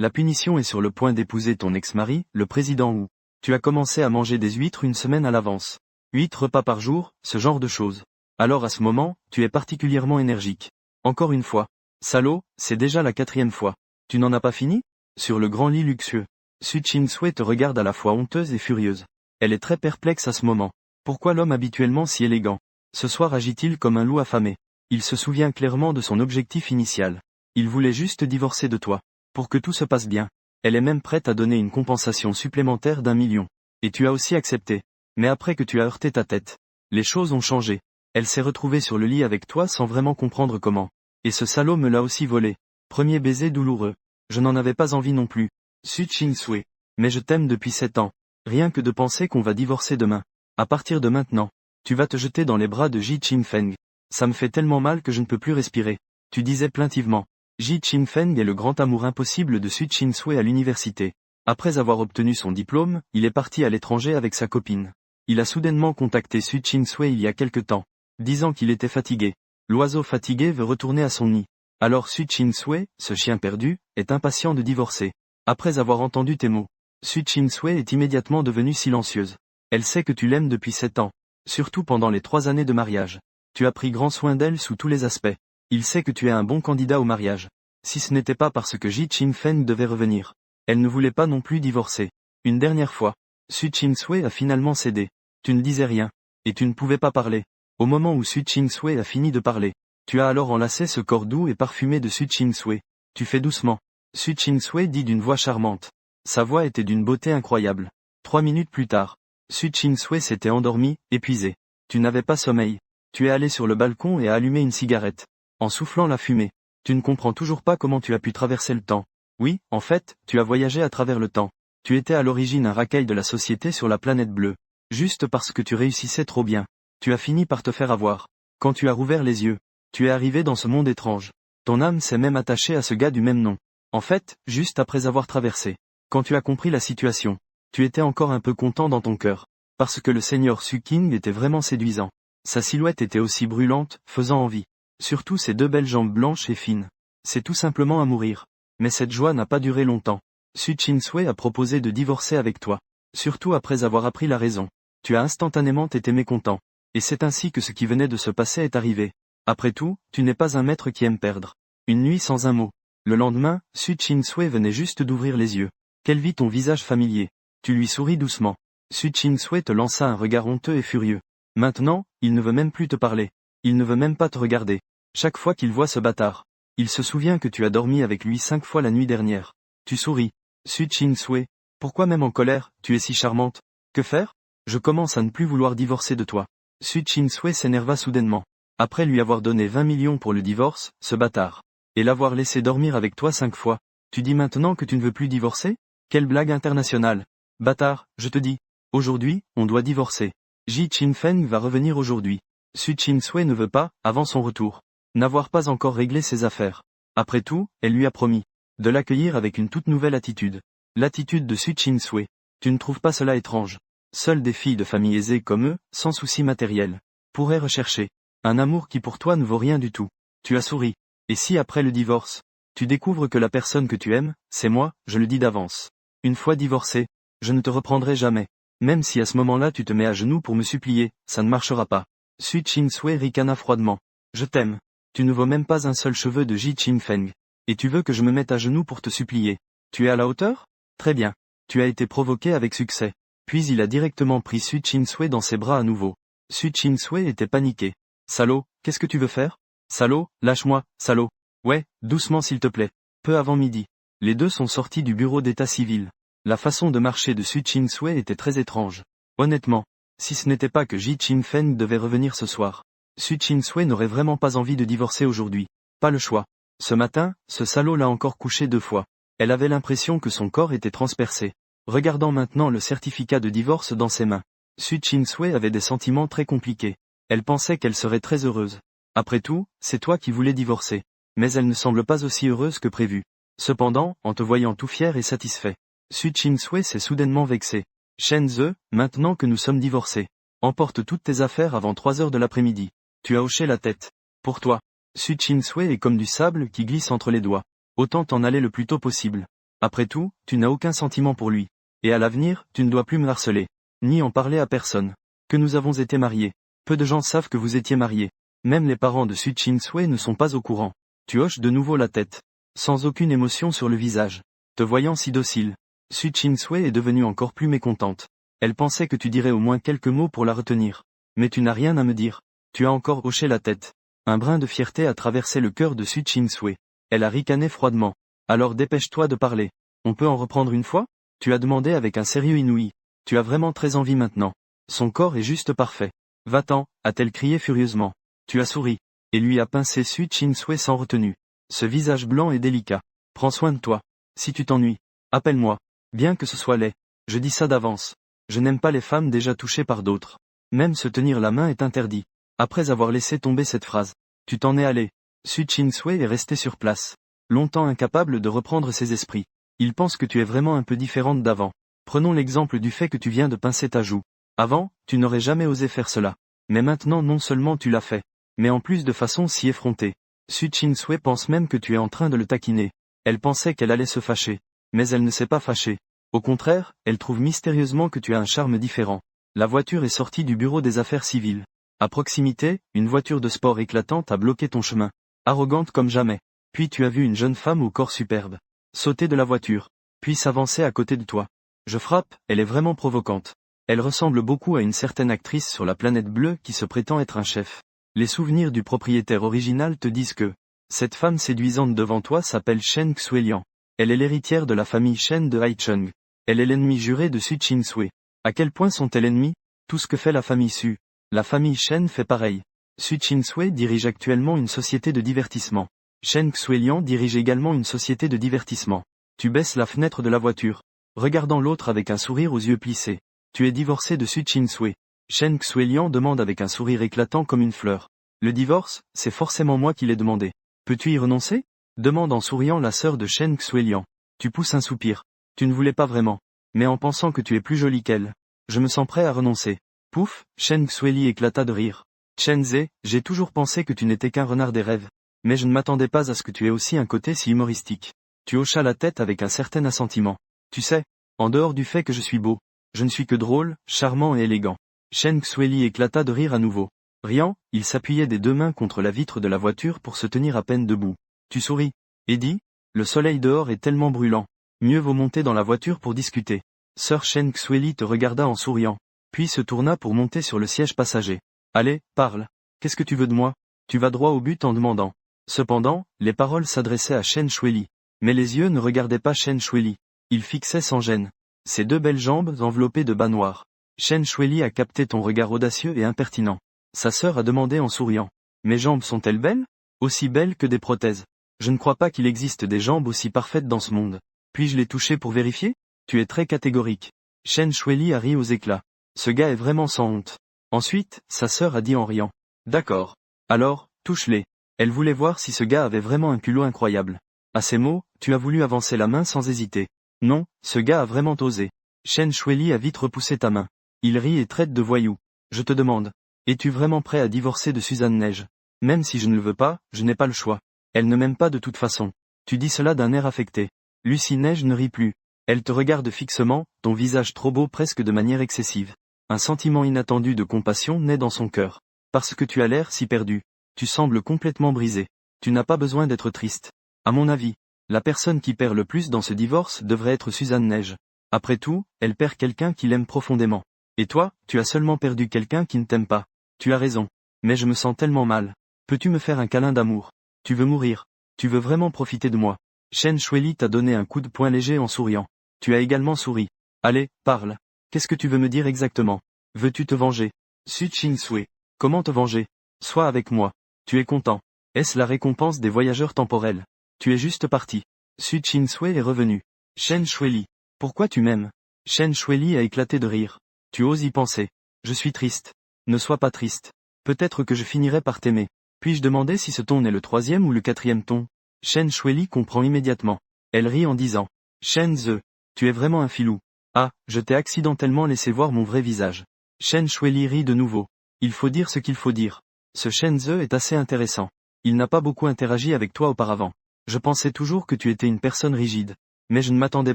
La punition est sur le point d'épouser ton ex-mari, le président Wu. Tu as commencé à manger des huîtres une semaine à l'avance. 8 repas par jour, ce genre de choses. Alors à ce moment, tu es particulièrement énergique. Encore une fois. Salaud, c'est déjà la 4e fois. Tu n'en as pas fini? Sur le grand lit luxueux. Su Ching-sui te regarde à la fois honteuse et furieuse. Elle est très perplexe à ce moment. Pourquoi l'homme habituellement si élégant? Ce soir agit-il comme un loup affamé? Il se souvient clairement de son objectif initial. Il voulait juste divorcer de toi. Pour que tout se passe bien. Elle est même prête à donner une compensation supplémentaire d'1 million. Et tu as aussi accepté. Mais après que tu as heurté ta tête. Les choses ont changé. Elle s'est retrouvée sur le lit avec toi sans vraiment comprendre comment. Et ce salaud me l'a aussi volé. Premier baiser douloureux. Je n'en avais pas envie non plus. Su Ching-sui. Mais je t'aime depuis 7 ans. Rien que de penser qu'on va divorcer demain. À partir de maintenant. Tu vas te jeter dans les bras de Ji Qingfeng. Ça me fait tellement mal que je ne peux plus respirer. Tu disais plaintivement. Ji Qingfeng est le grand amour impossible de Su Ching-sui à l'université. Après avoir obtenu son diplôme, il est parti à l'étranger avec sa copine. Il a soudainement contacté Su Ching-sui il y a quelque temps. Disant qu'il était fatigué. L'oiseau fatigué veut retourner à son nid. Alors Su Ching-sui, ce chien perdu, est impatient de divorcer. Après avoir entendu tes mots. Su Ching-sui est immédiatement devenue silencieuse. Elle sait que tu l'aimes depuis 7 ans. Surtout pendant les 3 années de mariage. Tu as pris grand soin d'elle sous tous les aspects. Il sait que tu es un bon candidat au mariage. Si ce n'était pas parce que Ji Qingfeng devait revenir. Elle ne voulait pas non plus divorcer. Une dernière fois. Su Ching-sui a finalement cédé. Tu ne disais rien. Et tu ne pouvais pas parler. Au moment où Su Ching-sui a fini de parler. Tu as alors enlacé ce corps doux et parfumé de Su Ching-sui. Tu fais doucement. Su Ching-sui dit d'une voix charmante. Sa voix était d'une beauté incroyable. 3 minutes plus tard. Su Ching-sui s'était endormi, épuisé. Tu n'avais pas sommeil. Tu es allé sur le balcon et as allumé une cigarette. En soufflant la fumée. Tu ne comprends toujours pas comment tu as pu traverser le temps. Oui, en fait, tu as voyagé à travers le temps. Tu étais à l'origine un racaille de la société sur la planète bleue. Juste parce que tu réussissais trop bien. Tu as fini par te faire avoir. Quand tu as rouvert les yeux. Tu es arrivé dans ce monde étrange. Ton âme s'est même attachée à ce gars du même nom. En fait, juste après avoir traversé. Quand tu as compris la situation. Tu étais encore un peu content dans ton cœur. Parce que le seigneur Su King était vraiment séduisant. Sa silhouette était aussi brûlante, faisant envie. Surtout ses 2 belles jambes blanches et fines. C'est tout simplement à mourir. Mais cette joie n'a pas duré longtemps. Su Ching-sui a proposé de divorcer avec toi. Surtout après avoir appris la raison. Tu as instantanément été mécontent. Et c'est ainsi que ce qui venait de se passer est arrivé. Après tout, tu n'es pas un maître qui aime perdre. Une nuit sans un mot. Le lendemain, Su Ching-sui venait juste d'ouvrir les yeux. Qu'elle vit ton visage familier. Tu lui souris doucement. Su Ching-sui te lança un regard honteux et furieux. Maintenant, il ne veut même plus te parler. Il ne veut même pas te regarder. Chaque fois qu'il voit ce bâtard. Il se souvient que tu as dormi avec lui 5 fois la nuit dernière. Tu souris. Su Ching-sui. Pourquoi même en colère, tu es si charmante? Que faire? Je commence à ne plus vouloir divorcer de toi. Su Ching-sui s'énerva soudainement. Après lui avoir donné 20 millions pour le divorce, ce bâtard. Et l'avoir laissé dormir avec toi 5 fois. Tu dis maintenant que tu ne veux plus divorcer? Quelle blague internationale. Bâtard, je te dis. Aujourd'hui, on doit divorcer. Ji Qingfeng va revenir aujourd'hui. Su Ching-sui ne veut pas, avant son retour, n'avoir pas encore réglé ses affaires. Après tout, elle lui a promis de l'accueillir avec une toute nouvelle attitude. L'attitude de Su Ching-sui. Tu ne trouves pas cela étrange? Seules des filles de famille aisée comme eux, sans soucis matériels, pourraient rechercher un amour qui pour toi ne vaut rien du tout. Tu as souri. Et si après le divorce, tu découvres que la personne que tu aimes, c'est moi, je le dis d'avance. Une fois divorcé, je ne te reprendrai jamais. Même si à ce moment-là tu te mets à genoux pour me supplier, ça ne marchera pas. Su Ching-sui ricana froidement. Je t'aime. Tu ne vaux même pas un seul cheveu de Ji Qingfeng. Et tu veux que je me mette à genoux pour te supplier. Tu es à la hauteur? Très bien. Tu as été provoqué avec succès. Puis il a directement pris Su Ching-sui dans ses bras à nouveau. Su Ching-sui était paniqué. Salaud, qu'est-ce que tu veux faire? Salaud, lâche-moi, salaud. Ouais, doucement s'il te plaît. Peu avant midi. Les deux sont sortis du bureau d'état civil. La façon de marcher de Su Ching-sui était très étrange. Honnêtement. Si ce n'était pas que Ji Qingfeng devait revenir ce soir. Su Ching-sui n'aurait vraiment pas envie de divorcer aujourd'hui. Pas le choix. Ce matin, ce salaud l'a encore couché 2 fois. Elle avait l'impression que son corps était transpercé. Regardant maintenant le certificat de divorce dans ses mains. Su Ching-sui avait des sentiments très compliqués. Elle pensait qu'elle serait très heureuse. Après tout, c'est toi qui voulais divorcer. Mais elle ne semble pas aussi heureuse que prévu. Cependant, en te voyant tout fier et satisfait. Su Ching-sui s'est soudainement vexé. Shen Ze, maintenant que nous sommes divorcés. Emporte toutes tes affaires avant 3 heures de l'après-midi. Tu as hoché la tête. Pour toi. Su Ching-sui est comme du sable qui glisse entre les doigts. Autant t'en aller le plus tôt possible. Après tout, tu n'as aucun sentiment pour lui. Et à l'avenir, tu ne dois plus me harceler. Ni en parler à personne. Que nous avons été mariés. Peu de gens savent que vous étiez mariés. Même les parents de Su Ching-sui ne sont pas au courant. Tu hoches de nouveau la tête. Sans aucune émotion sur le visage. Te voyant si docile. Su Ching-sui est devenue encore plus mécontente. Elle pensait que tu dirais au moins quelques mots pour la retenir. Mais tu n'as rien à me dire. Tu as encore hoché la tête. Un brin de fierté a traversé le cœur de Su Ching-sui. Elle a ricané froidement. Alors dépêche-toi de parler. On peut en reprendre une fois? Tu as demandé avec un sérieux inouï. Tu as vraiment très envie maintenant. Son corps est juste parfait. Va-t'en, a-t-elle crié furieusement. Tu as souri. Et lui a pincé Su Ching-sui sans retenue. Ce visage blanc est délicat. Prends soin de toi. Si tu t'ennuies, appelle-moi. Bien que ce soit laid. Je dis ça d'avance. Je n'aime pas les femmes déjà touchées par d'autres. Même se tenir la main est interdit. Après avoir laissé tomber cette phrase. Tu t'en es allé. Su Ching-sui est resté sur place. Longtemps incapable de reprendre ses esprits. Il pense que tu es vraiment un peu différente d'avant. Prenons l'exemple du fait que tu viens de pincer ta joue. Avant, tu n'aurais jamais osé faire cela. Mais maintenant non seulement tu l'as fait, mais en plus de façon si effrontée. Su Ching-sui pense même que tu es en train de le taquiner. Elle pensait qu'elle allait se fâcher. Mais elle ne s'est pas fâchée. Au contraire, elle trouve mystérieusement que tu as un charme différent. La voiture est sortie du bureau des affaires civiles. À proximité, une voiture de sport éclatante a bloqué ton chemin. Arrogante comme jamais. Puis tu as vu une jeune femme au corps superbe. Sauter de la voiture. Puis s'avancer à côté de toi. Je frappe, elle est vraiment provocante. Elle ressemble beaucoup à une certaine actrice sur la planète bleue qui se prétend être un chef. Les souvenirs du propriétaire original te disent que cette femme séduisante devant toi s'appelle Shen Xuelian. Elle est l'héritière de la famille Shen de Haicheng. Elle est l'ennemi juré de Su Ching-sui. À quel point sont-elles ennemies? Tout ce que fait la famille Su. La famille Shen fait pareil. Su Ching-sui dirige actuellement une société de divertissement. Shen Xuelian dirige également une société de divertissement. Tu baisses la fenêtre de la voiture, regardant l'autre avec un sourire aux yeux plissés. Tu es divorcé de Su Ching-sui. Shen Xuelian demande avec un sourire éclatant comme une fleur. Le divorce, c'est forcément moi qui l'ai demandé. Peux-tu y renoncer? Demande en souriant la sœur de Shen Xuelian. Tu pousses un soupir. Tu ne voulais pas vraiment. Mais en pensant que tu es plus jolie qu'elle. Je me sens prêt à renoncer. Pouf, Shen Xueli éclata de rire. Chen Zhe, j'ai toujours pensé que tu n'étais qu'un renard des rêves. Mais je ne m'attendais pas à ce que tu aies aussi un côté si humoristique. Tu hochas la tête avec un certain assentiment. Tu sais, en dehors du fait que je suis beau, je ne suis que drôle, charmant et élégant. Shen Xueli éclata de rire à nouveau. Riant, il s'appuyait des deux mains contre la vitre de la voiture pour se tenir à peine debout. Tu souris. Et dis, le soleil dehors est tellement brûlant. Mieux vaut monter dans la voiture pour discuter. Sœur Shen Xueli te regarda en souriant, puis se tourna pour monter sur le siège passager. Allez, parle. Qu'est-ce que tu veux de moi? Tu vas droit au but en demandant. Cependant, les paroles s'adressaient à Shen Xueli. Mais les yeux ne regardaient pas Shen Xueli. Ils fixaient sans gêne ses deux belles jambes enveloppées de bas noirs. Shen Xueli a capté ton regard audacieux et impertinent. Sa sœur a demandé en souriant. Mes jambes sont-elles belles? Aussi belles que des prothèses. Je ne crois pas qu'il existe des jambes aussi parfaites dans ce monde. Puis-je les toucher pour vérifier? Tu es très catégorique. Shen Xueli a ri aux éclats. Ce gars est vraiment sans honte. Ensuite, sa sœur a dit en riant. D'accord. Alors, touche-les. Elle voulait voir si ce gars avait vraiment un culot incroyable. À ces mots, tu as voulu avancer la main sans hésiter. Non, ce gars a vraiment osé. Shen Xueli a vite repoussé ta main. Il rit et traite de voyou. Je te demande. Es-tu vraiment prêt à divorcer de Suzanne Neige? Même si je ne le veux pas, je n'ai pas le choix. Elle ne m'aime pas de toute façon. Tu dis cela d'un air affecté. Lucie Neige ne rit plus. Elle te regarde fixement, ton visage trop beau presque de manière excessive. Un sentiment inattendu de compassion naît dans son cœur. Parce que tu as l'air si perdu. Tu sembles complètement brisé. Tu n'as pas besoin d'être triste. À mon avis, la personne qui perd le plus dans ce divorce devrait être Suzanne Neige. Après tout, elle perd quelqu'un qui l'aime profondément. Et toi, tu as seulement perdu quelqu'un qui ne t'aime pas. Tu as raison. Mais je me sens tellement mal. Peux-tu me faire un câlin d'amour? Tu veux mourir. Tu veux vraiment profiter de moi. Shen Xueli t'a donné un coup de poing léger en souriant. Tu as également souri. Allez, parle. Qu'est-ce que tu veux me dire exactement? Veux-tu te venger? Su Ching-sui. Comment te venger? Sois avec moi. Tu es content. Est-ce la récompense des voyageurs temporels? Tu es juste parti. Su Ching-sui est revenu. Shen Xueli. Pourquoi tu m'aimes? Shen Xueli a éclaté de rire. Tu oses y penser. Je suis triste. Ne sois pas triste. Peut-être que je finirai par t'aimer. Puis-je demander si ce ton est le 3e ou le 4e ton? Shen Xueli comprend immédiatement. Elle rit en disant. Shen Ze. Tu es vraiment un filou. Ah, je t'ai accidentellement laissé voir mon vrai visage. Shen Xueli rit de nouveau. Il faut dire ce qu'il faut dire. Ce Shen Ze est assez intéressant. Il n'a pas beaucoup interagi avec toi auparavant. Je pensais toujours que tu étais une personne rigide. Mais je ne m'attendais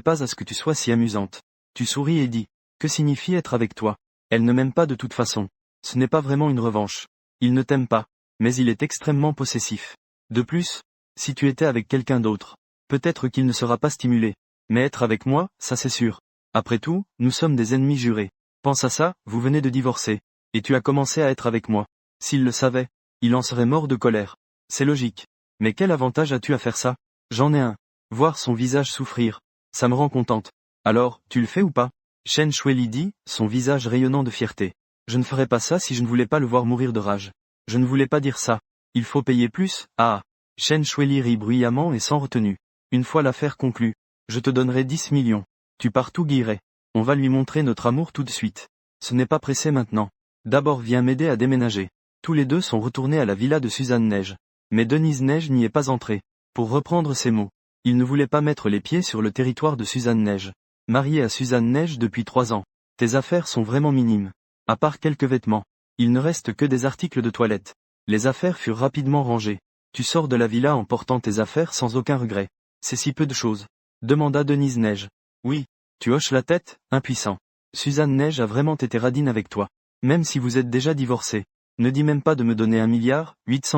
pas à ce que tu sois si amusante. Tu souris et dis. Que signifie être avec toi? Elle ne m'aime pas de toute façon. Ce n'est pas vraiment une revanche. Il ne t'aime pas. Mais il est extrêmement possessif. De plus, si tu étais avec quelqu'un d'autre, peut-être qu'il ne sera pas stimulé. Mais être avec moi, ça c'est sûr. Après tout, nous sommes des ennemis jurés. Pense à ça, vous venez de divorcer. Et tu as commencé à être avec moi. S'il le savait, il en serait mort de colère. C'est logique. Mais quel avantage as-tu à faire ça? J'en ai un. Voir son visage souffrir. Ça me rend contente. Alors, tu le fais ou pas? Chen Shuili dit, son visage rayonnant de fierté. Je ne ferais pas ça si je ne voulais pas le voir mourir de rage. Je ne voulais pas dire ça. Il faut payer plus, ah. Chen Shuili rit bruyamment et sans retenue. Une fois l'affaire conclue, je te donnerai 10 millions. Tu pars tout guilleret. On va lui montrer notre amour tout de suite. Ce n'est pas pressé maintenant. D'abord viens m'aider à déménager. Tous les deux sont retournés à la villa de Suzanne Neige. Mais Denise Neige n'y est pas entrée. Pour reprendre ses mots, il ne voulait pas mettre les pieds sur le territoire de Suzanne Neige. Marié à Suzanne Neige depuis 3 ans. Tes affaires sont vraiment minimes. À part quelques vêtements. Il ne reste que des articles de toilette. Les affaires furent rapidement rangées. Tu sors de la villa en portant tes affaires sans aucun regret. C'est si peu de choses. Demanda Denise Neige. Oui. Tu hoches la tête, impuissant. Suzanne Neige a vraiment été radine avec toi. Même si vous êtes déjà divorcés. Ne dis même pas de me donner 1,8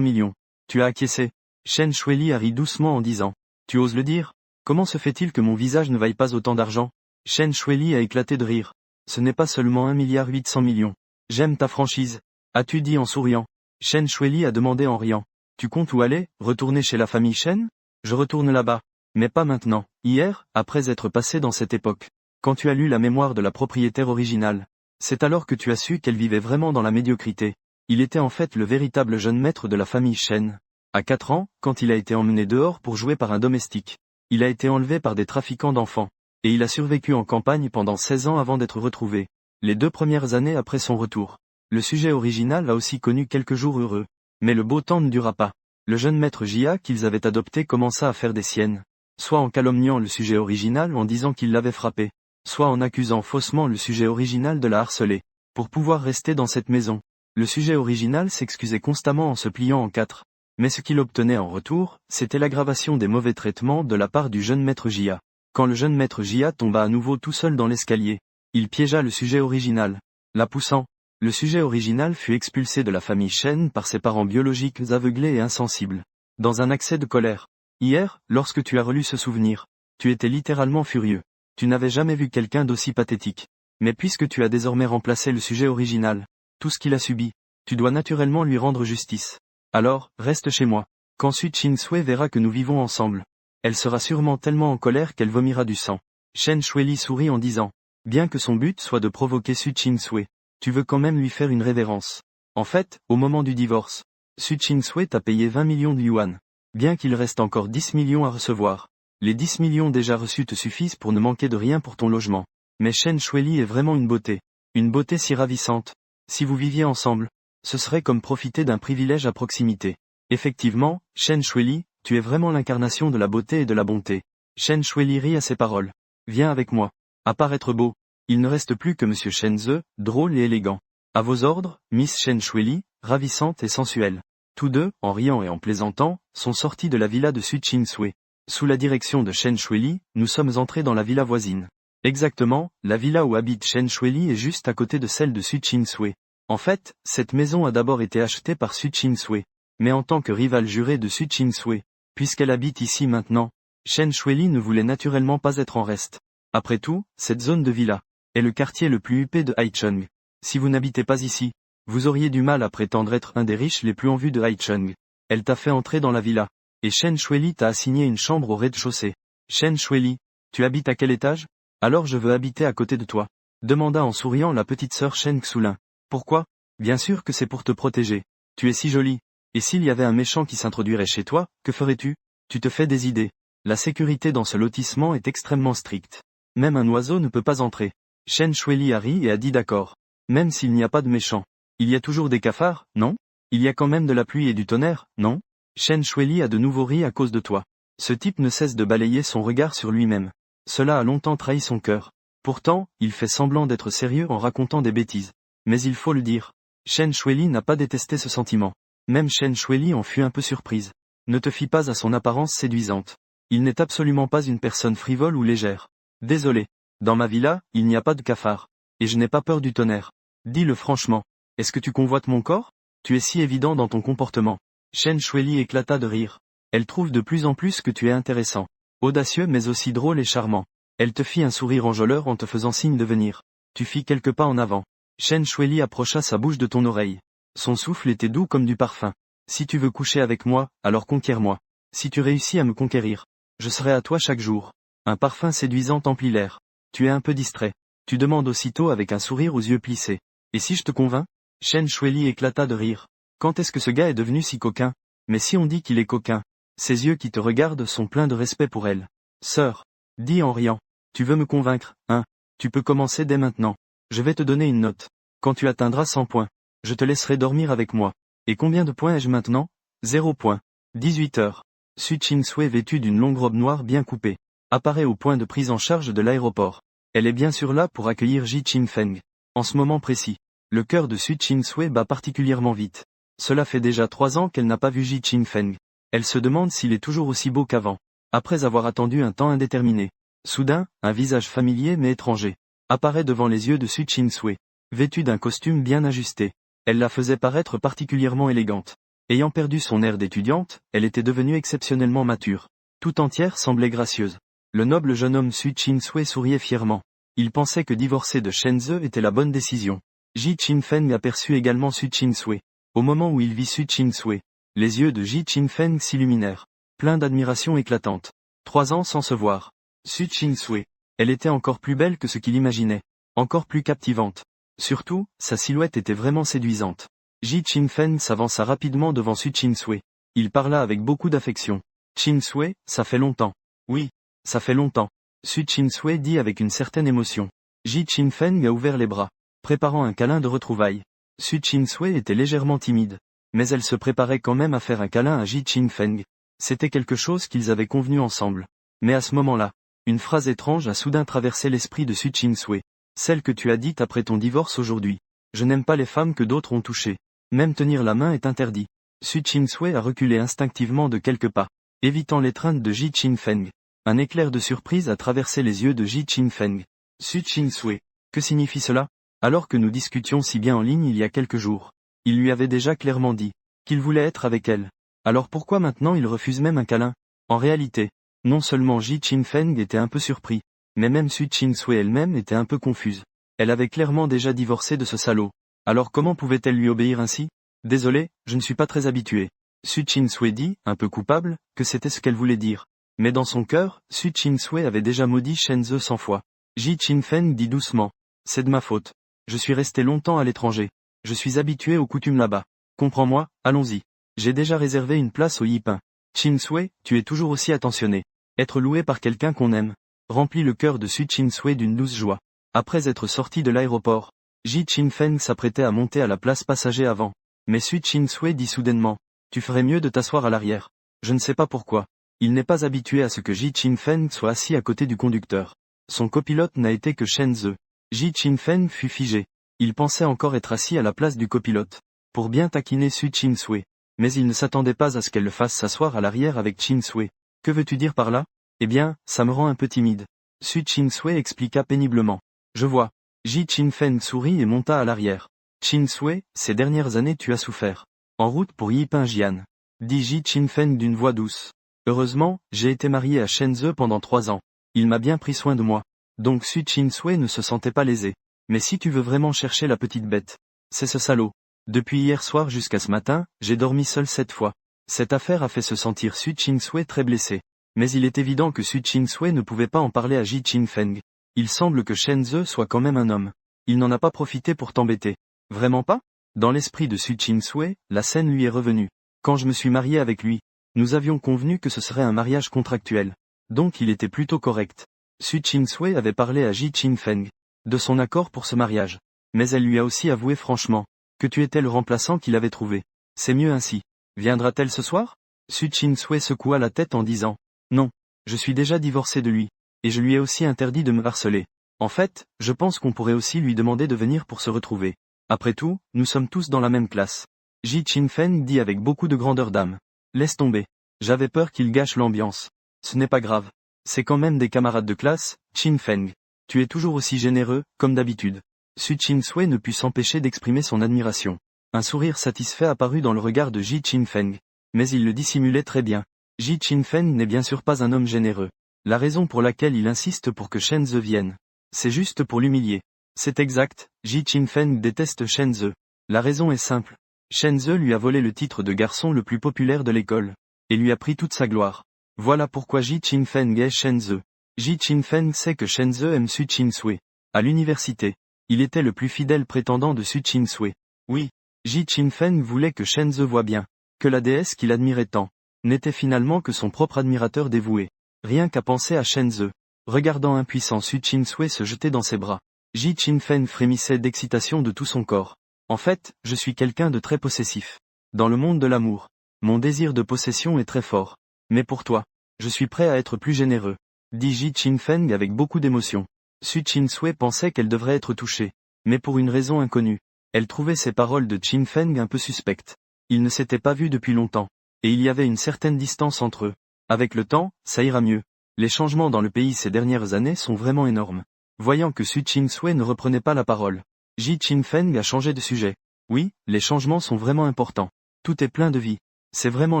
milliard. Tu as acquiescé. Chen Shuili a ri doucement en disant. Tu oses le dire? Comment se fait-il que mon visage ne vaille pas autant d'argent? Chen Shuili a éclaté de rire. Ce n'est pas seulement 1,8 milliard. J'aime ta franchise. As-tu dit en souriant? Chen Shuili a demandé en riant. Tu comptes où aller, retourner chez la famille Chen? Je retourne là-bas. Mais pas maintenant. Hier, après être passé dans cette époque. Quand tu as lu la mémoire de la propriétaire originale. C'est alors que tu as su qu'elle vivait vraiment dans la médiocrité. Il était en fait le véritable jeune maître de la famille Chen. À 4 ans, quand il a été emmené dehors pour jouer par un domestique. Il a été enlevé par des trafiquants d'enfants. Et il a survécu en campagne pendant 16 ans avant d'être retrouvé. Les 2 premières années après son retour. Le sujet original a aussi connu quelques jours heureux. Mais le beau temps ne dura pas. Le jeune maître Jia qu'ils avaient adopté commença à faire des siennes. Soit en calomniant le sujet original en disant qu'il l'avait frappé. Soit en accusant faussement le sujet original de la harceler. Pour pouvoir rester dans cette maison. Le sujet original s'excusait constamment en se pliant en 4. Mais ce qu'il obtenait en retour, c'était l'aggravation des mauvais traitements de la part du jeune maître Jia. Quand le jeune maître Jia tomba à nouveau tout seul dans l'escalier, il piégea le sujet original. La poussant. Le sujet original fut expulsé de la famille Chen par ses parents biologiques aveuglés et insensibles. Dans un accès de colère. Hier, lorsque tu as relu ce souvenir, tu étais littéralement furieux. Tu n'avais jamais vu quelqu'un d'aussi pathétique. Mais puisque tu as désormais remplacé le sujet original, tout ce qu'il a subi, tu dois naturellement lui rendre justice. Alors, reste chez moi. Quand Su Ching-sui verra que nous vivons ensemble, elle sera sûrement tellement en colère qu'elle vomira du sang. Chen Shuili sourit en disant, bien que son but soit de provoquer Su Ching-sui, tu veux quand même lui faire une révérence. En fait, au moment du divorce, Su Ching-sui t'a payé 20 millions de yuan. Bien qu'il reste encore 10 millions à recevoir. Les 10 millions déjà reçus te suffisent pour ne manquer de rien pour ton logement. Mais Chen Shuili est vraiment une beauté. Une beauté si ravissante. Si vous viviez ensemble, ce serait comme profiter d'un privilège à proximité. Effectivement, Chen Shuili, tu es vraiment l'incarnation de la beauté et de la bonté. Chen Shuili rit à ces paroles. Viens avec moi. À part être beau, il ne reste plus que Monsieur Shenze, drôle et élégant. À vos ordres, Miss Chen Shuili, ravissante et sensuelle. Tous deux, en riant et en plaisantant, sont sortis de la villa de Su Ching-sui. Sous la direction de Chen Shuili, nous sommes entrés dans la villa voisine. Exactement, la villa où habite Chen Shuili est juste à côté de celle de Su Ching-sui. En fait, cette maison a d'abord été achetée par Su Ching-sui. Mais en tant que rival juré de Su Ching-sui, puisqu'elle habite ici maintenant, Chen Shuili ne voulait naturellement pas être en reste. Après tout, cette zone de villa est le quartier le plus huppé de Haicheng. Si vous n'habitez pas ici, vous auriez du mal à prétendre être un des riches les plus en vue de Haicheng. Elle t'a fait entrer dans la villa. Et Chen Shuili t'a assigné une chambre au rez-de-chaussée. Chen Shuili, tu habites à quel étage? Alors je veux habiter à côté de toi. Demanda en souriant la petite sœur Chen Xulin. Pourquoi? Bien sûr que c'est pour te protéger. Tu es si jolie. Et s'il y avait un méchant qui s'introduirait chez toi, que ferais-tu? Tu te fais des idées. La sécurité dans ce lotissement est extrêmement stricte. Même un oiseau ne peut pas entrer. Chen Shuili a ri et a dit d'accord. Même s'il n'y a pas de méchant. Il y a toujours des cafards, non? Il y a quand même de la pluie et du tonnerre, non? Chen Shuili a de nouveau ri à cause de toi. Ce type ne cesse de balayer son regard sur lui-même. Cela a longtemps trahi son cœur. Pourtant, il fait semblant d'être sérieux en racontant des bêtises. Mais il faut le dire. Chen Shuili n'a pas détesté ce sentiment. Même Chen Shuili en fut un peu surprise. Ne te fie pas à son apparence séduisante. Il n'est absolument pas une personne frivole ou légère. Désolé. Dans ma villa, il n'y a pas de cafard. Et je n'ai pas peur du tonnerre. Dis-le franchement. Est-ce que tu convoites mon corps? Tu es si évident dans ton comportement. Chen Shuili éclata de rire. Elle trouve de plus en plus que tu es intéressant. Audacieux mais aussi drôle et charmant. Elle te fit un sourire enjôleur en te faisant signe de venir. Tu fis quelques pas en avant. Chen Shuili approcha sa bouche de ton oreille. Son souffle était doux comme du parfum. Si tu veux coucher avec moi, alors conquiers-moi. Si tu réussis à me conquérir, je serai à toi chaque jour. Un parfum séduisant emplit l'air. Tu es un peu distrait. Tu demandes aussitôt avec un sourire aux yeux plissés. Et si je te convainc? Chen Shuili éclata de rire. Quand est-ce que ce gars est devenu si coquin? Mais si on dit qu'il est coquin, ses yeux qui te regardent sont pleins de respect pour elle. Sœur, dis en riant. Tu veux me convaincre, hein? Tu peux commencer dès maintenant. Je vais te donner une note. Quand tu atteindras 100 points, je te laisserai dormir avec moi. Et combien de points ai-je maintenant? 0 points. 18 heures. Su Ching-sui vêtue d'une longue robe noire bien coupée, apparaît au point de prise en charge de l'aéroport. Elle est bien sûr là pour accueillir Ji Qingfeng. En ce moment précis, le cœur de Su Ching-sui bat particulièrement vite. Cela fait déjà 3 ans qu'elle n'a pas vu Ji Qingfeng. Elle se demande s'il est toujours aussi beau qu'avant. Après avoir attendu un temps indéterminé. Soudain, un visage familier mais étranger apparaît devant les yeux de Su Ching-sui, vêtue d'un costume bien ajusté. Elle la faisait paraître particulièrement élégante. Ayant perdu son air d'étudiante, elle était devenue exceptionnellement mature. Tout entière semblait gracieuse. Le noble jeune homme Su Ching-sui souriait fièrement. Il pensait que divorcer de Shen Ze était la bonne décision. Ji Qingfeng aperçut également Su Ching-sui. Au moment où il vit Su Ching-sui, les yeux de Ji Qingfeng s'illuminèrent, pleins d'admiration éclatante. 3 ans sans se voir. Su Ching-sui. Elle était encore plus belle que ce qu'il imaginait. Encore plus captivante. Surtout, sa silhouette était vraiment séduisante. Ji Qingfeng s'avança rapidement devant Su Ching-sui. Il parla avec beaucoup d'affection. Ching-sui, ça fait longtemps. Oui, ça fait longtemps. Su Ching-sui dit avec une certaine émotion. Ji Qingfeng a ouvert les bras, préparant un câlin de retrouvailles. Su Ching-sui était légèrement timide, mais elle se préparait quand même à faire un câlin à Ji Qingfeng. C'était quelque chose qu'ils avaient convenu ensemble. Mais à ce moment-là, une phrase étrange a soudain traversé l'esprit de Su Ching-sui. Celle que tu as dite après ton divorce aujourd'hui. Je n'aime pas les femmes que d'autres ont touchées. Même tenir la main est interdit. Su Ching-sui a reculé instinctivement de quelques pas, évitant l'étreinte de Ji Qingfeng. Un éclair de surprise a traversé les yeux de Ji Qingfeng. Su Ching-sui. Que signifie cela? Alors que nous discutions si bien en ligne il y a quelques jours, il lui avait déjà clairement dit qu'il voulait être avec elle. Alors pourquoi maintenant il refuse même un câlin? En réalité, non seulement Ji Qingfeng était un peu surpris, mais même Su Ching-sui elle-même était un peu confuse. Elle avait clairement déjà divorcé de ce salaud. Alors comment pouvait-elle lui obéir ainsi? Désolé, je ne suis pas très habitué. Su Ching-sui dit, un peu coupable, que c'était ce qu'elle voulait dire. Mais dans son cœur, Su Ching-sui avait déjà maudit Shen Ze 100 fois. Ji Qingfeng dit doucement. C'est de ma faute. Je suis resté longtemps à l'étranger. Je suis habitué aux coutumes là-bas. Comprends-moi, allons-y. J'ai déjà réservé une place au Yipin. Ching-sui, tu es toujours aussi attentionné. Être loué par quelqu'un qu'on aime remplit le cœur de Su Ching-sui d'une douce joie. Après être sorti de l'aéroport, Ji Qingfeng s'apprêtait à monter à la place passager avant. Mais Su Ching-sui dit soudainement. Tu ferais mieux de t'asseoir à l'arrière. Je ne sais pas pourquoi. Il n'est pas habitué à ce que Ji Qingfeng soit assis à côté du conducteur. Son copilote n'a été que Shen Ze. Ji Qingfeng fut figé. Il pensait encore être assis à la place du copilote. Pour bien taquiner Su Ching-sui. Mais il ne s'attendait pas à ce qu'elle le fasse s'asseoir à l'arrière avec Ching-sui. Que veux-tu dire par là? Eh bien, ça me rend un peu timide. Su Ching-sui expliqua péniblement. Je vois. Ji Qingfeng sourit et monta à l'arrière. Ching-sui, ces dernières années tu as souffert. En route pour Yiping-jian. Dit Ji Qingfeng d'une voix douce. Heureusement, j'ai été marié à Shen Ze pendant 3 ans. Il m'a bien pris soin de moi. Donc Su Ching-sui ne se sentait pas lésé. Mais si tu veux vraiment chercher la petite bête, c'est ce salaud. Depuis hier soir jusqu'à ce matin, j'ai dormi seul 7 fois. Cette affaire a fait se sentir Su Ching-sui très blessé. Mais il est évident que Su Ching-sui ne pouvait pas en parler à Ji Qingfeng. Il semble que Shen Ze soit quand même un homme. Il n'en a pas profité pour t'embêter. Vraiment pas? Dans l'esprit de Su Ching-sui, la scène lui est revenue. Quand je me suis marié avec lui, nous avions convenu que ce serait un mariage contractuel. Donc il était plutôt correct. Su Ching-sui avait parlé à Ji Qingfeng de son accord pour ce mariage. Mais elle lui a aussi avoué franchement que tu étais le remplaçant qu'il avait trouvé. C'est mieux ainsi. Viendra-t-elle ce soir? Su Ching-sui secoua la tête en disant. Non, je suis déjà divorcé de lui. Et je lui ai aussi interdit de me harceler. En fait, je pense qu'on pourrait aussi lui demander de venir pour se retrouver. Après tout, nous sommes tous dans la même classe. Ji Qingfeng dit avec beaucoup de grandeur d'âme. Laisse tomber. J'avais peur qu'il gâche l'ambiance. Ce n'est pas grave. C'est quand même des camarades de classe, Qin Feng. Tu es toujours aussi généreux, comme d'habitude. Su Qin-sui ne put s'empêcher d'exprimer son admiration. Un sourire satisfait apparut dans le regard de Ji Qin-feng. Mais il le dissimulait très bien. Ji Qin-feng n'est bien sûr pas un homme généreux. La raison pour laquelle il insiste pour que Shen Ze vienne. C'est juste pour l'humilier. C'est exact, Ji Qin-feng déteste Shen Ze. La raison est simple. Shen Ze lui a volé le titre de garçon le plus populaire de l'école. Et lui a pris toute sa gloire. Voilà pourquoi Ji Qin-feng hait Shen Ze. Ji Qin-feng sait que Shen Ze aime Su Qin-sui. À l'université, il était le plus fidèle prétendant de Su Qin-sui. Oui, Ji Qin-feng voulait que Shen Ze voie bien, que la déesse qu'il admirait tant, n'était finalement que son propre admirateur dévoué. Rien qu'à penser à Shen Ze. Regardant impuissant Su Qin-sui se jeter dans ses bras, Ji Qin-feng frémissait d'excitation de tout son corps. En fait, je suis quelqu'un de très possessif. Dans le monde de l'amour, mon désir de possession est très fort. Mais pour toi, je suis prêt à être plus généreux, dit Ji Qin-feng avec beaucoup d'émotion. Su Qin-sui pensait qu'elle devrait être touchée. Mais pour une raison inconnue. Elle trouvait ces paroles de Qin-feng un peu suspectes. Ils ne s'étaient pas vus depuis longtemps. Et il y avait une certaine distance entre eux. Avec le temps, ça ira mieux. Les changements dans le pays ces dernières années sont vraiment énormes. Voyant que Su Qin-sui ne reprenait pas la parole, Ji Qin-feng a changé de sujet. Oui, les changements sont vraiment importants. Tout est plein de vie. C'est vraiment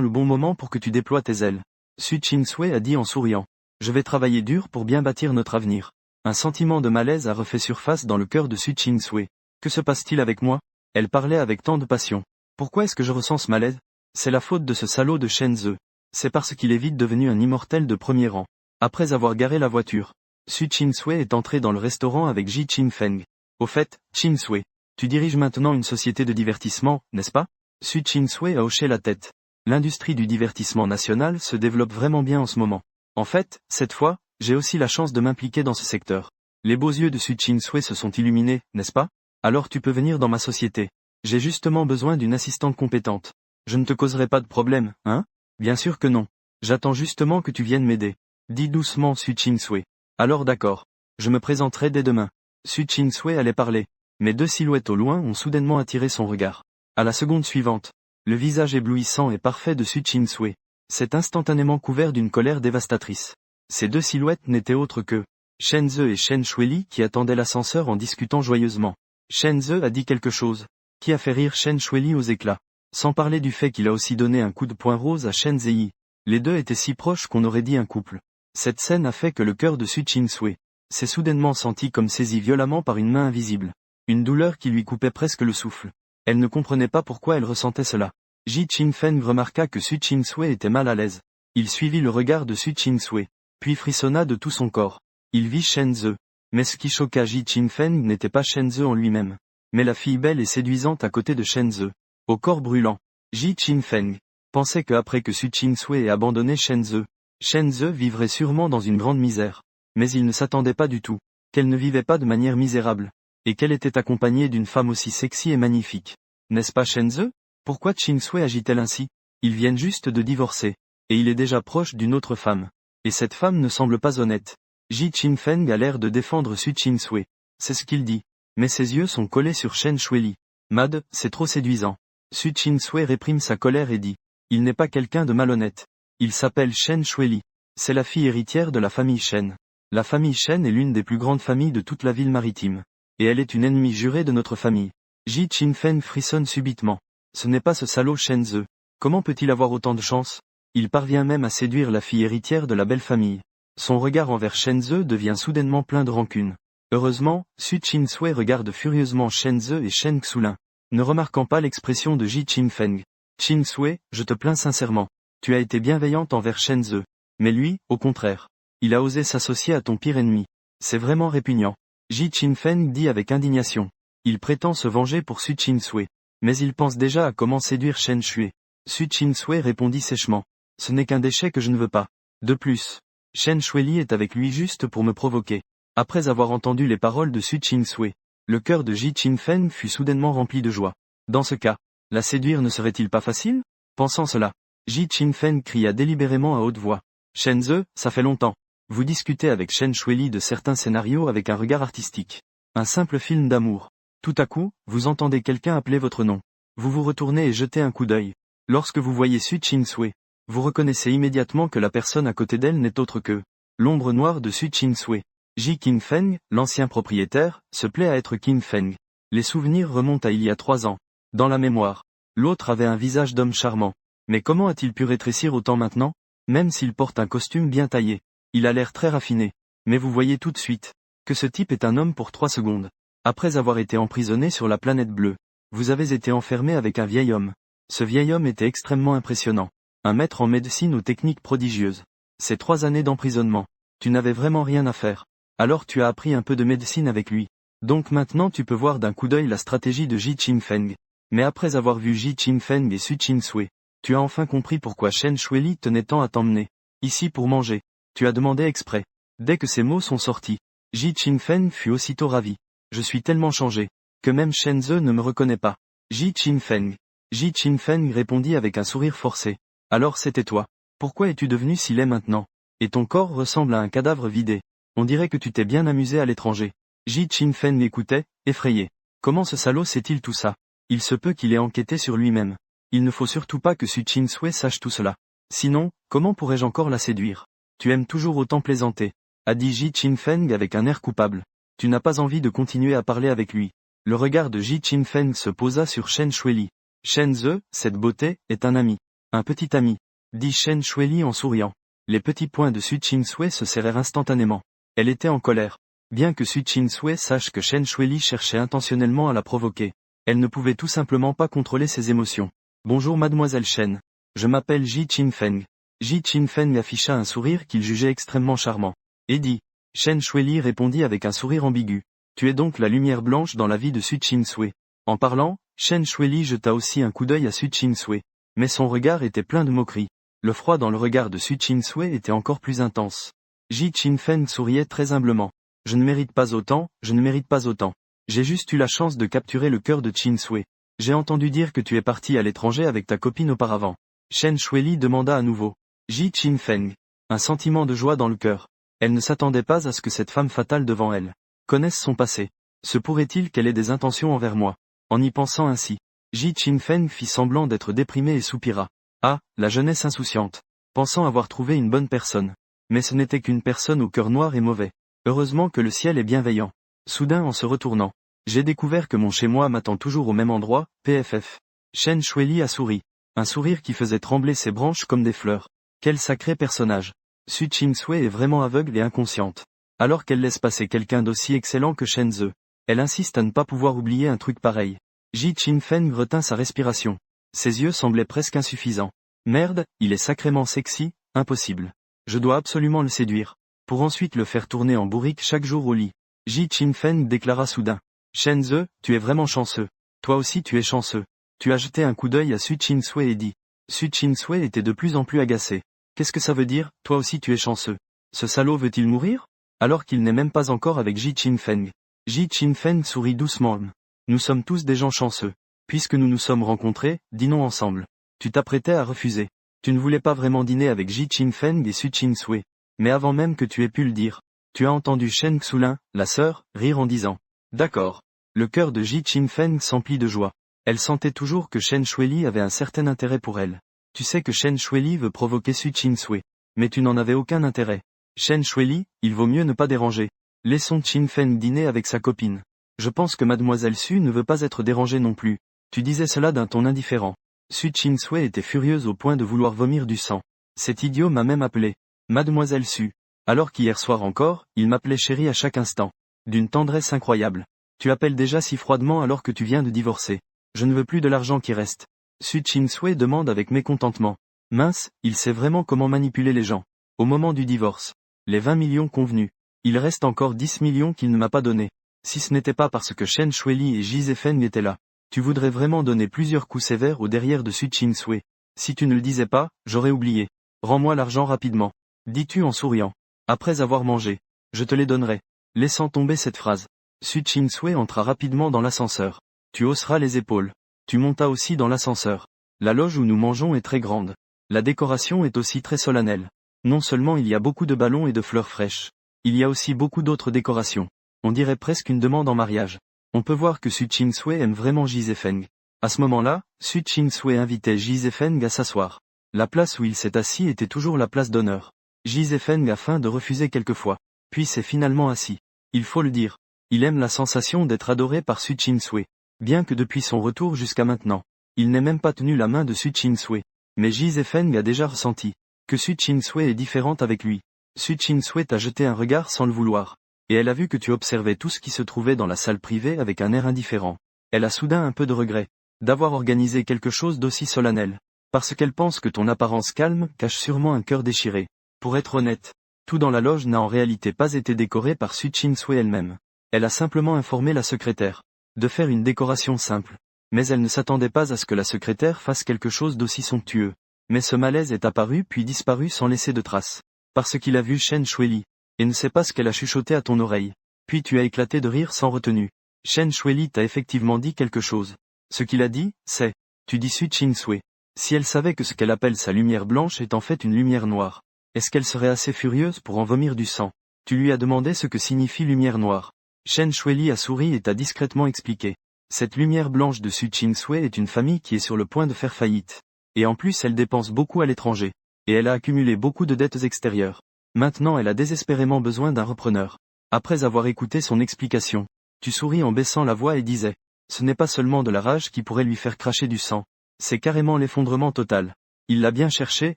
le bon moment pour que tu déploies tes ailes. Su Qin-sui a dit en souriant. Je vais travailler dur pour bien bâtir notre avenir. Un sentiment de malaise a refait surface dans le cœur de Su Qin-sui. Que se passe-t-il avec moi? Elle parlait avec tant de passion. Pourquoi est-ce que je ressens ce malaise? C'est la faute de ce salaud de Shen Ze. C'est parce qu'il est vite devenu un immortel de premier rang. Après avoir garé la voiture, Su Qin-sui est entré dans le restaurant avec Ji Qin-feng. Au fait, Qin-sui, tu diriges maintenant une société de divertissement, n'est-ce pas? Su Qin-sui a hoché la tête. L'industrie du divertissement national se développe vraiment bien en ce moment. En fait, cette fois, j'ai aussi la chance de m'impliquer dans ce secteur. Les beaux yeux de Su Qin-sui se sont illuminés, n'est-ce pas? Alors tu peux venir dans ma société. J'ai justement besoin d'une assistante compétente. Je ne te causerai pas de problème, hein? Bien sûr que non. J'attends justement que tu viennes m'aider. Dis doucement Su Qin-sui. Alors d'accord. Je me présenterai dès demain. Su Qin-sui allait parler. Mais deux silhouettes au loin ont soudainement attiré son regard. À la seconde suivante, le visage éblouissant et parfait de Su Qin-sui s'est instantanément couvert d'une colère dévastatrice. Ces deux silhouettes n'étaient autres que Shen Ze et Shen Shuili qui attendaient l'ascenseur en discutant joyeusement. Shen Ze a dit quelque chose, qui a fait rire Shen Shuili aux éclats. Sans parler du fait qu'il a aussi donné un coup de poing rose à Shen Zei. Les deux étaient si proches qu'on aurait dit un couple. Cette scène a fait que le cœur de Su Qin-sui s'est soudainement senti comme saisi violemment par une main invisible. Une douleur qui lui coupait presque le souffle. Elle ne comprenait pas pourquoi elle ressentait cela. Ji Qin-feng remarqua que Su Qin-sui était mal à l'aise. Il suivit le regard de Su Qin-sui, puis frissonna de tout son corps. Il vit Shen Ze. Mais ce qui choqua Ji Qin-feng n'était pas Shen Ze en lui-même, mais la fille belle et séduisante à côté de Shen Ze. Au corps brûlant, Ji Qin-feng pensait que après que Su Qin-sui ait abandonné Shen Ze vivrait sûrement dans une grande misère. Mais il ne s'attendait pas du tout qu'elle ne vivait pas de manière misérable, et qu'elle était accompagnée d'une femme aussi sexy et magnifique. N'est-ce pas Shen Ze? Pourquoi Qin-sui agit-elle ainsi? Ils viennent juste de divorcer, et il est déjà proche d'une autre femme. Et cette femme ne semble pas honnête. Ji Qin-feng a l'air de défendre Su Qin-sui. C'est ce qu'il dit. Mais ses yeux sont collés sur Shen Shuili. Mad, c'est trop séduisant. Su Qin-sui réprime sa colère et dit. Il n'est pas quelqu'un de malhonnête. Il s'appelle Shen Shuili. C'est la fille héritière de la famille Shen. La famille Shen est l'une des plus grandes familles de toute la ville maritime. Et elle est une ennemie jurée de notre famille. Ji Qin-feng frissonne subitement. Ce n'est pas ce salaud Shen Ze. Comment peut-il avoir autant de chance? Il parvient même à séduire la fille héritière de la belle famille. Son regard envers Shen Ze devient soudainement plein de rancune. Heureusement, Su Qin-sui regarde furieusement Shen Ze et Shen Xulin, ne remarquant pas l'expression de Ji Qin-feng. Qin-sui, je te plains sincèrement. Tu as été bienveillante envers Shen Ze. Mais lui, au contraire. Il a osé s'associer à ton pire ennemi. C'est vraiment répugnant. Ji Qin-feng dit avec indignation. Il prétend se venger pour Su Qin-sui. Mais il pense déjà à comment séduire Shen Shui. Su Qin-sui répondit sèchement. Ce n'est qu'un déchet que je ne veux pas. De plus, Shen Shuili est avec lui juste pour me provoquer. Après avoir entendu les paroles de Su Qin-sui, le cœur de Ji Qin-feng fut soudainement rempli de joie. Dans ce cas, la séduire ne serait-il pas facile? Pensant cela, Ji Qin-feng cria délibérément à haute voix. Shen Ze, ça fait longtemps. Vous discutez avec Shen Shuili de certains scénarios avec un regard artistique. Un simple film d'amour. Tout à coup, vous entendez quelqu'un appeler votre nom. Vous vous retournez et jetez un coup d'œil. Lorsque vous voyez Su Qin-sui, Vous reconnaissez immédiatement que la personne à côté d'elle n'est autre que l'ombre noire de Su Qing-sui. Ji Qingfeng, l'ancien propriétaire, se plaît à être Qingfeng. Les souvenirs remontent à il y a 3 ans. Dans la mémoire, l'autre avait un visage d'homme charmant. Mais comment a-t-il pu rétrécir autant maintenant? Même s'il porte un costume bien taillé. Il a l'air très raffiné. Mais vous voyez tout de suite que ce type est un homme pour 3 secondes. Après avoir été emprisonné sur la planète bleue, vous avez été enfermé avec un vieil homme. Ce vieil homme était extrêmement impressionnant. Un maître en médecine aux techniques prodigieuses. Ces 3 années d'emprisonnement. Tu n'avais vraiment rien à faire. Alors tu as appris un peu de médecine avec lui. Donc maintenant tu peux voir d'un coup d'œil la stratégie de Ji Qingfeng. Mais après avoir vu Ji Qingfeng et Su Qing-sui, tu as enfin compris pourquoi Chen Shuili tenait tant à t'emmener ici pour manger. Tu as demandé exprès. Dès que ces mots sont sortis, Ji Qingfeng fut aussitôt ravi. Je suis tellement changé que même Shen Ze ne me reconnaît pas. Ji Qingfeng. Ji Qingfeng répondit avec un sourire forcé. Alors c'était toi. Pourquoi es-tu devenu si laid maintenant? Et ton corps ressemble à un cadavre vidé. On dirait que tu t'es bien amusé à l'étranger. Ji Qingfeng écoutait, effrayé. Comment ce salaud sait-il tout ça? Il se peut qu'il ait enquêté sur lui-même. Il ne faut surtout pas que Su Qing-sui sache tout cela. Sinon, comment pourrais-je encore la séduire? Tu aimes toujours autant plaisanter, a dit Ji Qingfeng avec un air coupable. Tu n'as pas envie de continuer à parler avec lui. Le regard de Ji Qingfeng se posa sur Chen Shuili. Shen Ze, cette beauté, est un ami. Un petit ami, dit Chen Shuili en souriant. Les petits poings de Su Qing-sui se serrèrent instantanément. Elle était en colère. Bien que Su Qing-sui sache que Chen Shuili cherchait intentionnellement à la provoquer, elle ne pouvait tout simplement pas contrôler ses émotions. Bonjour mademoiselle Chen. Je m'appelle Ji Qingfeng. Ji Qingfeng afficha un sourire qu'il jugeait extrêmement charmant. Et dit. Chen Shuili répondit avec un sourire ambigu. Tu es donc la lumière blanche dans la vie de Su Qing-sui. En parlant, Chen Shuili jeta aussi un coup d'œil à Su Qing-sui. Mais son regard était plein de moquerie. Le froid dans le regard de Su Qing-sui était encore plus intense. Ji Qingfeng souriait très humblement. Je ne mérite pas autant, je ne mérite pas autant. J'ai juste eu la chance de capturer le cœur de Qing-sui. J'ai entendu dire que tu es parti à l'étranger avec ta copine auparavant. Chen Shuili demanda à nouveau. Ji Qingfeng. Un sentiment de joie dans le cœur. Elle ne s'attendait pas à ce que cette femme fatale devant elle connaisse son passé. Se pourrait-il qu'elle ait des intentions envers moi? En y pensant ainsi, Ji Qingfeng fit semblant d'être déprimé et soupira. Ah, la jeunesse insouciante. Pensant avoir trouvé une bonne personne. Mais ce n'était qu'une personne au cœur noir et mauvais. Heureusement que le ciel est bienveillant. Soudain en se retournant, j'ai découvert que mon chez-moi m'attend toujours au même endroit, PFF. Chen Shuili a souri. Un sourire qui faisait trembler ses branches comme des fleurs. Quel sacré personnage. Su Qing-sui est vraiment aveugle et inconsciente. Alors qu'elle laisse passer quelqu'un d'aussi excellent que Shen Ze. Elle insiste à ne pas pouvoir oublier un truc pareil. Ji Qingfeng retint sa respiration. Ses yeux semblaient presque insuffisants. Merde, il est sacrément sexy, impossible. Je dois absolument le séduire. Pour ensuite le faire tourner en bourrique chaque jour au lit. Ji Qingfeng déclara soudain. Shen Ze, tu es vraiment chanceux. Toi aussi tu es chanceux. Tu as jeté un coup d'œil à Su Qing-sui et dit. Su Qing-sui était de plus en plus agacé. Qu'est-ce que ça veut dire, toi aussi tu es chanceux? Ce salaud veut-il mourir? Alors qu'il n'est même pas encore avec Ji Qingfeng. Ji Qingfeng sourit doucement. Nous sommes tous des gens chanceux. Puisque nous nous sommes rencontrés, dînons ensemble. Tu t'apprêtais à refuser. Tu ne voulais pas vraiment dîner avec Ji Qingfeng et Su Qing-sui. Mais avant même que tu aies pu le dire, tu as entendu Shen Xulin, la sœur, rire en disant. D'accord. Le cœur de Ji Qingfeng s'emplit de joie. Elle sentait toujours que Chen Shuili avait un certain intérêt pour elle. Tu sais que Chen Shuili veut provoquer Su Qing-sui. Mais tu n'en avais aucun intérêt. Chen Shuili, il vaut mieux ne pas déranger. Laissons Qingfeng dîner avec sa copine. Je pense que mademoiselle Su ne veut pas être dérangée non plus. Tu disais cela d'un ton indifférent. Su Qing-sui était furieuse au point de vouloir vomir du sang. Cet idiot m'a même appelé mademoiselle Su. Alors qu'hier soir encore, il m'appelait chérie à chaque instant. D'une tendresse incroyable. Tu appelles déjà si froidement alors que tu viens de divorcer. Je ne veux plus de l'argent qui reste. Su Qing-sui demande avec mécontentement. Mince, il sait vraiment comment manipuler les gens. Au moment du divorce. Les 20 millions convenus. Il reste encore 10 millions qu'il ne m'a pas donnés. Si ce n'était pas parce que Chen Shuili et Ji Zefeng étaient là. Tu voudrais vraiment donner plusieurs coups sévères au derrière de Su Qing-sui. Si tu ne le disais pas, j'aurais oublié. Rends-moi l'argent rapidement. Dis-tu en souriant. Après avoir mangé. Je te les donnerai. Laissant tomber cette phrase. Su Qing-sui entra rapidement dans l'ascenseur. Tu hausseras les épaules. Tu montas aussi dans l'ascenseur. La loge où nous mangeons est très grande. La décoration est aussi très solennelle. Non seulement il y a beaucoup de ballons et de fleurs fraîches. Il y a aussi beaucoup d'autres décorations. On dirait presque une demande en mariage. On peut voir que Su Qing-sui aime vraiment Ji Zefeng. À ce moment-là, Su Qing-sui invitait Ji Zefeng à s'asseoir. La place où il s'est assis était toujours la place d'honneur. Ji Zefeng a faim de refuser quelquefois. Puis s'est finalement assis. Il faut le dire. Il aime la sensation d'être adoré par Su Ching-sui. Bien que depuis son retour jusqu'à maintenant, il n'ait même pas tenu la main de Su Ching-sui. Mais Ji Zefeng a déjà ressenti que Su Ching-sui est différente avec lui. Su Ching-sui t'a jeté un regard sans le vouloir. Et elle a vu que tu observais tout ce qui se trouvait dans la salle privée avec un air indifférent. Elle a soudain un peu de regret d'avoir organisé quelque chose d'aussi solennel. Parce qu'elle pense que ton apparence calme cache sûrement un cœur déchiré. Pour être honnête, tout dans la loge n'a en réalité pas été décoré par Su Ching-sui elle-même. Elle a simplement informé la secrétaire de faire une décoration simple. Mais elle ne s'attendait pas à ce que la secrétaire fasse quelque chose d'aussi somptueux. Mais ce malaise est apparu puis disparu sans laisser de traces. Parce qu'il a vu Shen Shuili, et ne sait pas ce qu'elle a chuchoté à ton oreille. Puis tu as éclaté de rire sans retenue. Shen Shuili t'a effectivement dit quelque chose. Ce qu'il a dit, c'est, tu dis Su Ching-sui. Si elle savait que ce qu'elle appelle sa lumière blanche est en fait une lumière noire, est-ce qu'elle serait assez furieuse pour en vomir du sang? Tu lui as demandé ce que signifie lumière noire. Shen Shuili a souri et t'a discrètement expliqué. Cette lumière blanche de Su Ching-sui est une famille qui est sur le point de faire faillite. Et en plus elle dépense beaucoup à l'étranger. Et elle a accumulé beaucoup de dettes extérieures. Maintenant elle a désespérément besoin d'un repreneur. Après avoir écouté son explication, tu souris en baissant la voix et disais, ce n'est pas seulement de la rage qui pourrait lui faire cracher du sang. C'est carrément l'effondrement total. Il l'a bien cherché,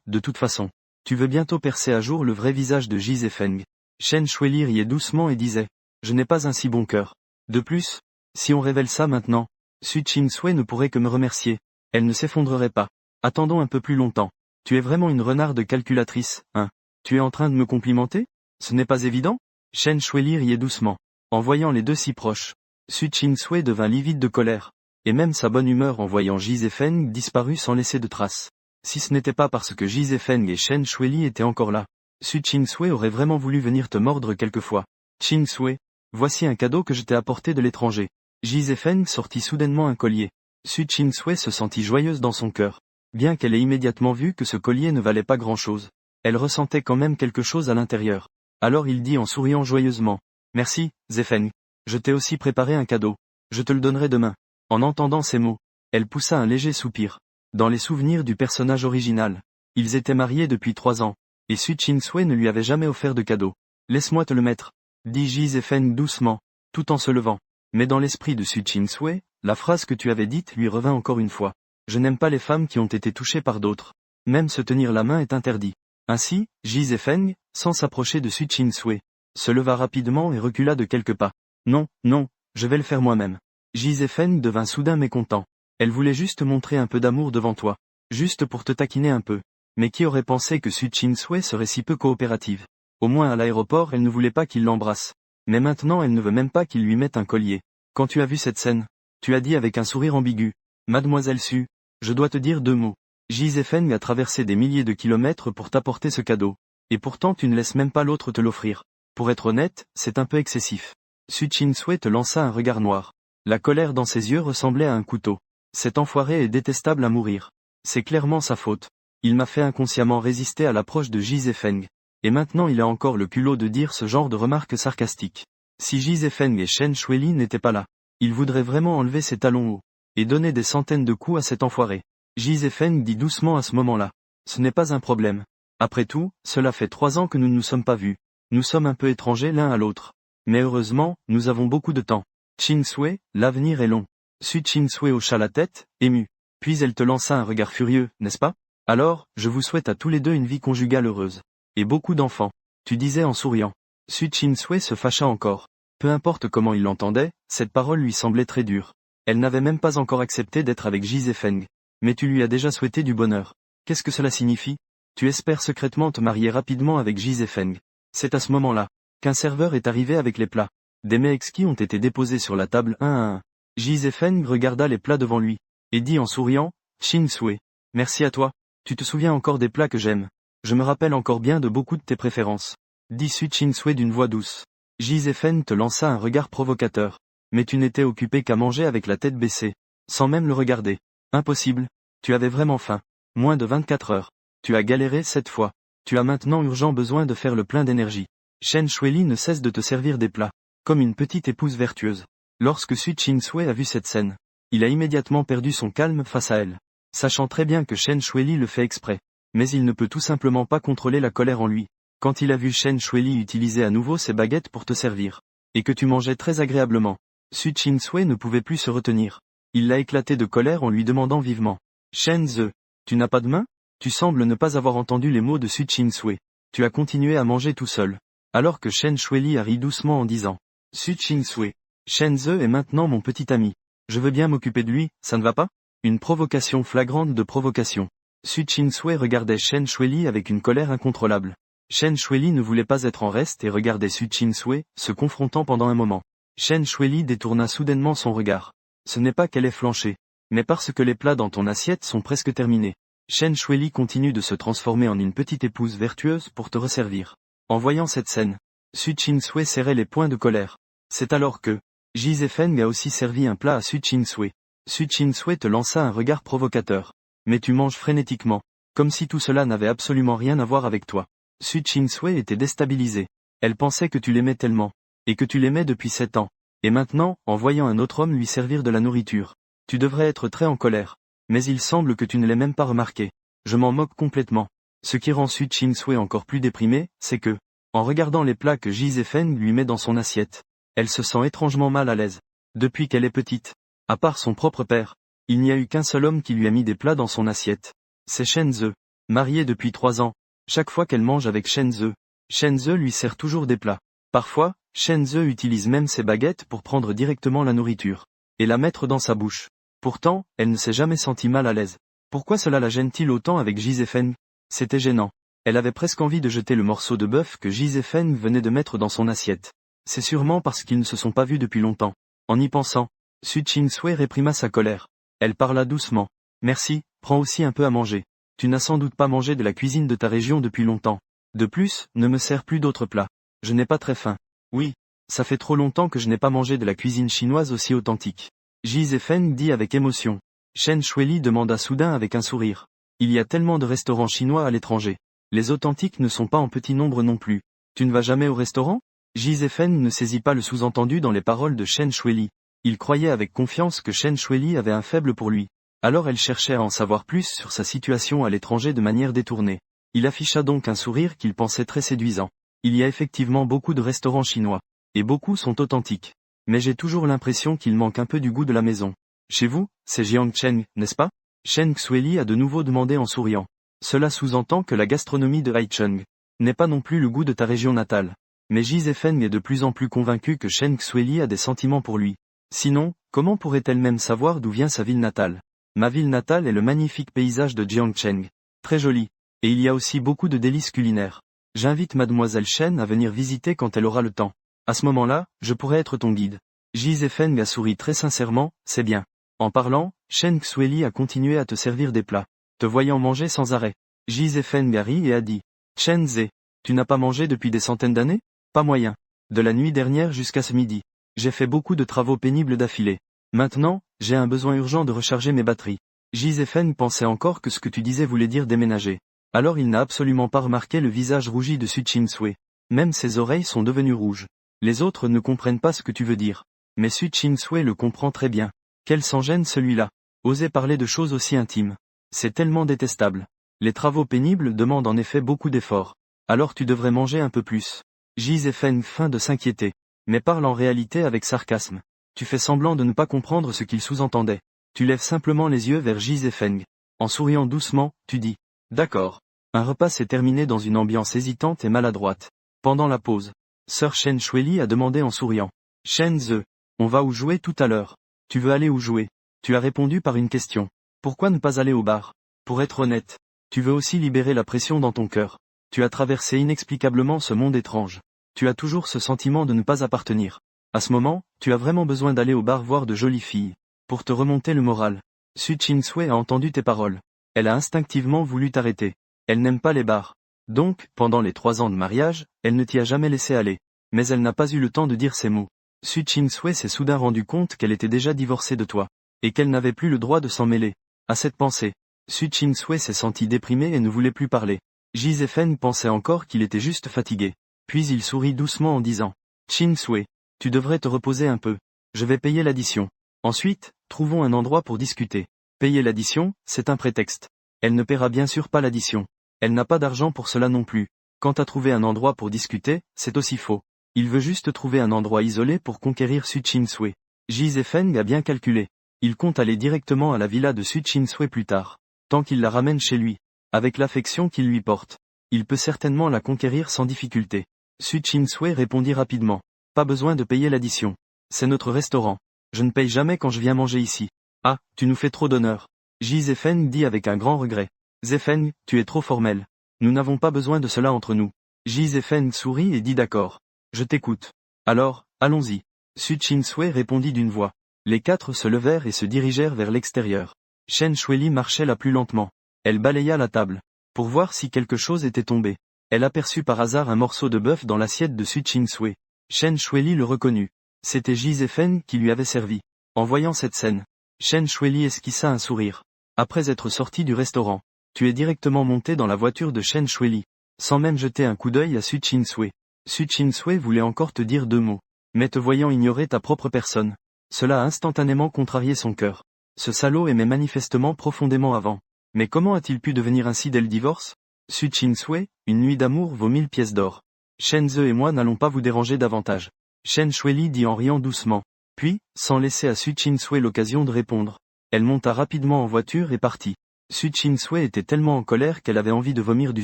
de toute façon. Tu veux bientôt percer à jour le vrai visage de Ji Zefeng. Shen Shuili riait doucement et disait, je n'ai pas un si bon cœur. De plus, si on révèle ça maintenant, Su Ching-sui ne pourrait que me remercier. Elle ne s'effondrerait pas. Attendons un peu plus longtemps. Tu es vraiment une renarde calculatrice, hein? Tu es en train de me complimenter? Ce n'est pas évident? Shen Shuili riait doucement. En voyant les deux si proches, Su Ching-sui devint livide de colère. Et même sa bonne humeur en voyant Ji Zefeng disparut sans laisser de traces. Si ce n'était pas parce que Ji Zefeng et Shen Shuili étaient encore là, Su Ching-sui aurait vraiment voulu venir te mordre quelquefois. Ching-sui, voici un cadeau que je t'ai apporté de l'étranger. Ji Zefeng sortit soudainement un collier. Su Ching-sui se sentit joyeuse dans son cœur. Bien qu'elle ait immédiatement vu que ce collier ne valait pas grand-chose, elle ressentait quand même quelque chose à l'intérieur. Alors il dit en souriant joyeusement. Merci, Zefeng. Je t'ai aussi préparé un cadeau. Je te le donnerai demain. En entendant ces mots, elle poussa un léger soupir. Dans les souvenirs du personnage original, ils étaient mariés depuis 3 ans, et Su Ching-sui ne lui avait jamais offert de cadeau. Laisse-moi te le mettre, dit Ji Zefeng doucement, tout en se levant. Mais dans l'esprit de Su Ching-sui, la phrase que tu avais dite lui revint encore une fois. Je n'aime pas les femmes qui ont été touchées par d'autres. Même se tenir la main est interdit. Ainsi, Ji Zefeng, sans s'approcher de Su Ching-sui, se leva rapidement et recula de quelques pas. Non, non, je vais le faire moi-même. Ji Zefeng devint soudain mécontent. Elle voulait juste montrer un peu d'amour devant toi. Juste pour te taquiner un peu. Mais qui aurait pensé que Su Ching-sui serait si peu coopérative? Au moins à l'aéroport elle ne voulait pas qu'il l'embrasse. Mais maintenant elle ne veut même pas qu'il lui mette un collier. Quand tu as vu cette scène, tu as dit avec un sourire ambigu. Mademoiselle Su, je dois te dire 2 mots. Ji Zefeng a traversé des milliers de kilomètres pour t'apporter ce cadeau. Et pourtant tu ne laisses même pas l'autre te l'offrir. Pour être honnête, c'est un peu excessif. Su Ching-sui te lança un regard noir. La colère dans ses yeux ressemblait à un couteau. Cet enfoiré est détestable à mourir. C'est clairement sa faute. Il m'a fait inconsciemment résister à l'approche de Ji Zefeng. Et maintenant il a encore le culot de dire ce genre de remarques sarcastiques. Si Ji Zefeng et Shen Shuili n'étaient pas là, il voudrait vraiment enlever ses talons hauts. Et donner des centaines de coups à cet enfoiré. Ji Zefeng dit doucement à ce moment-là. Ce n'est pas un problème. Après tout, cela fait 3 ans que nous ne nous sommes pas vus. Nous sommes un peu étrangers l'un à l'autre. Mais heureusement, nous avons beaucoup de temps. Ching-sui, l'avenir est long. Su Ching-sui hocha la tête, émue. Puis elle te lança un regard furieux, n'est-ce pas? Alors, je vous souhaite à tous les deux une vie conjugale heureuse. Et beaucoup d'enfants. Tu disais en souriant. Su Ching-sui se fâcha encore. Peu importe comment il l'entendait, cette parole lui semblait très dure. Elle n'avait même pas encore accepté d'être avec Ji Zefeng. Mais tu lui as déjà souhaité du bonheur. Qu'est-ce que cela signifie? Tu espères secrètement te marier rapidement avec Ji Zefeng. C'est à ce moment-là qu'un serveur est arrivé avec les plats. Des mets exquis ont été déposés sur la table un à un. Ji Zefeng regarda les plats devant lui, et dit en souriant, Ching-sui, merci à toi, tu te souviens encore des plats que j'aime. Je me rappelle encore bien de beaucoup de tes préférences. Dit Su Ching-sui d'une voix douce. Ji Zefeng te lança un regard provocateur. Mais tu n'étais occupé qu'à manger avec la tête baissée, sans même le regarder. Impossible. Tu avais vraiment faim. Moins de 24 heures. Tu as galéré 7 fois. Tu as maintenant urgent besoin de faire le plein d'énergie. Shen Shuili ne cesse de te servir des plats, comme une petite épouse vertueuse. Lorsque Su Ching-sui a vu cette scène, il a immédiatement perdu son calme face à elle. Sachant très bien que Shen Shuili le fait exprès. Mais il ne peut tout simplement pas contrôler la colère en lui. Quand il a vu Chen Shuili utiliser à nouveau ses baguettes pour te servir, et que tu mangeais très agréablement, Su Qingsui ne pouvait plus se retenir. Il l'a éclaté de colère en lui demandant vivement. Shen Ze, tu n'as pas de main? Tu sembles ne pas avoir entendu les mots de Su Qingsui. Tu as continué à manger tout seul. Alors que Chen Shuili a ri doucement en disant. Su Qingsui. Shen Ze est maintenant mon petit ami. Je veux bien m'occuper de lui, ça ne va pas? Une provocation flagrante de provocation. Su Qingsui regardait Chen Shuili avec une colère incontrôlable. Chen Shuili ne voulait pas être en reste et regardait Su Qingsui, se confrontant pendant un moment. Chen Shuili détourna soudainement son regard. Ce n'est pas qu'elle ait flanché, mais parce que les plats dans ton assiette sont presque terminés. Chen Shuili continue de se transformer en une petite épouse vertueuse pour te resservir. En voyant cette scène, Su Qingsui serrait les poings de colère. C'est alors que Ji Zefeng a aussi servi un plat à Su Qingsui. Su Qingsui te lança un regard provocateur. Mais tu manges frénétiquement, comme si tout cela n'avait absolument rien à voir avec toi. Su Qingsui était déstabilisée. Elle pensait que tu l'aimais tellement, et que tu l'aimais depuis 7 ans. Et maintenant, en voyant un autre homme lui servir de la nourriture, tu devrais être très en colère. Mais il semble que tu ne l'aies même pas remarqué. Je m'en moque complètement. Ce qui rend Su Qingsui encore plus déprimée, c'est que, en regardant les plats que Ji Zefeng lui met dans son assiette, elle se sent étrangement mal à l'aise. Depuis qu'elle est petite, à part son propre père, il n'y a eu qu'un seul homme qui lui a mis des plats dans son assiette. C'est Shen Ze. Mariée depuis 3 ans, chaque fois qu'elle mange avec Shen Ze lui sert toujours des plats. Parfois, Shen Ze utilise même ses baguettes pour prendre directement la nourriture, et la mettre dans sa bouche. Pourtant, elle ne s'est jamais sentie mal à l'aise. Pourquoi cela la gêne-t-il autant avec Ji Zefeng? C'était gênant. Elle avait presque envie de jeter le morceau de bœuf que Ji Zefeng venait de mettre dans son assiette. C'est sûrement parce qu'ils ne se sont pas vus depuis longtemps. En y pensant, Su Qingsui réprima sa colère. Elle parla doucement. Merci, prends aussi un peu à manger. Tu n'as sans doute pas mangé de la cuisine de ta région depuis longtemps. De plus, ne me sers plus d'autres plats. Je n'ai pas très faim. Oui, ça fait trop longtemps que je n'ai pas mangé de la cuisine chinoise aussi authentique. Ji Zefeng dit avec émotion. Chen Shuili demanda soudain avec un sourire. Il y a tellement de restaurants chinois à l'étranger. Les authentiques ne sont pas en petit nombre non plus. Tu ne vas jamais au restaurant? Ji Zefeng ne saisit pas le sous-entendu dans les paroles de Chen Shuili. Il croyait avec confiance que Chen Shuili avait un faible pour lui. Alors elle cherchait à en savoir plus sur sa situation à l'étranger de manière détournée. Il afficha donc un sourire qu'il pensait très séduisant. Il y a effectivement beaucoup de restaurants chinois. Et beaucoup sont authentiques. Mais j'ai toujours l'impression qu'il manque un peu du goût de la maison. Chez vous, c'est Jiangcheng, n'est-ce pas? Chen Xueli a de nouveau demandé en souriant. Cela sous-entend que la gastronomie de Haicheng n'est pas non plus le goût de ta région natale. Mais Ji Zefeng est de plus en plus convaincu que Chen Xueli a des sentiments pour lui. Sinon, comment pourrait-elle même savoir d'où vient sa ville natale? Ma ville natale est le magnifique paysage de Jiangcheng. Très joli. Et il y a aussi beaucoup de délices culinaires. J'invite mademoiselle Chen à venir visiter quand elle aura le temps. À ce moment-là, je pourrai être ton guide. Ji Zefeng a souri très sincèrement, c'est bien. En parlant, Chen Xueli a continué à te servir des plats, te voyant manger sans arrêt. Ji Zefeng a ri et a dit. Chen Ze, tu n'as pas mangé depuis des centaines d'années? Pas moyen. De la nuit dernière jusqu'à ce midi. J'ai fait beaucoup de travaux pénibles d'affilée. Maintenant, j'ai un besoin urgent de recharger mes batteries. Ji Zefeng pensait encore que ce que tu disais voulait dire déménager. Alors il n'a absolument pas remarqué le visage rougi de Su Qingsui. Même ses oreilles sont devenues rouges. Les autres ne comprennent pas ce que tu veux dire. Mais Su Qingsui le comprend très bien. Quel s'en-gêne celui-là. Oser parler de choses aussi intimes. C'est tellement détestable. Les travaux pénibles demandent en effet beaucoup d'efforts. Alors tu devrais manger un peu plus. Ji Zefeng feint de s'inquiéter. Mais parle en réalité avec sarcasme. Tu fais semblant de ne pas comprendre ce qu'il sous-entendait. Tu lèves simplement les yeux vers Ji Zefeng. En souriant doucement, tu dis. D'accord. Un repas s'est terminé dans une ambiance hésitante et maladroite. Pendant la pause, Sir Chen Shuili a demandé en souriant. Shen Ze, on va où jouer tout à l'heure? Tu veux aller où jouer? Tu as répondu par une question. Pourquoi ne pas aller au bar? Pour être honnête, tu veux aussi libérer la pression dans ton cœur. Tu as traversé inexplicablement ce monde étrange. Tu as toujours ce sentiment de ne pas appartenir. À ce moment, tu as vraiment besoin d'aller au bar voir de jolies filles. Pour te remonter le moral. Su Qingsui a entendu tes paroles. Elle a instinctivement voulu t'arrêter. Elle n'aime pas les bars. Donc, pendant les 3 ans de mariage, elle ne t'y a jamais laissé aller. Mais elle n'a pas eu le temps de dire ces mots. Su Qingsui s'est soudain rendu compte qu'elle était déjà divorcée de toi. Et qu'elle n'avait plus le droit de s'en mêler. À cette pensée, Su Qingsui s'est senti déprimé et ne voulait plus parler. Ji Zefeng pensait encore qu'il était juste fatigué. Puis il sourit doucement en disant. Qingsui, tu devrais te reposer un peu. Je vais payer l'addition. Ensuite, trouvons un endroit pour discuter. Payer l'addition, c'est un prétexte. Elle ne paiera bien sûr pas l'addition. Elle n'a pas d'argent pour cela non plus. Quant à trouver un endroit pour discuter, c'est aussi faux. Il veut juste trouver un endroit isolé pour conquérir Su Chin-sui. Ji Zefeng a bien calculé. Il compte aller directement à la villa de Su Chin-sui plus tard. Tant qu'il la ramène chez lui, avec l'affection qu'il lui porte, il peut certainement la conquérir sans difficulté. Su Chin-sui répondit rapidement. Pas besoin de payer l'addition. C'est notre restaurant. Je ne paye jamais quand je viens manger ici. Ah, tu nous fais trop d'honneur. Ji Zefeng dit avec un grand regret. Zefeng, tu es trop formel. Nous n'avons pas besoin de cela entre nous. Ji Zefeng sourit et dit d'accord. Je t'écoute. Alors, allons-y. Su Chin-sui répondit d'une voix. Les quatre se levèrent et se dirigèrent vers l'extérieur. Chen Shuili marchait la plus lentement. Elle balaya la table. Pour voir si quelque chose était tombé. Elle aperçut par hasard un morceau de bœuf dans l'assiette de Su Chin-sui. Chen Shuili le reconnut. C'était Ji Zefeng qui lui avait servi. En voyant cette scène, Chen Shuili esquissa un sourire. Après être sorti du restaurant, tu es directement monté dans la voiture de Chen Shuili, sans même jeter un coup d'œil à Su Chin-sui. Su Chin-sui voulait encore te dire 2 mots. Mais te voyant ignorer ta propre personne, cela a instantanément contrarié son cœur. Ce salaud aimait manifestement profondément avant. Mais comment a-t-il pu devenir ainsi dès le divorce? Su Chin-sui, une nuit d'amour vaut 1000 pièces d'or. Shen Ze et moi n'allons pas vous déranger davantage. Chen Shuili dit en riant doucement. Puis, sans laisser à Su Chin-sui l'occasion de répondre, elle monta rapidement en voiture et partit. Su Chin-sui était tellement en colère qu'elle avait envie de vomir du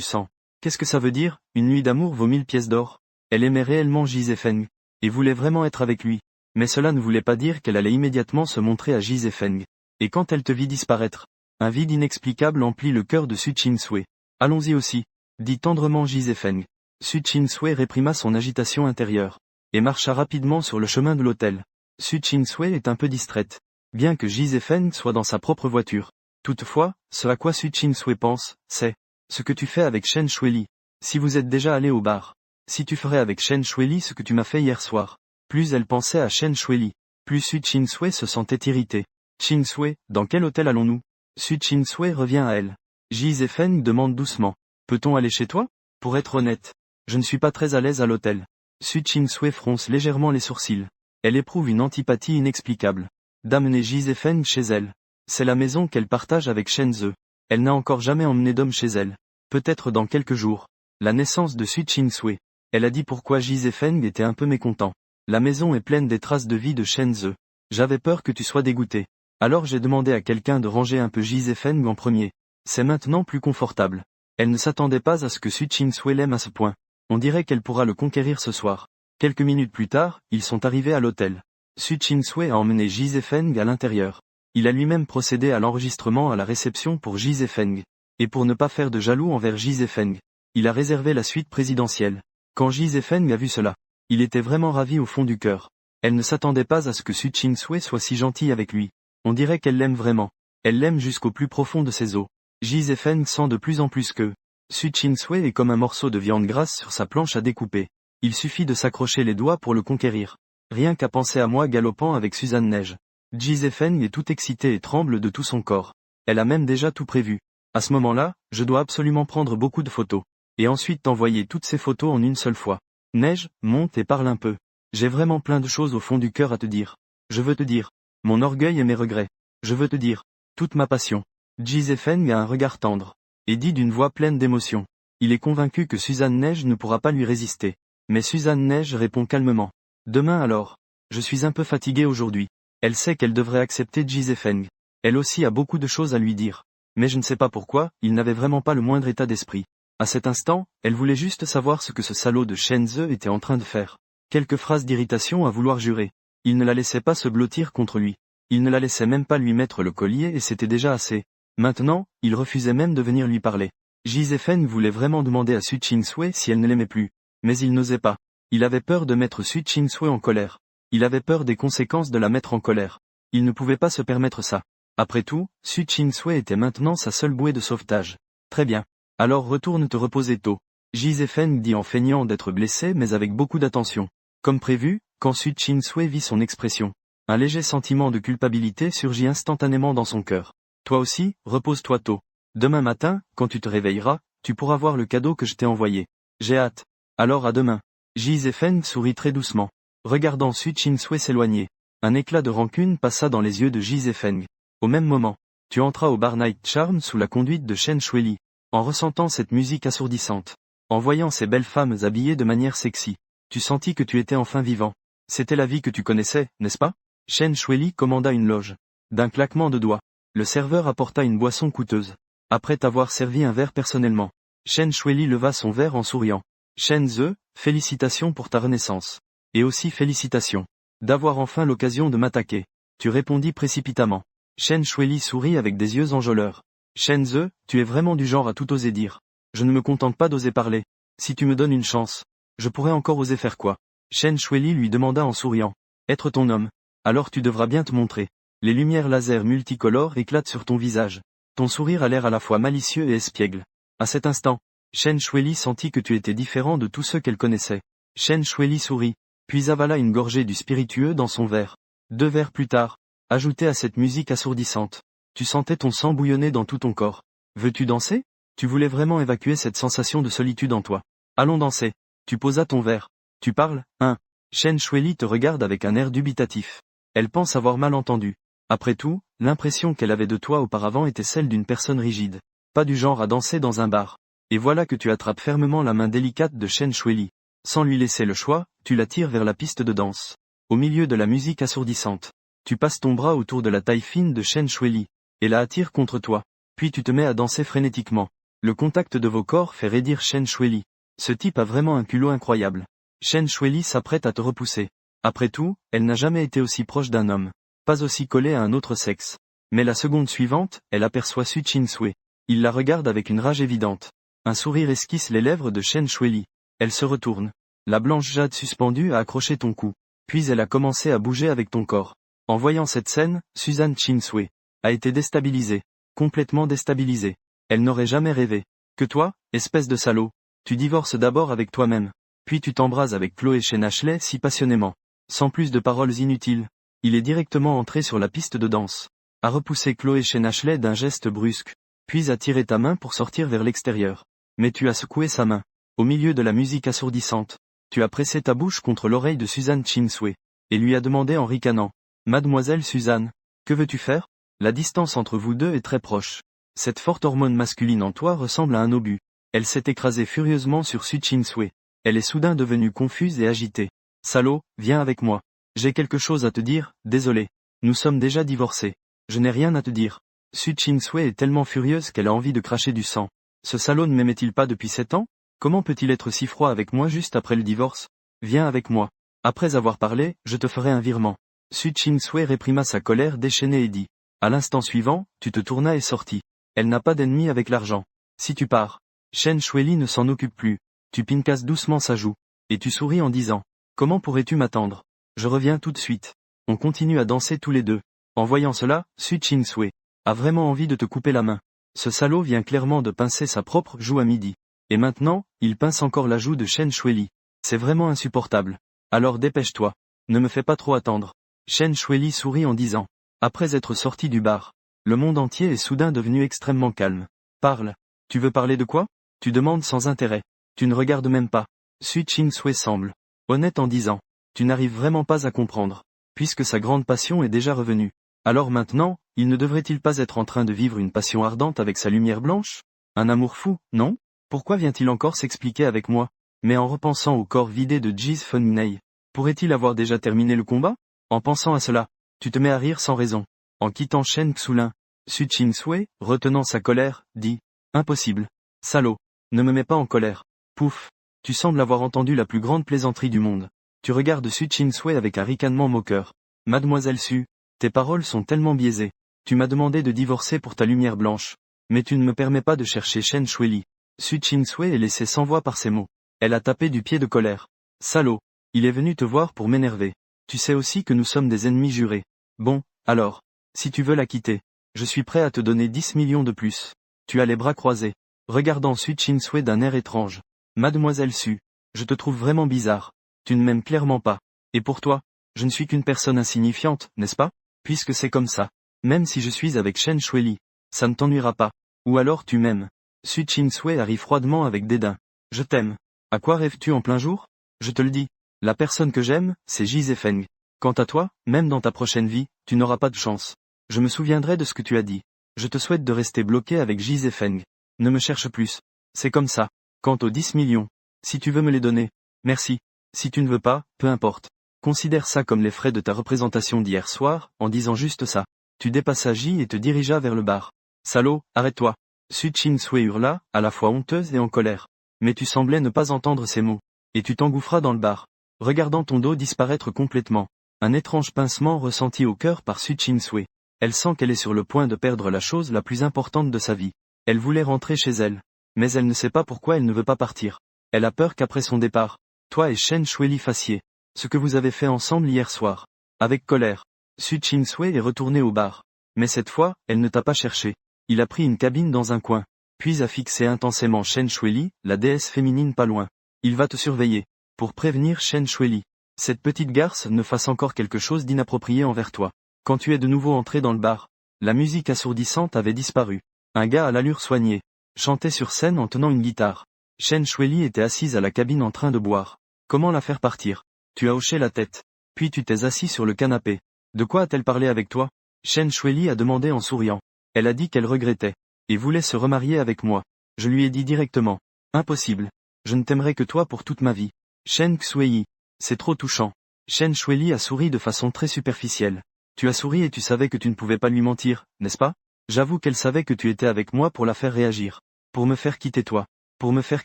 sang. Qu'est-ce que ça veut dire, une nuit d'amour vaut 1000 pièces d'or? Elle aimait réellement Ji Zefeng, et voulait vraiment être avec lui. Mais cela ne voulait pas dire qu'elle allait immédiatement se montrer à Ji Zefeng. Et quand elle te vit disparaître, un vide inexplicable emplit le cœur de Su Chin-sui. Allons-y aussi, dit tendrement Ji Zefeng. Su Chin-sui réprima son agitation intérieure, et marcha rapidement sur le chemin de l'hôtel. Su Chin-sui est un peu distraite, bien que Ji Zefeng soit dans sa propre voiture. Toutefois, ce à quoi Su Chin-sui pense, c'est ce que tu fais avec Chen Shuili. Si vous êtes déjà allé au bar, si tu ferais avec Chen Shuili ce que tu m'as fait hier soir. Plus elle pensait à Chen Shuili, plus Su Chin-sui se sentait irrité. Chin-sui, dans quel hôtel allons-nous? Su Chin-sui revient à elle. Ji Zefeng demande doucement. Peut-on aller chez toi? Pour être honnête, je ne suis pas très à l'aise à l'hôtel. Su Chin-sui fronce légèrement les sourcils. Elle éprouve une antipathie inexplicable. D'amener Ji Zefeng chez elle. C'est la maison qu'elle partage avec Shen Ze. Elle n'a encore jamais emmené d'homme chez elle. Peut-être dans quelques jours. La naissance de Su Chin-sui. Elle a dit pourquoi Ji Zefeng était un peu mécontent. La maison est pleine des traces de vie de Shen Ze. J'avais peur que tu sois dégoûté. Alors j'ai demandé à quelqu'un de ranger un peu Ji Zefeng en premier. C'est maintenant plus confortable. Elle ne s'attendait pas à ce que Su Chin-sui l'aime à ce point. On dirait qu'elle pourra le conquérir ce soir. Quelques minutes plus tard, ils sont arrivés à l'hôtel. Su Chin-sui a emmené Ji Zefeng à l'intérieur. Il a lui-même procédé à l'enregistrement à la réception pour Ji Zefeng. Et pour ne pas faire de jaloux envers Ji Zefeng, il a réservé la suite présidentielle. Quand Ji Zefeng a vu cela, il était vraiment ravi au fond du cœur. Elle ne s'attendait pas à ce que Su Chin-sui soit si gentille avec lui. On dirait qu'elle l'aime vraiment. Elle l'aime jusqu'au plus profond de ses os. Ji Zefeng sent de plus en plus que Su Chin-sui est comme un morceau de viande grasse sur sa planche à découper. Il suffit de s'accrocher les doigts pour le conquérir. Rien qu'à penser à moi galopant avec Suzanne Neige. Ji Zefeng est tout excité et tremble de tout son corps. Elle a même déjà tout prévu. À ce moment-là, je dois absolument prendre beaucoup de photos. Et ensuite t'envoyer toutes ces photos en une seule fois. Neige, monte et parle un peu. J'ai vraiment plein de choses au fond du cœur à te dire. Je veux te dire mon orgueil et mes regrets. Je veux te dire toute ma passion. Ji Zefeng a un regard tendre, et dit d'une voix pleine d'émotion. Il est convaincu que Suzanne Neige ne pourra pas lui résister. Mais Suzanne Neige répond calmement. Demain alors. Je suis un peu fatiguée aujourd'hui. Elle sait qu'elle devrait accepter Ji Zefeng. Elle aussi a beaucoup de choses à lui dire. Mais je ne sais pas pourquoi, il n'avait vraiment pas le moindre état d'esprit. À cet instant, elle voulait juste savoir ce que ce salaud de Shen Ze était en train de faire. Quelques phrases d'irritation à vouloir jurer. Il ne la laissait pas se blottir contre lui. Il ne la laissait même pas lui mettre le collier et c'était déjà assez. Maintenant, il refusait même de venir lui parler. Ji Zefeng voulait vraiment demander à Su Chin-sui si elle ne l'aimait plus. Mais il n'osait pas. Il avait peur de mettre Su Chin-sui en colère. Il avait peur des conséquences de la mettre en colère. Il ne pouvait pas se permettre ça. Après tout, Su Chin-sui était maintenant sa seule bouée de sauvetage. Très bien. Alors retourne te reposer tôt. Ji Zefeng dit en feignant d'être blessé mais avec beaucoup d'attention. Comme prévu, quand Su Chin-sui vit son expression, un léger sentiment de culpabilité surgit instantanément dans son cœur. Toi aussi, repose-toi tôt. Demain matin, quand tu te réveilleras, tu pourras voir le cadeau que je t'ai envoyé. J'ai hâte. Alors à demain. Ji Zefeng sourit très doucement. Regardant Su Chin-sui s'éloigner. Un éclat de rancune passa dans les yeux de Ji Zefeng. Au même moment, tu entras au bar Night Charm sous la conduite de Chen Shuili. En ressentant cette musique assourdissante. En voyant ces belles femmes habillées de manière sexy. Tu sentis que tu étais enfin vivant. C'était la vie que tu connaissais, n'est-ce pas? Chen Shuili commanda une loge. D'un claquement de doigts. Le serveur apporta une boisson coûteuse. Après t'avoir servi un verre personnellement. Chen Shuili leva son verre en souriant. Shen Ze, félicitations pour ta renaissance. Et aussi félicitations. D'avoir enfin l'occasion de m'attaquer. Tu répondis précipitamment. Chen Shuili sourit avec des yeux enjôleurs. Shen Ze, tu es vraiment du genre à tout oser dire. Je ne me contente pas d'oser parler. Si tu me donnes une chance, je pourrais encore oser faire quoi? Chen Shuili lui demanda en souriant. Être ton homme. Alors tu devras bien te montrer. Les lumières laser multicolores éclatent sur ton visage. Ton sourire a l'air à la fois malicieux et espiègle. À cet instant, Chen Shuili sentit que tu étais différent de tous ceux qu'elle connaissait. Chen Shuili sourit, puis avala une gorgée du spiritueux dans son verre. 2 verres plus tard, ajouté à cette musique assourdissante. Tu sentais ton sang bouillonner dans tout ton corps. Veux-tu danser? Tu voulais vraiment évacuer cette sensation de solitude en toi. Allons danser. Tu posas ton verre. Tu parles, hein? Chen Shuili te regarde avec un air dubitatif. Elle pense avoir mal entendu. Après tout, l'impression qu'elle avait de toi auparavant était celle d'une personne rigide. Pas du genre à danser dans un bar. Et voilà que tu attrapes fermement la main délicate de Chen Shuili. Sans lui laisser le choix, tu la tires vers la piste de danse. Au milieu de la musique assourdissante. Tu passes ton bras autour de la taille fine de Chen Shuili. Et la attires contre toi. Puis tu te mets à danser frénétiquement. Le contact de vos corps fait raidir Chen Shuili. Ce type a vraiment un culot incroyable. Chen Shuili s'apprête à te repousser. Après tout, elle n'a jamais été aussi proche d'un homme. Pas aussi collée à un autre sexe. Mais la seconde suivante, elle aperçoit Su Chin-sui. Il la regarde avec une rage évidente. Un sourire esquisse les lèvres de Chen Shuili. Elle se retourne. La blanche jade suspendue a accroché ton cou. Puis elle a commencé à bouger avec ton corps. En voyant cette scène, Suzanne Chin-sui a été déstabilisée. Complètement déstabilisée. Elle n'aurait jamais rêvé. Que toi, espèce de salaud, tu divorces d'abord avec toi-même. Puis tu t'embrases avec Chloé Chen Ashley si passionnément. Sans plus de paroles inutiles. Il est directement entré sur la piste de danse. A repoussé Chloé Chen Ashley d'un geste brusque. Puis a tiré ta main pour sortir vers l'extérieur. Mais tu as secoué sa main. Au milieu de la musique assourdissante. Tu as pressé ta bouche contre l'oreille de Suzanne Chin-sui. Et lui as demandé en ricanant. Mademoiselle Suzanne, que veux-tu faire? La distance entre vous deux est très proche. Cette forte hormone masculine en toi ressemble à un obus. Elle s'est écrasée furieusement sur Su Chin-sui. Elle est soudain devenue confuse et agitée. Salaud, viens avec moi. J'ai quelque chose à te dire, désolé. Nous sommes déjà divorcés. Je n'ai rien à te dire. Su Chin-sui est tellement furieuse qu'elle a envie de cracher du sang. Ce salaud ne m'aimait-il pas depuis 7 ans? Comment peut-il être si froid avec moi juste après le divorce? Viens avec moi. Après avoir parlé, je te ferai un virement. Su Chin-sui réprima sa colère déchaînée et dit. À l'instant suivant, tu te tournas et sortis. Elle n'a pas d'ennemi avec l'argent. Si tu pars. Chen Shuili ne s'en occupe plus. Tu pincasses doucement sa joue. Et tu souris en disant. Comment pourrais-tu m'attendre? Je reviens tout de suite. On continue à danser tous les deux. En voyant cela, Su Chin-sui a vraiment envie de te couper la main. Ce salaud vient clairement de pincer sa propre joue à midi. Et maintenant, il pince encore la joue de Chen Shuili. C'est vraiment insupportable. Alors dépêche-toi. Ne me fais pas trop attendre. Chen Shuili sourit en disant. Après être sorti du bar. Le monde entier est soudain devenu extrêmement calme. Parle. Tu veux parler de quoi? Tu demandes sans intérêt. Tu ne regardes même pas. Su Chin-sui semble honnête en disant. Tu n'arrives vraiment pas à comprendre. Puisque sa grande passion est déjà revenue. Alors maintenant, il ne devrait-il pas être en train de vivre une passion ardente avec sa lumière blanche? Un amour fou, non? Pourquoi vient-il encore s'expliquer avec moi? Mais en repensant au corps vidé de Jiz Fun-nei, pourrait-il avoir déjà terminé le combat? En pensant à cela, tu te mets à rire sans raison. En quittant Shen Xulin, Su Chin-sui, retenant sa colère, dit. Impossible. Salaud. Ne me mets pas en colère. Pouf. Tu sembles avoir entendu la plus grande plaisanterie du monde. Tu regardes Su Chin-sui avec un ricanement moqueur. Mademoiselle Su, tes paroles sont tellement biaisées. Tu m'as demandé de divorcer pour ta lumière blanche. Mais tu ne me permets pas de chercher Chen Shuili. Su Chin-sui est laissée sans voix par ces mots. Elle a tapé du pied de colère. Salaud. Il est venu te voir pour m'énerver. Tu sais aussi que nous sommes des ennemis jurés. Bon, alors. Si tu veux la quitter. Je suis prêt à te donner 10 millions de plus. Tu as les bras croisés. Regardant Su Chin-sui d'un air étrange. Mademoiselle Su. Je te trouve vraiment bizarre. Tu ne m'aimes clairement pas. Et pour toi, je ne suis qu'une personne insignifiante, n'est-ce pas? Puisque c'est comme ça. Même si je suis avec Chen Shuili. Ça ne t'ennuiera pas. Ou alors tu m'aimes. Su Chin-sui arrive froidement avec dédain. Je t'aime. À quoi rêves-tu en plein jour? Je te le dis. La personne que j'aime, c'est Ji Zefeng. Quant à toi, même dans ta prochaine vie, tu n'auras pas de chance. Je me souviendrai de ce que tu as dit. Je te souhaite de rester bloqué avec Ji Zefeng. Ne me cherche plus. C'est comme ça. Quant aux 10 millions, si tu veux me les donner, merci. Si tu ne veux pas, peu importe. Considère ça comme les frais de ta représentation d'hier soir, en disant juste ça. Tu dépassa J et te dirigea vers le bar. Salaud, arrête-toi. Su Ching-sui hurla, à la fois honteuse et en colère. Mais tu semblais ne pas entendre ces mots. Et tu t'engouffras dans le bar. Regardant ton dos disparaître complètement. Un étrange pincement ressenti au cœur par Su Ching-sui. Elle sent qu'elle est sur le point de perdre la chose la plus importante de sa vie. Elle voulait rentrer chez elle. Mais elle ne sait pas pourquoi elle ne veut pas partir. Elle a peur qu'après son départ, toi et Shen Shueli fassiez ce que vous avez fait ensemble hier soir. Avec colère, Su Ching-sui est retournée au bar. Mais cette fois, elle ne t'a pas cherché. Il a pris une cabine dans un coin, puis a fixé intensément Shen Shueli, la déesse féminine pas loin. Il va te surveiller, pour prévenir Shen Shueli. Cette petite garce ne fasse encore quelque chose d'inapproprié envers toi. Quand tu es de nouveau entré dans le bar, la musique assourdissante avait disparu. Un gars à l'allure soignée chantait sur scène en tenant une guitare. Shen Shueli était assise à la cabine en train de boire. Comment la faire partir? Tu as hoché la tête. Puis tu t'es assis sur le canapé. De quoi a-t-elle parlé avec toi? Shen Shueli a demandé en souriant. Elle a dit qu'elle regrettait, et voulait se remarier avec moi. Je lui ai dit directement. Impossible. Je ne t'aimerai que toi pour toute ma vie. Shen Xueyi. C'est trop touchant. Shen Shueli a souri de façon très superficielle. Tu as souri et tu savais que tu ne pouvais pas lui mentir, n'est-ce pas? J'avoue qu'elle savait que tu étais avec moi pour la faire réagir. Pour me faire quitter toi. Pour me faire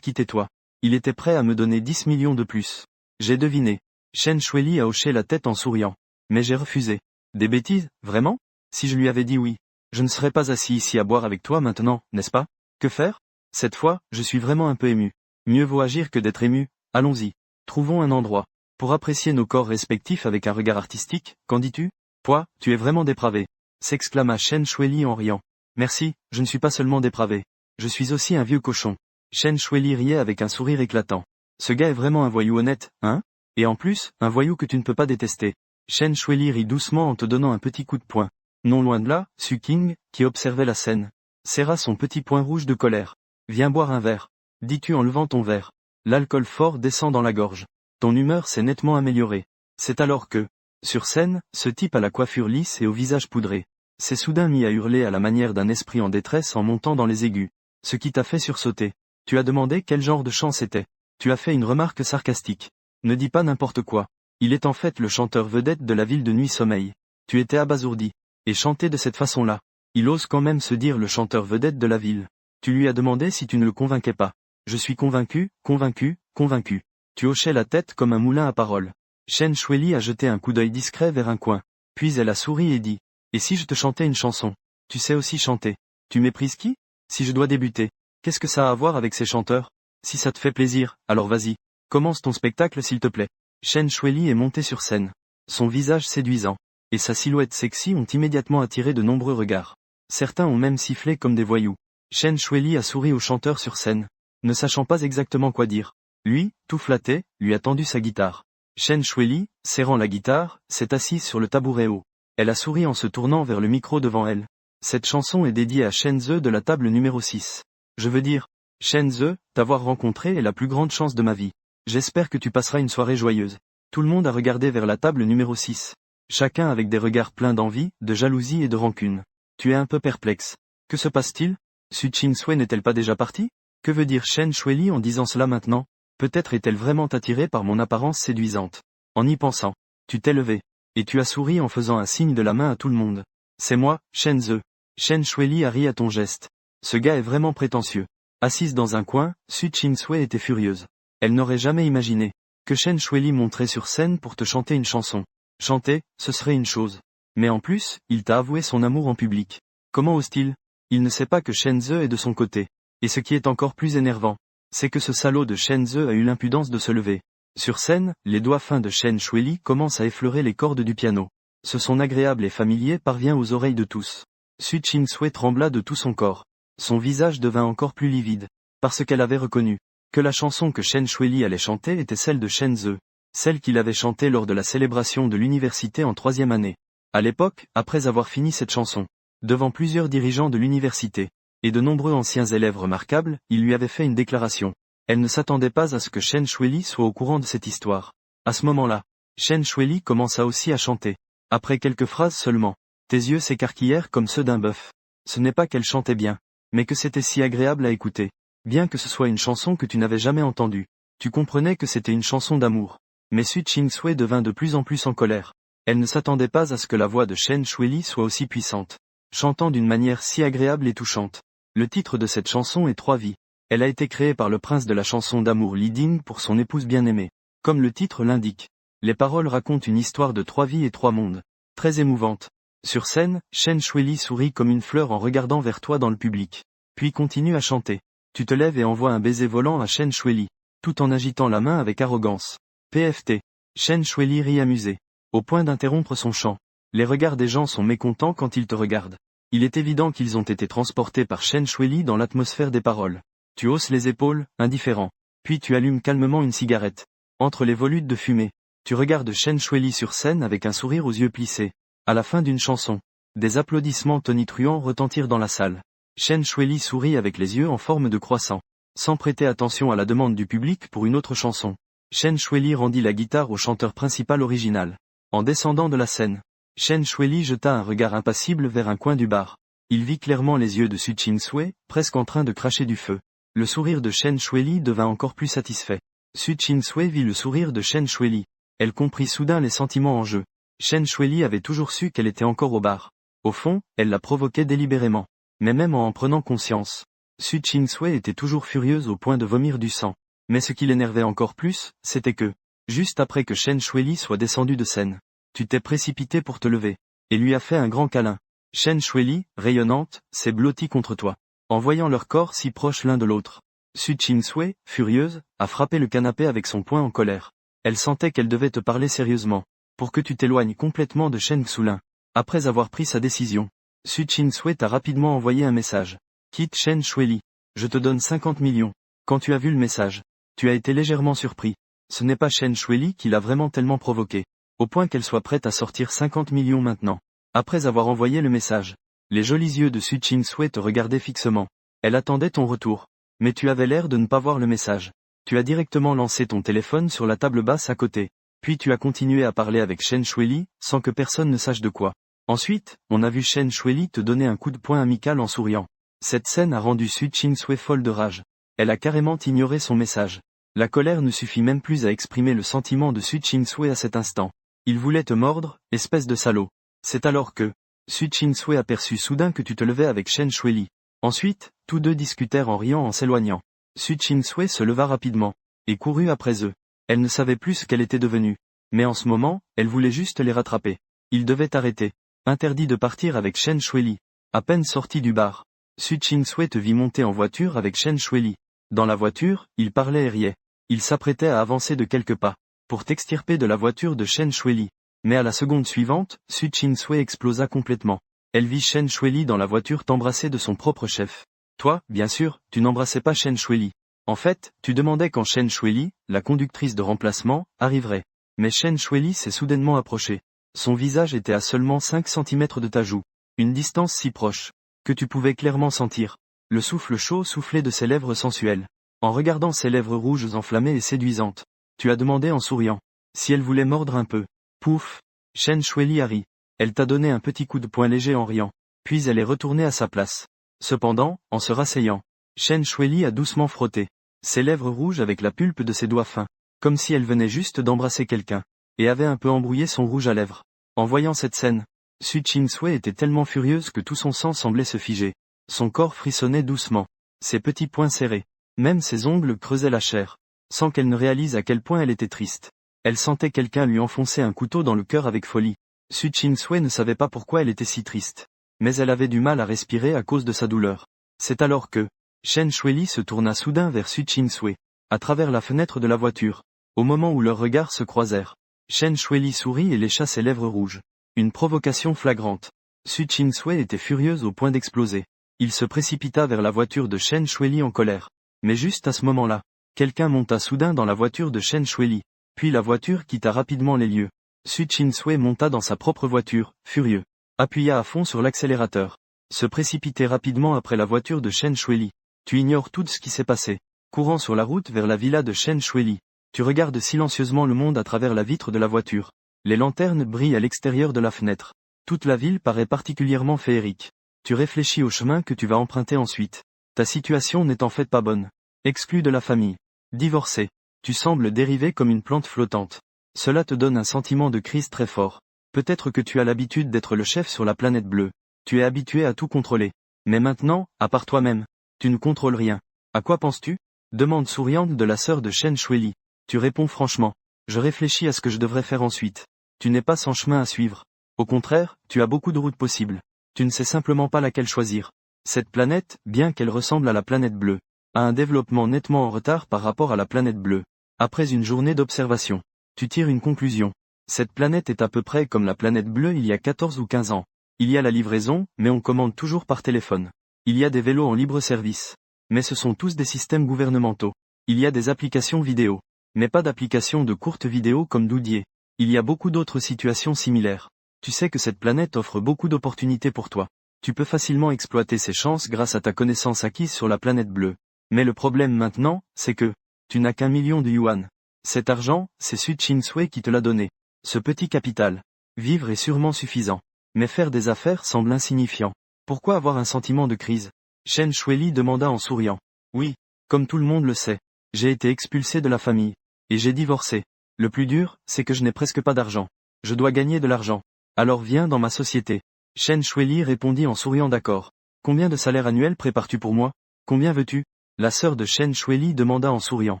quitter toi. Il était prêt à me donner 10 millions de plus. J'ai deviné. Shen Shueli a hoché la tête en souriant. Mais j'ai refusé. Des bêtises, vraiment? Si je lui avais dit oui, je ne serais pas assis ici à boire avec toi maintenant, n'est-ce pas? Que faire? Cette fois, je suis vraiment un peu ému. Mieux vaut agir que d'être ému. Allons-y. Trouvons un endroit. Pour apprécier nos corps respectifs avec un regard artistique, qu'en dis-tu? Toi, tu es vraiment dépravé. S'exclama Shen Shueli en riant. Merci, je ne suis pas seulement dépravé. Je suis aussi un vieux cochon. Shen Shueli riait avec un sourire éclatant. Ce gars est vraiment un voyou honnête, hein? Et en plus, un voyou que tu ne peux pas détester. Shen Shueli rit doucement en te donnant un petit coup de poing. Non loin de là, Su King, qui observait la scène, serra son petit poing rouge de colère. Viens boire un verre. Dis-tu en levant ton verre. L'alcool fort descend dans la gorge. Ton humeur s'est nettement améliorée. C'est alors que, sur scène, ce type à la coiffure lisse et au visage poudré, s'est soudain mis à hurler à la manière d'un esprit en détresse en montant dans les aigus. Ce qui t'a fait sursauter. Tu as demandé quel genre de chant c'était. Tu as fait une remarque sarcastique. Ne dis pas n'importe quoi. Il est en fait le chanteur vedette de la ville de Nuit Sommeil. Tu étais abasourdi. Et chanter de cette façon-là. Il ose quand même se dire le chanteur vedette de la ville. Tu lui as demandé si tu ne le convainquais pas. Je suis convaincu, convaincu, convaincu. Tu hochais la tête comme un moulin à paroles. Shen Shueli a jeté un coup d'œil discret vers un coin. Puis elle a souri et dit. Et si je te chantais une chanson? Tu sais aussi chanter. Tu méprises qui? Si je dois débuter. Qu'est-ce que ça a à voir avec ces chanteurs? Si ça te fait plaisir, alors vas-y. Commence ton spectacle s'il te plaît. Shen Shueli est monté sur scène. Son visage séduisant et sa silhouette sexy ont immédiatement attiré de nombreux regards. Certains ont même sifflé comme des voyous. Shen Shueli a souri au chanteur sur scène, ne sachant pas exactement quoi dire. Lui, tout flatté, lui a tendu sa guitare. Shen Shueli, serrant la guitare, s'est assise sur le tabouret haut. Elle a souri en se tournant vers le micro devant elle. Cette chanson est dédiée à Shen Ze de la table numéro 6. Je veux dire, Shen Ze, t'avoir rencontré est la plus grande chance de ma vie. J'espère que tu passeras une soirée joyeuse. Tout le monde a regardé vers la table numéro 6. Chacun avec des regards pleins d'envie, de jalousie et de rancune. Tu es un peu perplexe. Que se passe-t-il? Su Ching-sui n'est-elle pas déjà partie? Que veut dire Shen Shueli en disant cela maintenant? Peut-être est-elle vraiment attirée par mon apparence séduisante. En y pensant, tu t'es levé. Et tu as souri en faisant un signe de la main à tout le monde. C'est moi, Shen Ze. Shen Shueli a ri à ton geste. Ce gars est vraiment prétentieux. Assise dans un coin, Su Ching-sui était furieuse. Elle n'aurait jamais imaginé que Shen Shueli monterait sur scène pour te chanter une chanson. Chanter, ce serait une chose. Mais en plus, il t'a avoué son amour en public. Comment ose-t-il? Il ne sait pas que Shen Ze est de son côté. Et ce qui est encore plus énervant, c'est que ce salaud de Shen Ze a eu l'impudence de se lever. Sur scène, les doigts fins de Shen Shueli commencent à effleurer les cordes du piano. Ce son agréable et familier parvient aux oreilles de tous. Su Ching-sui trembla de tout son corps. Son visage devint encore plus livide. Parce qu'elle avait reconnu que la chanson que Shen Shueli allait chanter était celle de Shen Ze. Celle qu'il avait chantée lors de la célébration de l'université en 3e année. À l'époque, après avoir fini cette chanson, devant plusieurs dirigeants de l'université, et de nombreux anciens élèves remarquables, il lui avait fait une déclaration. Elle ne s'attendait pas à ce que Shen Shueli soit au courant de cette histoire. À ce moment-là, Shen Shueli commença aussi à chanter. Après quelques phrases seulement, tes yeux s'écarquillèrent comme ceux d'un bœuf. Ce n'est pas qu'elle chantait bien, mais que c'était si agréable à écouter. Bien que ce soit une chanson que tu n'avais jamais entendue. Tu comprenais que c'était une chanson d'amour. Mais Su Ching-sui devint de plus en plus en colère. Elle ne s'attendait pas à ce que la voix de Chen Shuili soit aussi puissante, chantant d'une manière si agréable et touchante. Le titre de cette chanson est Trois vies. Elle a été créée par le prince de la chanson d'amour Li Ding pour son épouse bien-aimée. Comme le titre l'indique, les paroles racontent une histoire de trois vies et trois mondes. Très émouvante. Sur scène, Chen Shuili sourit comme une fleur en regardant vers toi dans le public. Puis continue à chanter. Tu te lèves et envoies un baiser volant à Chen Shuili, tout en agitant la main avec arrogance. PFT. Chen Shuili rit amusé, au point d'interrompre son chant. Les regards des gens sont mécontents quand ils te regardent. Il est évident qu'ils ont été transportés par Chen Shuili dans l'atmosphère des paroles. Tu hausses les épaules, indifférent. Puis tu allumes calmement une cigarette. Entre les volutes de fumée, tu regardes Chen Shuili sur scène avec un sourire aux yeux plissés. À la fin d'une chanson, des applaudissements tonitruants retentirent dans la salle. Chen Shuili sourit avec les yeux en forme de croissant. Sans prêter attention à la demande du public pour une autre chanson, Chen Shuili rendit la guitare au chanteur principal original. En descendant de la scène, Chen Shuili jeta un regard impassible vers un coin du bar. Il vit clairement les yeux de Su Ching-sui, presque en train de cracher du feu. Le sourire de Chen Shuili devint encore plus satisfait. Su Ching-sui vit le sourire de Chen Shuili. Elle comprit soudain les sentiments en jeu. Chen Shuili avait toujours su qu'elle était encore au bar. Au fond, elle la provoquait délibérément. Mais même en prenant conscience, Su Ching-sui était toujours furieuse au point de vomir du sang. Mais ce qui l'énervait encore plus, c'était que, juste après que Chen Shuili soit descendue de scène, tu t'es précipité pour te lever, et lui as fait un grand câlin. Chen Shuili, rayonnante, s'est blottie contre toi. En voyant leurs corps si proches l'un de l'autre, Su Ching-sui, furieuse, a frappé le canapé avec son poing en colère. Elle sentait qu'elle devait te parler sérieusement, pour que tu t'éloignes complètement de Chen Xulin. Après avoir pris sa décision, Su Ching-sui t'a rapidement envoyé un message. Quitte Chen Shuili. Je te donne 50 millions. Quand tu as vu le message, tu as été légèrement surpris. Ce n'est pas Chen Shuili qui l'a vraiment tellement provoqué, au point qu'elle soit prête à sortir 50 millions maintenant. Après avoir envoyé le message, les jolis yeux de Su Ching-sui te regardaient fixement. Elle attendait ton retour. Mais tu avais l'air de ne pas voir le message. Tu as directement lancé ton téléphone sur la table basse à côté. Puis tu as continué à parler avec Chen Shuili, sans que personne ne sache de quoi. Ensuite, on a vu Chen Shuili te donner un coup de poing amical en souriant. Cette scène a rendu Su Ching-sui folle de rage. Elle a carrément ignoré son message. La colère ne suffit même plus à exprimer le sentiment de Su Ching-sui à cet instant. Il voulait te mordre, espèce de salaud. C'est alors que Su Ching-sui aperçut soudain que tu te levais avec Chen Shuili. Ensuite, tous deux discutèrent en riant en s'éloignant. Su Ching-sui se leva rapidement, et courut après eux. Elle ne savait plus ce qu'elle était devenue. Mais en ce moment, elle voulait juste les rattraper. Ils devaient arrêter. Interdit de partir avec Chen Shuili. À peine sorti du bar, Su Ching-sui te vit monter en voiture avec Chen Shuili. Dans la voiture, il parlait et riait. Il s'apprêtait à avancer de quelques pas, pour t'extirper de la voiture de Chen Shuili. Mais à la seconde suivante, Su Ching-sui explosa complètement. Elle vit Chen Shuili dans la voiture t'embrasser de son propre chef. Toi, bien sûr, tu n'embrassais pas Chen Shuili. En fait, tu demandais quand Chen Shuili, la conductrice de remplacement, arriverait. Mais Chen Shuili s'est soudainement approché. Son visage était à seulement 5 cm de ta joue. Une distance si proche, que tu pouvais clairement sentir le souffle chaud souffler de ses lèvres sensuelles. En regardant ses lèvres rouges enflammées et séduisantes, tu as demandé en souriant si elle voulait mordre un peu. Pouf! Chen Shuili a ri. Elle t'a donné un petit coup de poing léger en riant. Puis elle est retournée à sa place. Cependant, en se rasseyant, Chen Shuili a doucement frotté ses lèvres rouges avec la pulpe de ses doigts fins, comme si elle venait juste d'embrasser quelqu'un, et avait un peu embrouillé son rouge à lèvres. En voyant cette scène, Su Ching-sui était tellement furieuse que tout son sang semblait se figer. Son corps frissonnait doucement. Ses petits poings serrés. Même ses ongles creusaient la chair. Sans qu'elle ne réalise à quel point elle était triste. Elle sentait quelqu'un lui enfoncer un couteau dans le cœur avec folie. Su Ching-sui ne savait pas pourquoi elle était si triste. Mais elle avait du mal à respirer à cause de sa douleur. C'est alors que Chen Shuili se tourna soudain vers Su Ching-sui, à travers la fenêtre de la voiture. Au moment où leurs regards se croisèrent, Chen Shuili sourit et lécha ses lèvres rouges. Une provocation flagrante. Su Ching-sui était furieuse au point d'exploser. Il se précipita vers la voiture de Chen Shuili en colère. Mais juste à ce moment-là, quelqu'un monta soudain dans la voiture de Chen Shuili. Puis la voiture quitta rapidement les lieux. Su Ching-sui monta dans sa propre voiture, furieux. Appuya à fond sur l'accélérateur. Se précipitait rapidement après la voiture de Chen Shuili. Tu ignores tout ce qui s'est passé. Courant sur la route vers la villa de Chen Shuili. Tu regardes silencieusement le monde à travers la vitre de la voiture. Les lanternes brillent à l'extérieur de la fenêtre. Toute la ville paraît particulièrement féerique. Tu réfléchis au chemin que tu vas emprunter ensuite. Ta situation n'est en fait pas bonne. Exclu de la famille. Divorcé. Tu sembles dériver comme une plante flottante. Cela te donne un sentiment de crise très fort. Peut-être que tu as l'habitude d'être le chef sur la planète bleue. Tu es habitué à tout contrôler. Mais maintenant, à part toi-même, tu ne contrôles rien. À quoi penses-tu? Demande souriante de la sœur de Chen Shuili. Tu réponds franchement. Je réfléchis à ce que je devrais faire ensuite. Tu n'es pas sans chemin à suivre. Au contraire, tu as beaucoup de routes possibles. Tu ne sais simplement pas laquelle choisir. Cette planète, bien qu'elle ressemble à la planète bleue, a un développement nettement en retard par rapport à la planète bleue. Après une journée d'observation, tu tires une conclusion. Cette planète est à peu près comme la planète bleue il y a 14 ou 15 ans. Il y a la livraison, mais on commande toujours par téléphone. Il y a des vélos en libre service. Mais ce sont tous des systèmes gouvernementaux. Il y a des applications vidéo. Mais pas d'applications de courtes vidéos comme Doudier. Il y a beaucoup d'autres situations similaires. Tu sais que cette planète offre beaucoup d'opportunités pour toi. Tu peux facilement exploiter ces chances grâce à ta connaissance acquise sur la planète bleue. Mais le problème maintenant, c'est que tu n'as qu'1 million de yuan. Cet argent, c'est Su Chingsui qui te l'a donné. Ce petit capital. Vivre est sûrement suffisant. Mais faire des affaires semble insignifiant. Pourquoi avoir un sentiment de crise? Chen Shuili demanda en souriant. Oui, comme tout le monde le sait. J'ai été expulsé de la famille. Et j'ai divorcé. Le plus dur, c'est que je n'ai presque pas d'argent. Je dois gagner de l'argent. Alors viens dans ma société. Chen Shuili répondit en souriant d'accord. Combien de salaire annuel prépares-tu pour moi? Combien veux-tu? La sœur de Chen Shuili demanda en souriant.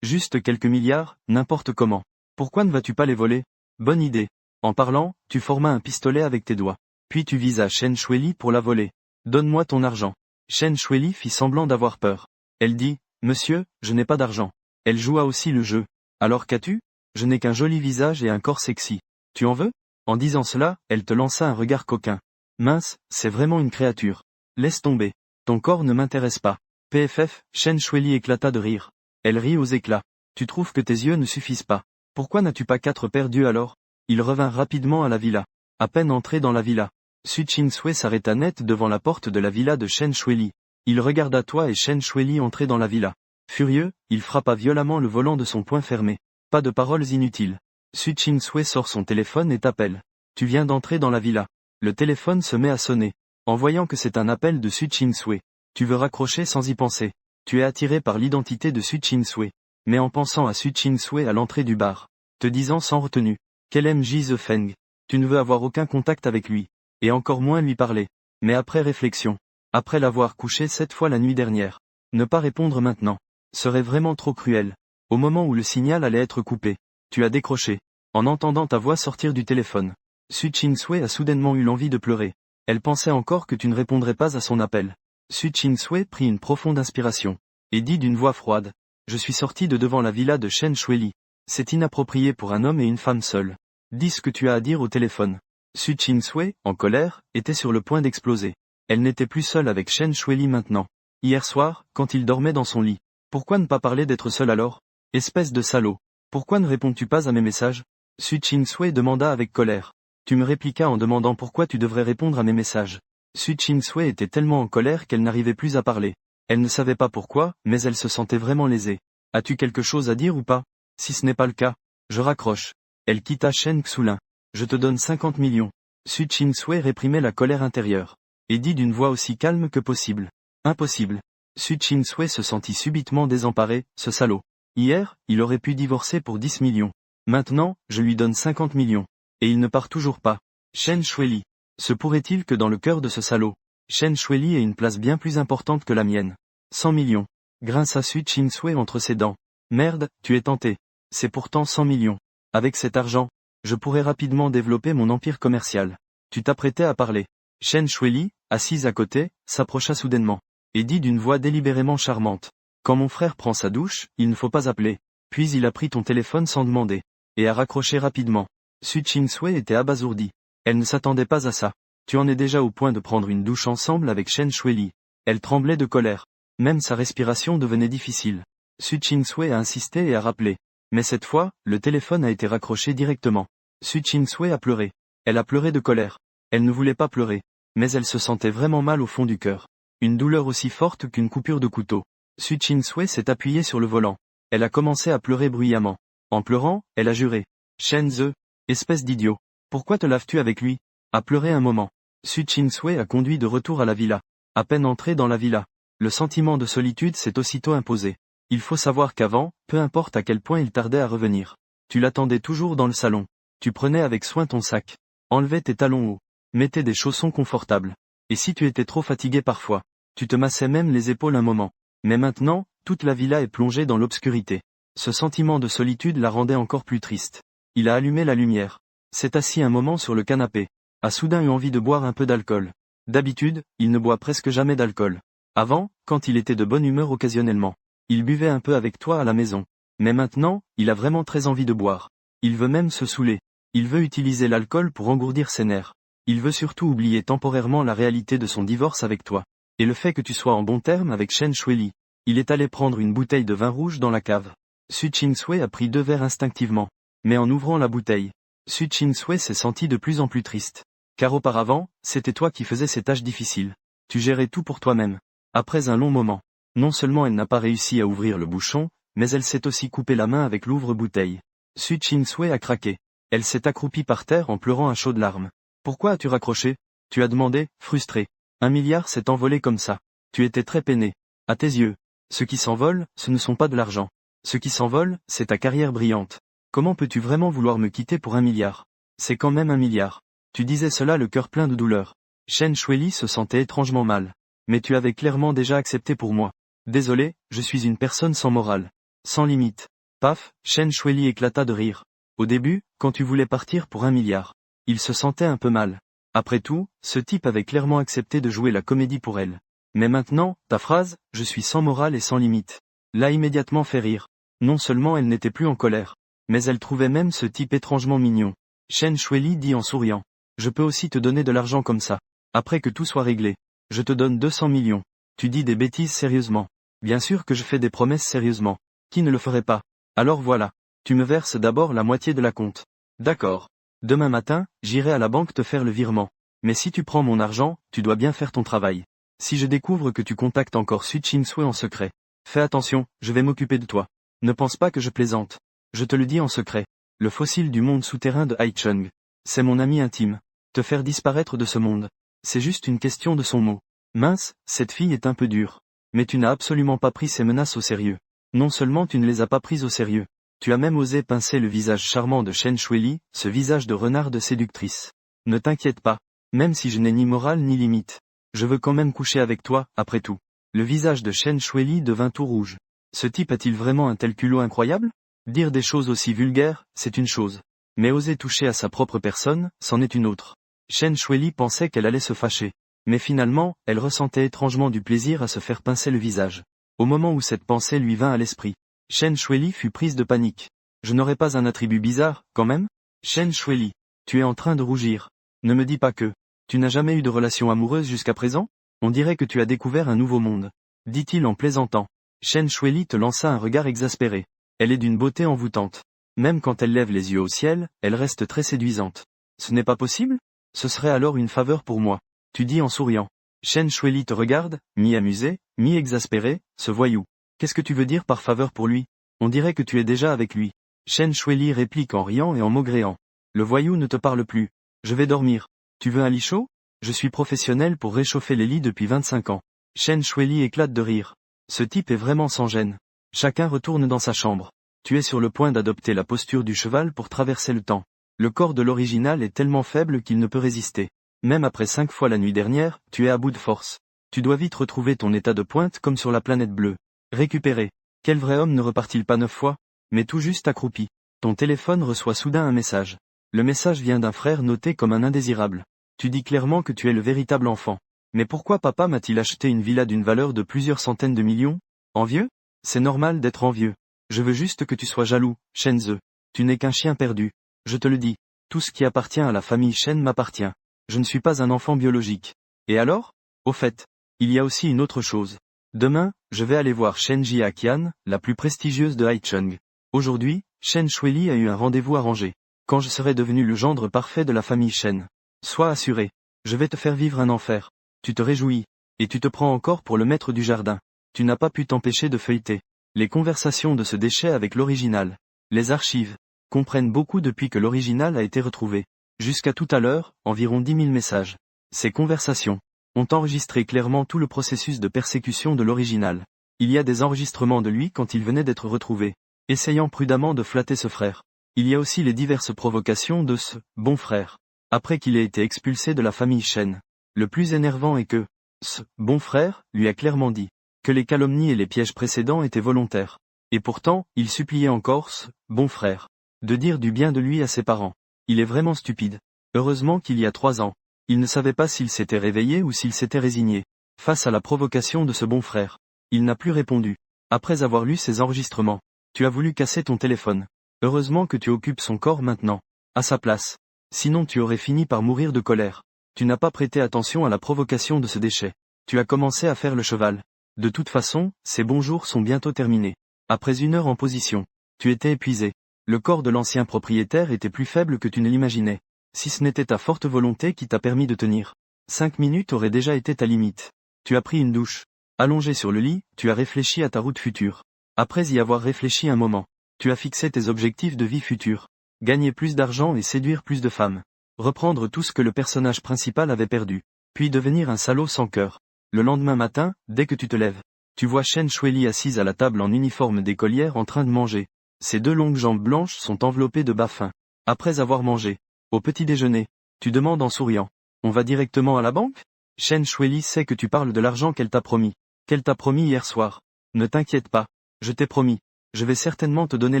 Juste quelques milliards, n'importe comment. Pourquoi ne vas-tu pas les voler? Bonne idée. En parlant, tu formas un pistolet avec tes doigts. Puis tu visas Chen Shuili pour la voler. Donne-moi ton argent. Chen Shuili fit semblant d'avoir peur. Elle dit, Monsieur, je n'ai pas d'argent. Elle joua aussi le jeu. Alors qu'as-tu? Je n'ai qu'un joli visage et un corps sexy. Tu en veux? En disant cela, elle te lança un regard coquin. Mince, c'est vraiment une créature. Laisse tomber. Ton corps ne m'intéresse pas. PFF, Chen Shuili éclata de rire. Elle rit aux éclats. Tu trouves que tes yeux ne suffisent pas. Pourquoi n'as-tu pas 4 paires d'yeux alors? Il revint rapidement à la villa. À peine entré dans la villa, Su Chingsui s'arrêta net devant la porte de la villa de Chen Shuili. Il regarda toi et Chen Shuili entrer dans la villa. Furieux, il frappa violemment le volant de son poing fermé. Pas de paroles inutiles. Su Chingsui sort son téléphone et t'appelle. Tu viens d'entrer dans la villa. Le téléphone se met à sonner. En voyant que c'est un appel de Su Chingsui, tu veux raccrocher sans y penser. Tu es attiré par l'identité de Su Chingsui. Mais en pensant à Su Chingsui à l'entrée du bar, te disant sans retenue, qu'elle aime Ji Zefeng, tu ne veux avoir aucun contact avec lui, et encore moins lui parler. Mais après réflexion, après l'avoir couché 7 fois la nuit dernière, ne pas répondre maintenant, serait vraiment trop cruel. Au moment où le signal allait être coupé, tu as décroché, en entendant ta voix sortir du téléphone. Su Chingsui a soudainement eu l'envie de pleurer. Elle pensait encore que tu ne répondrais pas à son appel. Su Chingsui prit une profonde inspiration, et dit d'une voix froide, je suis sorti de devant la villa de Chen Shuili. C'est inapproprié pour un homme et une femme seuls. Dis ce que tu as à dire au téléphone. Su Chingsui, en colère, était sur le point d'exploser. Elle n'était plus seule avec Chen Shuili maintenant. Hier soir, quand il dormait dans son lit. Pourquoi ne pas parler d'être seul alors? Espèce de salaud. Pourquoi ne réponds-tu pas à mes messages? Su Chingsui demanda avec colère. Tu me répliquas en demandant pourquoi tu devrais répondre à mes messages. Su Chingsui était tellement en colère qu'elle n'arrivait plus à parler. Elle ne savait pas pourquoi, mais elle se sentait vraiment lésée. As-tu quelque chose à dire ou pas? Si ce n'est pas le cas, je raccroche. Elle quitta Shen Xulin. Je te donne 50 millions. Su Chingsui réprimait la colère intérieure. Et dit d'une voix aussi calme que possible. Impossible. Su Chingsui se sentit subitement désemparé, ce salaud. Hier, il aurait pu divorcer pour 10 millions. Maintenant, je lui donne 50 millions. Et il ne part toujours pas. Chen Shuili. Se pourrait-il que dans le cœur de ce salaud, Chen Shuili ait une place bien plus importante que la mienne? 100 millions. Grinça Su Chingsui entre ses dents. Merde, tu es tenté. C'est pourtant 100 millions. Avec cet argent, je pourrais rapidement développer mon empire commercial. Tu t'apprêtais à parler. Chen Shuili, assise à côté, s'approcha soudainement. Et dit d'une voix délibérément charmante. Quand mon frère prend sa douche, il ne faut pas appeler. Puis il a pris ton téléphone sans demander. Et a raccroché rapidement. Su Chingsui était abasourdie. Elle ne s'attendait pas à ça. Tu en es déjà au point de prendre une douche ensemble avec Chen Shuili. Elle tremblait de colère. Même sa respiration devenait difficile. Su Chingsui a insisté et a rappelé. Mais cette fois, le téléphone a été raccroché directement. Su Chingsui a pleuré. Elle a pleuré de colère. Elle ne voulait pas pleurer. Mais elle se sentait vraiment mal au fond du cœur. Une douleur aussi forte qu'une coupure de couteau. Su Chingsui s'est appuyée sur le volant. Elle a commencé à pleurer bruyamment. En pleurant, elle a juré. Shen Ze, espèce d'idiot. Pourquoi te laves-tu avec lui? A pleuré un moment. Su Chingsui a conduit de retour à la villa. À peine entré dans la villa, le sentiment de solitude s'est aussitôt imposé. Il faut savoir qu'avant, peu importe à quel point il tardait à revenir, tu l'attendais toujours dans le salon. Tu prenais avec soin ton sac, enlevais tes talons hauts, mettais des chaussons confortables. Et si tu étais trop fatigué parfois, tu te massais même les épaules un moment. Mais maintenant, toute la villa est plongée dans l'obscurité. Ce sentiment de solitude la rendait encore plus triste. Il a allumé la lumière, s'est assis un moment sur le canapé, a soudain eu envie de boire un peu d'alcool. D'habitude, il ne boit presque jamais d'alcool. Avant, quand il était de bonne humeur occasionnellement, il buvait un peu avec toi à la maison. Mais maintenant, il a vraiment très envie de boire. Il veut même se saouler. Il veut utiliser l'alcool pour engourdir ses nerfs. Il veut surtout oublier temporairement la réalité de son divorce avec toi. Et le fait que tu sois en bon terme avec Chen Shuili. Il est allé prendre une bouteille de vin rouge dans la cave. Su Chingsui a pris 2 verres instinctivement. Mais en ouvrant la bouteille, Su Chingsui s'est senti de plus en plus triste. Car auparavant, c'était toi qui faisais ces tâches difficiles. Tu gérais tout pour toi-même. Après un long moment, non seulement elle n'a pas réussi à ouvrir le bouchon, mais elle s'est aussi coupé la main avec l'ouvre-bouteille. Su Chingsui a craqué. Elle s'est accroupie par terre en pleurant à chaudes larmes. Pourquoi as-tu raccroché? Tu as demandé, frustré. 1 milliard s'est envolé comme ça. Tu étais très peiné. À tes yeux, ce qui s'envole, ce ne sont pas de l'argent. Ce qui s'envole, c'est ta carrière brillante. Comment peux-tu vraiment vouloir me quitter pour 1 milliard? C'est quand même 1 milliard. Tu disais cela le cœur plein de douleur. Chen Shuili se sentait étrangement mal. Mais tu avais clairement déjà accepté pour moi. Désolé, je suis une personne sans morale. Sans limite. Paf, Chen Shuili éclata de rire. Au début, quand tu voulais partir pour 1 milliard, il se sentait un peu mal. Après tout, ce type avait clairement accepté de jouer la comédie pour elle. Mais maintenant, ta phrase, je suis sans morale et sans limite, l'a immédiatement fait rire. Non seulement elle n'était plus en colère, mais elle trouvait même ce type étrangement mignon. Chen Shuili dit en souriant. Je peux aussi te donner de l'argent comme ça. Après que tout soit réglé, je te donne 200 millions. Tu dis des bêtises sérieusement. Bien sûr que je fais des promesses sérieusement. Qui ne le ferait pas? Alors voilà. Tu me verses d'abord la moitié de la compte. D'accord. Demain matin, j'irai à la banque te faire le virement. Mais si tu prends mon argent, tu dois bien faire ton travail. Si je découvre que tu contactes encore Su Chingsui en secret, fais attention, je vais m'occuper de toi. Ne pense pas que je plaisante. Je te le dis en secret. Le fossile du monde souterrain de Haichung. C'est mon ami intime. Te faire disparaître de ce monde. C'est juste une question de son mot. Mince, cette fille est un peu dure. Mais tu n'as absolument pas pris ses menaces au sérieux. Non seulement tu ne les as pas prises au sérieux, tu as même osé pincer le visage charmant de Chen Shuili, ce visage de renarde séductrice. Ne t'inquiète pas. Même si je n'ai ni morale ni limite. Je veux quand même coucher avec toi, après tout. Le visage de Chen Shuili devint tout rouge. Ce type a-t-il vraiment un tel culot incroyable? Dire des choses aussi vulgaires, c'est une chose. Mais oser toucher à sa propre personne, c'en est une autre. Chen Shuili pensait qu'elle allait se fâcher. Mais finalement, elle ressentait étrangement du plaisir à se faire pincer le visage. Au moment où cette pensée lui vint à l'esprit, Chen Shuili fut prise de panique. Je n'aurais pas un attribut bizarre, quand même? Chen Shuili, tu es en train de rougir. Ne me dis pas que tu n'as jamais eu de relation amoureuse jusqu'à présent? On dirait que tu as découvert un nouveau monde. Dit-il en plaisantant. Chen Shuili te lança un regard exaspéré. Elle est d'une beauté envoûtante. Même quand elle lève les yeux au ciel, elle reste très séduisante. Ce n'est pas possible? Ce serait alors une faveur pour moi. Tu dis en souriant. Chen Shuili te regarde, mi-amusé, mi-exaspéré, ce voyou. Qu'est-ce que tu veux dire par faveur pour lui? On dirait que tu es déjà avec lui. Chen Shuili réplique en riant et en maugréant. Le voyou ne te parle plus. Je vais dormir. Tu veux un lit chaud? Je suis professionnel pour réchauffer les lits depuis 25 ans. Chen Shuili éclate de rire. Ce type est vraiment sans gêne. Chacun retourne dans sa chambre. Tu es sur le point d'adopter la posture du cheval pour traverser le temps. Le corps de l'original est tellement faible qu'il ne peut résister. Même après 5 fois la nuit dernière, tu es à bout de force. Tu dois vite retrouver ton état de pointe comme sur la planète bleue. Récupérer. Quel vrai homme ne repart-il pas 9 fois? Mais tout juste accroupi. Ton téléphone reçoit soudain un message. Le message vient d'un frère noté comme un indésirable. Tu dis clairement que tu es le véritable enfant. Mais pourquoi papa m'a-t-il acheté une villa d'une valeur de plusieurs centaines de millions? Envieux? C'est normal d'être envieux. Je veux juste que tu sois jaloux, Shenze. Tu n'es qu'un chien perdu. Je te le dis. Tout ce qui appartient à la famille Shen m'appartient. Je ne suis pas un enfant biologique. Et alors? Au fait, il y a aussi une autre chose. Demain, je vais aller voir Shen Jiaqian, la plus prestigieuse de Haichung. Aujourd'hui, Chen Shuili a eu un rendez-vous arrangé. Quand je serai devenu le gendre parfait de la famille Shen. Sois assuré. Je vais te faire vivre un enfer. Tu te réjouis. Et tu te prends encore pour le maître du jardin. Tu n'as pas pu t'empêcher de feuilleter les conversations de ce déchet avec l'original. Les archives comprennent beaucoup depuis que l'original a été retrouvé. Jusqu'à tout à l'heure, environ 10 000 messages. Ces conversations ont enregistré clairement tout le processus de persécution de l'original. Il y a des enregistrements de lui quand il venait d'être retrouvé, essayant prudemment de flatter ce frère. Il y a aussi les diverses provocations de ce bon frère, après qu'il ait été expulsé de la famille Chen. Le plus énervant est que ce bon frère lui a clairement dit que les calomnies et les pièges précédents étaient volontaires. Et pourtant, il suppliait encore ce bon frère de dire du bien de lui à ses parents. Il est vraiment stupide. Heureusement qu'il y a 3 ans, il ne savait pas s'il s'était réveillé ou s'il s'était résigné face à la provocation de ce bon frère. Il n'a plus répondu. Après avoir lu ces enregistrements, tu as voulu casser ton téléphone. Heureusement que tu occupes son corps maintenant, à sa place. Sinon tu aurais fini par mourir de colère. Tu n'as pas prêté attention à la provocation de ce déchet. Tu as commencé à faire le cheval. De toute façon, ces bons jours sont bientôt terminés. Après 1 heure en position, tu étais épuisé. Le corps de l'ancien propriétaire était plus faible que tu ne l'imaginais. Si ce n'était ta forte volonté qui t'a permis de tenir, 5 minutes auraient déjà été ta limite. Tu as pris une douche. Allongé sur le lit, tu as réfléchi à ta route future. Après y avoir réfléchi un moment, tu as fixé tes objectifs de vie future. Gagner plus d'argent et séduire plus de femmes. Reprendre tout ce que le personnage principal avait perdu. Puis devenir un salaud sans cœur. Le lendemain matin, dès que tu te lèves, tu vois Chen Shuili assise à la table en uniforme d'écolière en train de manger. Ses 2 longues jambes blanches sont enveloppées de bas fins. Après avoir mangé, au petit déjeuner, tu demandes en souriant. On va directement à la banque? Chen Shuili sait que tu parles de l'argent qu'elle t'a promis. Qu'elle t'a promis hier soir. Ne t'inquiète pas. Je t'ai promis. Je vais certainement te donner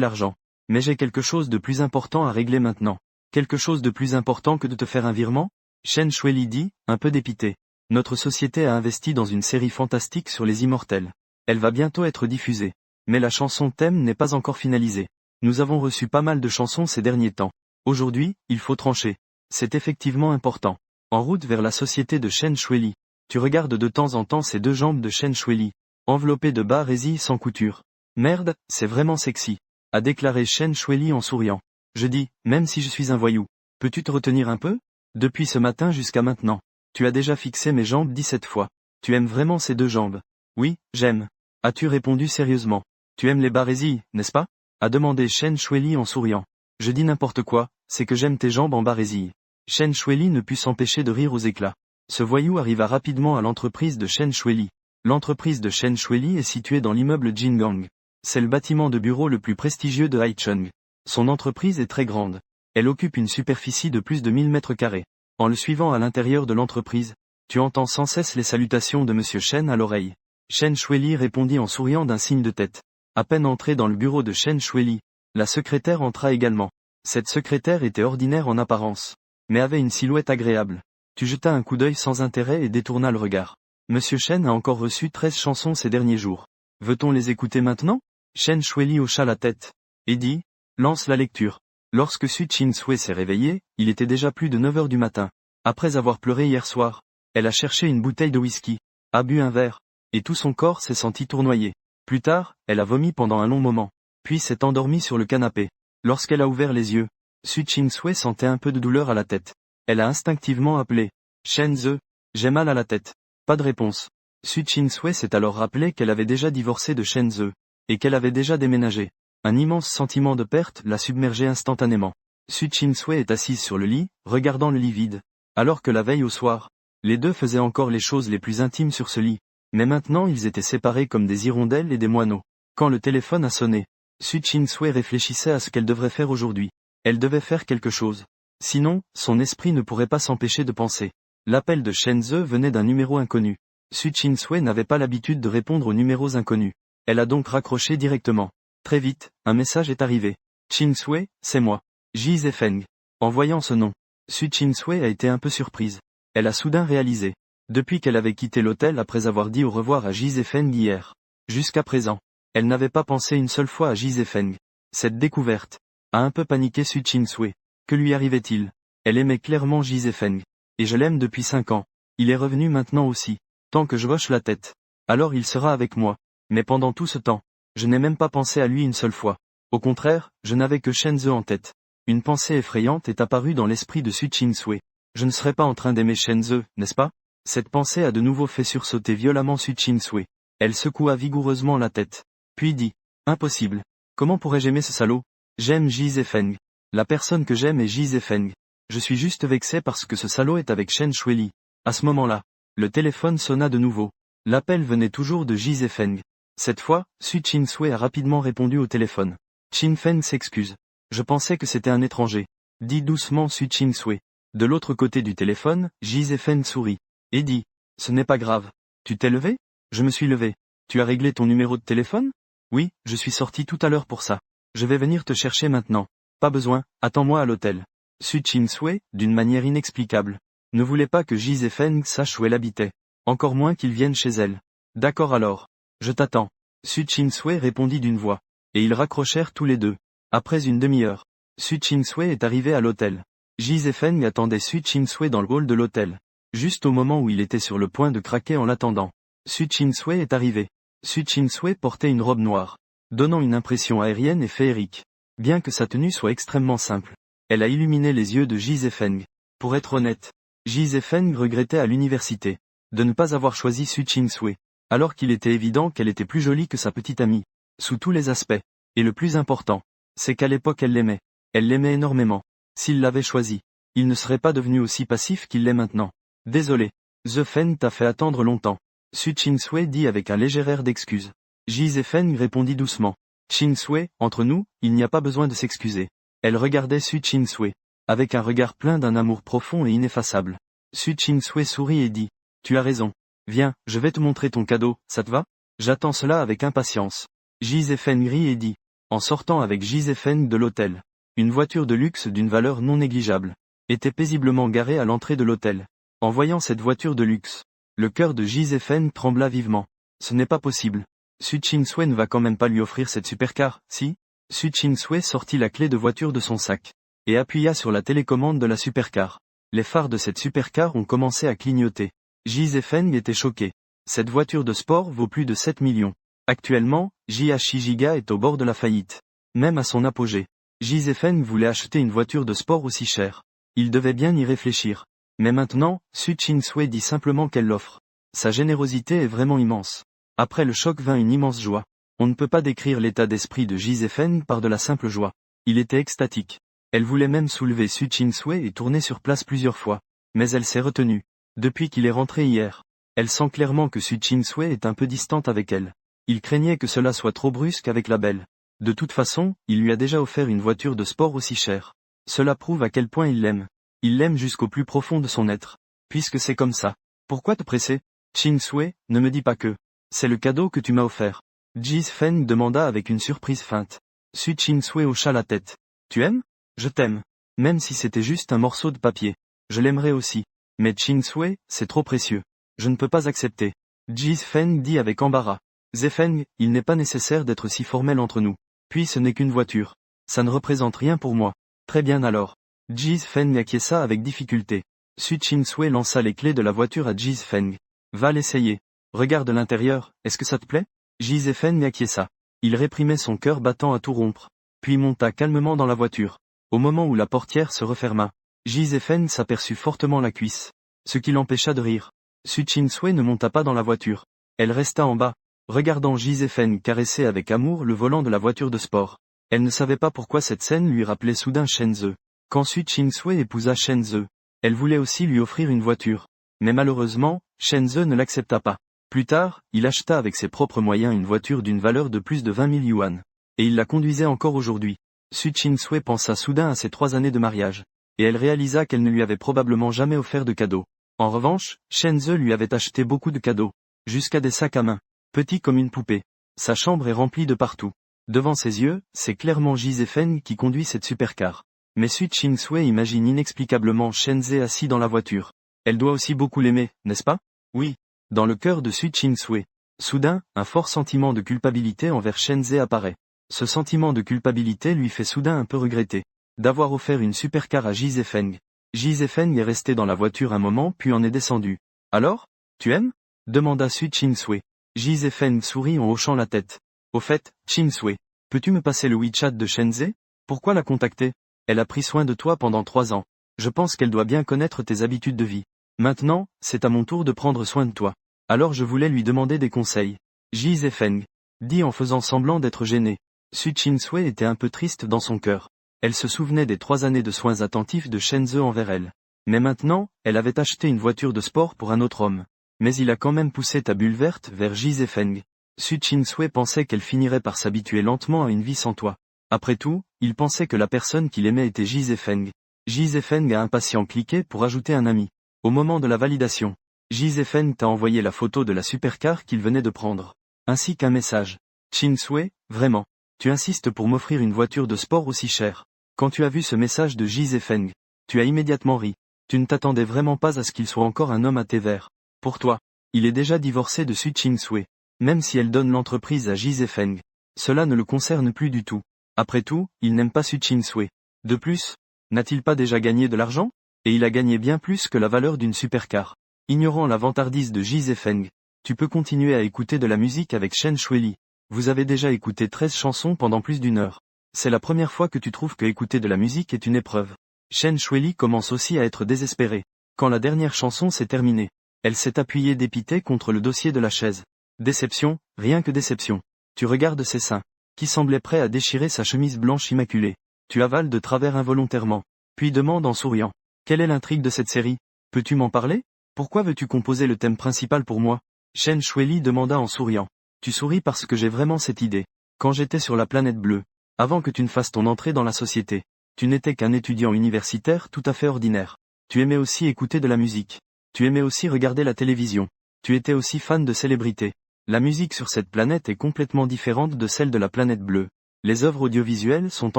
l'argent. Mais j'ai quelque chose de plus important à régler maintenant. Quelque chose de plus important que de te faire un virement? Chen Shuili dit, un peu dépité. Notre société a investi dans une série fantastique sur les immortels. Elle va bientôt être diffusée. Mais la chanson thème n'est pas encore finalisée. Nous avons reçu pas mal de chansons ces derniers temps. Aujourd'hui, il faut trancher. C'est effectivement important. En route vers la société de Chen Shuili, tu regardes de temps en temps ces 2 jambes de Chen Shuili, enveloppées de bas résille sans couture. Merde, c'est vraiment sexy, a déclaré Chen Shuili en souriant. Je dis, même si je suis un voyou, peux-tu te retenir un peu? Depuis ce matin jusqu'à maintenant, tu as déjà fixé mes jambes 17 fois. Tu aimes vraiment ces 2 jambes? Oui, j'aime. As-tu répondu sérieusement? Tu aimes les bas résilles, n'est-ce pas? A demandé Chen Shuili en souriant. Je dis n'importe quoi, c'est que j'aime tes jambes en bas résille. Chen Shuili ne put s'empêcher de rire aux éclats. Ce voyou arriva rapidement à l'entreprise de Chen Shuili. L'entreprise de Chen Shuili est située dans l'immeuble Jingang. C'est le bâtiment de bureau le plus prestigieux de Haicheng. Son entreprise est très grande. Elle occupe une superficie de plus de 1000 mètres carrés. En le suivant à l'intérieur de l'entreprise, tu entends sans cesse les salutations de Monsieur Chen à l'oreille. Chen Shuili répondit en souriant d'un signe de tête. À peine entré dans le bureau de Chen Shuili, la secrétaire entra également. Cette secrétaire était ordinaire en apparence, mais avait une silhouette agréable. Tu jetas un coup d'œil sans intérêt et détourna le regard. Monsieur Chen a encore reçu 13 chansons ces derniers jours. Veut-on les écouter maintenant? Chen Shuili hocha la tête, et dit, lance la lecture. Lorsque Su Chin-sui s'est réveillée, il était déjà plus de 9 heures du matin. Après avoir pleuré hier soir, elle a cherché une bouteille de whisky, a bu un verre, et tout son corps s'est senti tournoyer. Plus tard, elle a vomi pendant un long moment, puis s'est endormie sur le canapé. Lorsqu'elle a ouvert les yeux, Su Chin-sui sentait un peu de douleur à la tête. Elle a instinctivement appelé, Shen-ze, j'ai mal à la tête. Pas de réponse. Su Chin-sui s'est alors rappelé qu'elle avait déjà divorcé de Shen-ze, et qu'elle avait déjà déménagé. Un immense sentiment de perte l'a submergée instantanément. Su Chin-sui est assise sur le lit, regardant le lit vide. Alors que la veille au soir, les deux faisaient encore les choses les plus intimes sur ce lit. Mais maintenant ils étaient séparés comme des hirondelles et des moineaux. Quand le téléphone a sonné, Su Chin-sui réfléchissait à ce qu'elle devrait faire aujourd'hui. Elle devait faire quelque chose. Sinon, son esprit ne pourrait pas s'empêcher de penser. L'appel de Shen-ze venait d'un numéro inconnu. Su Chin-sui n'avait pas l'habitude de répondre aux numéros inconnus. Elle a donc raccroché directement. Très vite, un message est arrivé. Chin-sui, c'est moi. Ji Zefeng. En voyant ce nom, Su Chin-sui a été un peu surprise. Elle a soudain réalisé. Depuis qu'elle avait quitté l'hôtel après avoir dit au revoir à Ji Zefeng hier. Jusqu'à présent, elle n'avait pas pensé une seule fois à Ji Zefeng. Cette découverte a un peu paniqué Su Chin-sui. Que lui arrivait-il? Elle aimait clairement Ji Zefeng. Et je l'aime depuis 5 ans. Il est revenu maintenant aussi. Tant que je hoche la tête. Alors il sera avec moi. Mais pendant tout ce temps, je n'ai même pas pensé à lui une seule fois. Au contraire, je n'avais que Shen-ze en tête. Une pensée effrayante est apparue dans l'esprit de Su Chin-sui. Je ne serais pas en train d'aimer Shen-ze, n'est-ce pas? Cette pensée a de nouveau fait sursauter violemment Su Chin-sui. Elle secoua vigoureusement la tête. Puis dit, impossible. Comment pourrais-je aimer ce salaud? J'aime Ji Zefeng. La personne que j'aime est Ji Zefeng. Je suis juste vexé parce que ce salaud est avec Chen Shuili. À ce moment-là, le téléphone sonna de nouveau. L'appel venait toujours de Ji Zefeng. Cette fois, Su Qingsui a rapidement répondu au téléphone. Qin Feng s'excuse. Je pensais que c'était un étranger. Dit doucement Su Qingsui. De l'autre côté du téléphone, Ji Zefeng sourit. Et dit. Ce n'est pas grave. Tu t'es levé? Je me suis levé. Tu as réglé ton numéro de téléphone? Oui, je suis sorti tout à l'heure pour ça. Je vais venir te chercher maintenant. Pas besoin, attends-moi à l'hôtel. Su Qingsui, d'une manière inexplicable, ne voulait pas que Ji Zefeng sache où elle habitait. Encore moins qu'il vienne chez elle. D'accord alors. Je t'attends. Su Qingsui répondit d'une voix. Et ils raccrochèrent tous les deux. Après une demi-heure, Su Qingsui est arrivé à l'hôtel. Ji Zefeng attendait Su Qingsui dans le hall de l'hôtel. Juste au moment où il était sur le point de craquer en l'attendant. Su Qingsui est arrivé. Su Qingsui portait une robe noire, donnant une impression aérienne et féerique. Bien que sa tenue soit extrêmement simple, elle a illuminé les yeux de Ji Zefeng. Pour être honnête, Ji Zefeng regrettait à l'université de ne pas avoir choisi Su Qingsui, alors qu'il était évident qu'elle était plus jolie que sa petite amie, sous tous les aspects. Et le plus important, c'est qu'à l'époque elle l'aimait. Elle l'aimait énormément. S'il l'avait choisi, il ne serait pas devenu aussi passif qu'il l'est maintenant. Désolé. Zefeng t'a fait attendre longtemps. Su Qingsui dit avec un léger air d'excuse. Ji Zefeng répondit doucement. Qingsui, entre nous, il n'y a pas besoin de s'excuser. Elle regardait Su Qingsui, avec un regard plein d'un amour profond et ineffaçable. Su Qingsui sourit et dit. Tu as raison. Viens, je vais te montrer ton cadeau, ça te va? J'attends cela avec impatience. Ji Zefeng rit et dit. En sortant avec Ji Zefeng de l'hôtel, une voiture de luxe d'une valeur non négligeable était paisiblement garée à l'entrée de l'hôtel. En voyant cette voiture de luxe, le cœur de Ji Zefeng trembla vivement. Ce n'est pas possible. Su Qingsui ne va quand même pas lui offrir cette supercar, si? Su Qingsui sortit la clé de voiture de son sac et appuya sur la télécommande de la supercar. Les phares de cette supercar ont commencé à clignoter. Ji Zefeng était choqué. Cette voiture de sport vaut plus de 7 millions. Actuellement, JH est au bord de la faillite. Même à son apogée, Ji Zefeng voulait acheter une voiture de sport aussi chère. Il devait bien y réfléchir. Mais maintenant, Su Qingsui dit simplement qu'elle l'offre. Sa générosité est vraiment immense. Après le choc vint une immense joie. On ne peut pas décrire l'état d'esprit de Ji Zefeng par de la simple joie. Il était extatique. Elle voulait même soulever Su Qingsui et tourner sur place plusieurs fois. Mais elle s'est retenue. Depuis qu'il est rentré hier, elle sent clairement que Su Qingsui est un peu distante avec elle. Il craignait que cela soit trop brusque avec la belle. De toute façon, il lui a déjà offert une voiture de sport aussi chère. Cela prouve à quel point il l'aime. Il l'aime jusqu'au plus profond de son être. Puisque c'est comme ça. Pourquoi te presser? Qingsui, ne me dis pas que. C'est le cadeau que tu m'as offert. Ji Zefeng demanda avec une surprise feinte. Su Qingsui hocha la tête. Tu aimes? Je t'aime. Même si c'était juste un morceau de papier. Je l'aimerais aussi. Mais Qingsui, c'est trop précieux. Je ne peux pas accepter. Ji Zefeng dit avec embarras. Zefeng, il n'est pas nécessaire d'être si formel entre nous. Puis ce n'est qu'une voiture. Ça ne représente rien pour moi. Très bien alors. Ji Zefeng acquiesça avec difficulté. Su Qingsui lança les clés de la voiture à Ji Zefeng. Va l'essayer. Regarde l'intérieur, est-ce que ça te plaît? Ji Zefeng acquiesça. Il réprimait son cœur battant à tout rompre. Puis monta calmement dans la voiture. Au moment où la portière se referma, Ji Zefeng s'aperçut fortement la cuisse. Ce qui l'empêcha de rire. Su Qingsui ne monta pas dans la voiture. Elle resta en bas, regardant Ji Zefeng caresser avec amour le volant de la voiture de sport. Elle ne savait pas pourquoi cette scène lui rappelait soudain Shenzhe. Quand Su Qingsui épousa Shenzhe, elle voulait aussi lui offrir une voiture. Mais malheureusement, Shenzhe ne l'accepta pas. Plus tard, il acheta avec ses propres moyens une voiture d'une valeur de plus de 20 000 yuan. Et il la conduisait encore aujourd'hui. Su Qingsui pensa soudain à ses 3 années de mariage. Et elle réalisa qu'elle ne lui avait probablement jamais offert de cadeau. En revanche, Shenzhe lui avait acheté beaucoup de cadeaux. Jusqu'à des sacs à main. Petits comme une poupée. Sa chambre est remplie de partout. Devant ses yeux, c'est clairement Ji Zefeng qui conduit cette supercar. Mais Su Qingsui imagine inexplicablement Shenzhe assis dans la voiture. Elle doit aussi beaucoup l'aimer, n'est-ce pas? Oui. Dans le cœur de Su Qingsui. Soudain, un fort sentiment de culpabilité envers Shenzhe apparaît. Ce sentiment de culpabilité lui fait soudain un peu regretter d'avoir offert une supercar à Ji Zefeng. Ji Zefeng est resté dans la voiture un moment puis en est descendu. Alors? Tu aimes? Demanda Su Qingsui. Ji Zefeng sourit en hochant la tête. Au fait, Qingsui, peux-tu me passer le WeChat de Shenzhe? Pourquoi la contacter? Elle a pris soin de toi pendant 3 ans. Je pense qu'elle doit bien connaître tes habitudes de vie. Maintenant, c'est à mon tour de prendre soin de toi. Alors je voulais lui demander des conseils. Ji Zefeng dit en faisant semblant d'être gêné. Su Qingsui était un peu triste dans son cœur. Elle se souvenait des 3 années de soins attentifs de Shenzhe envers elle. Mais maintenant, elle avait acheté une voiture de sport pour un autre homme. Mais il a quand même poussé ta bulle verte vers Ji Zefeng. Su Qing-sui pensait qu'elle finirait par s'habituer lentement à une vie sans toi. Après tout, il pensait que la personne qu'il aimait était Ji Zefeng. Ji Zefeng a impatient cliqué pour ajouter un ami. Au moment de la validation, Ji Zefeng t'a envoyé la photo de la supercar qu'il venait de prendre. Ainsi qu'un message. Qing-sui, vraiment. Tu insistes pour m'offrir une voiture de sport aussi chère. Quand tu as vu ce message de Ji Zefeng, tu as immédiatement ri. Tu ne t'attendais vraiment pas à ce qu'il soit encore un homme à thé vert. Pour toi, il est déjà divorcé de Su Qing-sui. Même si elle donne l'entreprise à Ji Zefeng, cela ne le concerne plus du tout. Après tout, il n'aime pas Su Qing-sui. De plus, n'a-t-il pas déjà gagné de l'argent? Et il a gagné bien plus que la valeur d'une supercar. Ignorant la vantardise de Ji Zefeng, tu peux continuer à écouter de la musique avec Chen Shuili. Vous avez déjà écouté 13 chansons pendant plus d'une heure. C'est la première fois que tu trouves que écouter de la musique est une épreuve. Chen Shuili commence aussi à être désespérée. Quand la dernière chanson s'est terminée, elle s'est appuyée dépitée contre le dossier de la chaise. Déception, rien que déception. Tu regardes ses seins, qui semblaient prêts à déchirer sa chemise blanche immaculée. Tu avales de travers involontairement, puis demande en souriant. Quelle est l'intrigue de cette série? Peux-tu m'en parler? Pourquoi veux-tu composer le thème principal pour moi? Chen Shuili demanda en souriant. Tu souris parce que j'ai vraiment cette idée. Quand j'étais sur la planète bleue, avant que tu ne fasses ton entrée dans la société, tu n'étais qu'un étudiant universitaire tout à fait ordinaire. Tu aimais aussi écouter de la musique. Tu aimais aussi regarder la télévision. Tu étais aussi fan de célébrités. La musique sur cette planète est complètement différente de celle de la planète bleue. Les œuvres audiovisuelles sont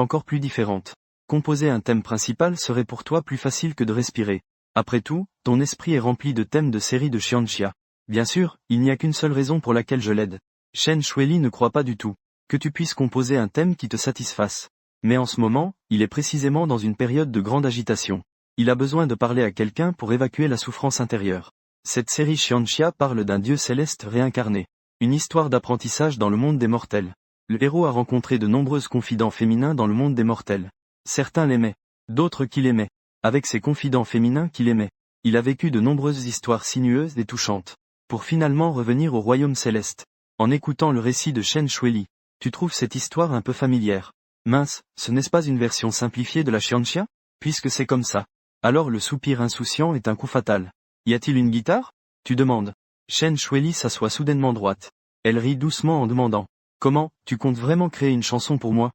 encore plus différentes. Composer un thème principal serait pour toi plus facile que de respirer. Après tout, ton esprit est rempli de thèmes de séries de Xianxia. Bien sûr, il n'y a qu'une seule raison pour laquelle je l'aide. Chen Shuili ne croit pas du tout que tu puisses composer un thème qui te satisfasse. Mais en ce moment, il est précisément dans une période de grande agitation. Il a besoin de parler à quelqu'un pour évacuer la souffrance intérieure. Cette série Xianxia parle d'un dieu céleste réincarné. Une histoire d'apprentissage dans le monde des mortels. Le héros a rencontré de nombreux confidents féminins dans le monde des mortels. Certains l'aimaient, d'autres qui l'aimaient. Avec ces confidents féminins qu'il aimait, il a vécu de nombreuses histoires sinueuses et touchantes, pour finalement revenir au royaume céleste. En écoutant le récit de Chen Shuili, tu trouves cette histoire un peu familière. Mince, ce n'est-ce pas une version simplifiée de la Xianxia? Puisque c'est comme ça. Alors le soupir insouciant est un coup fatal. Y a-t-il une guitare? Tu demandes. Chen Shuili s'assoit soudainement droite. Elle rit doucement en demandant. Comment, tu comptes vraiment créer une chanson pour moi?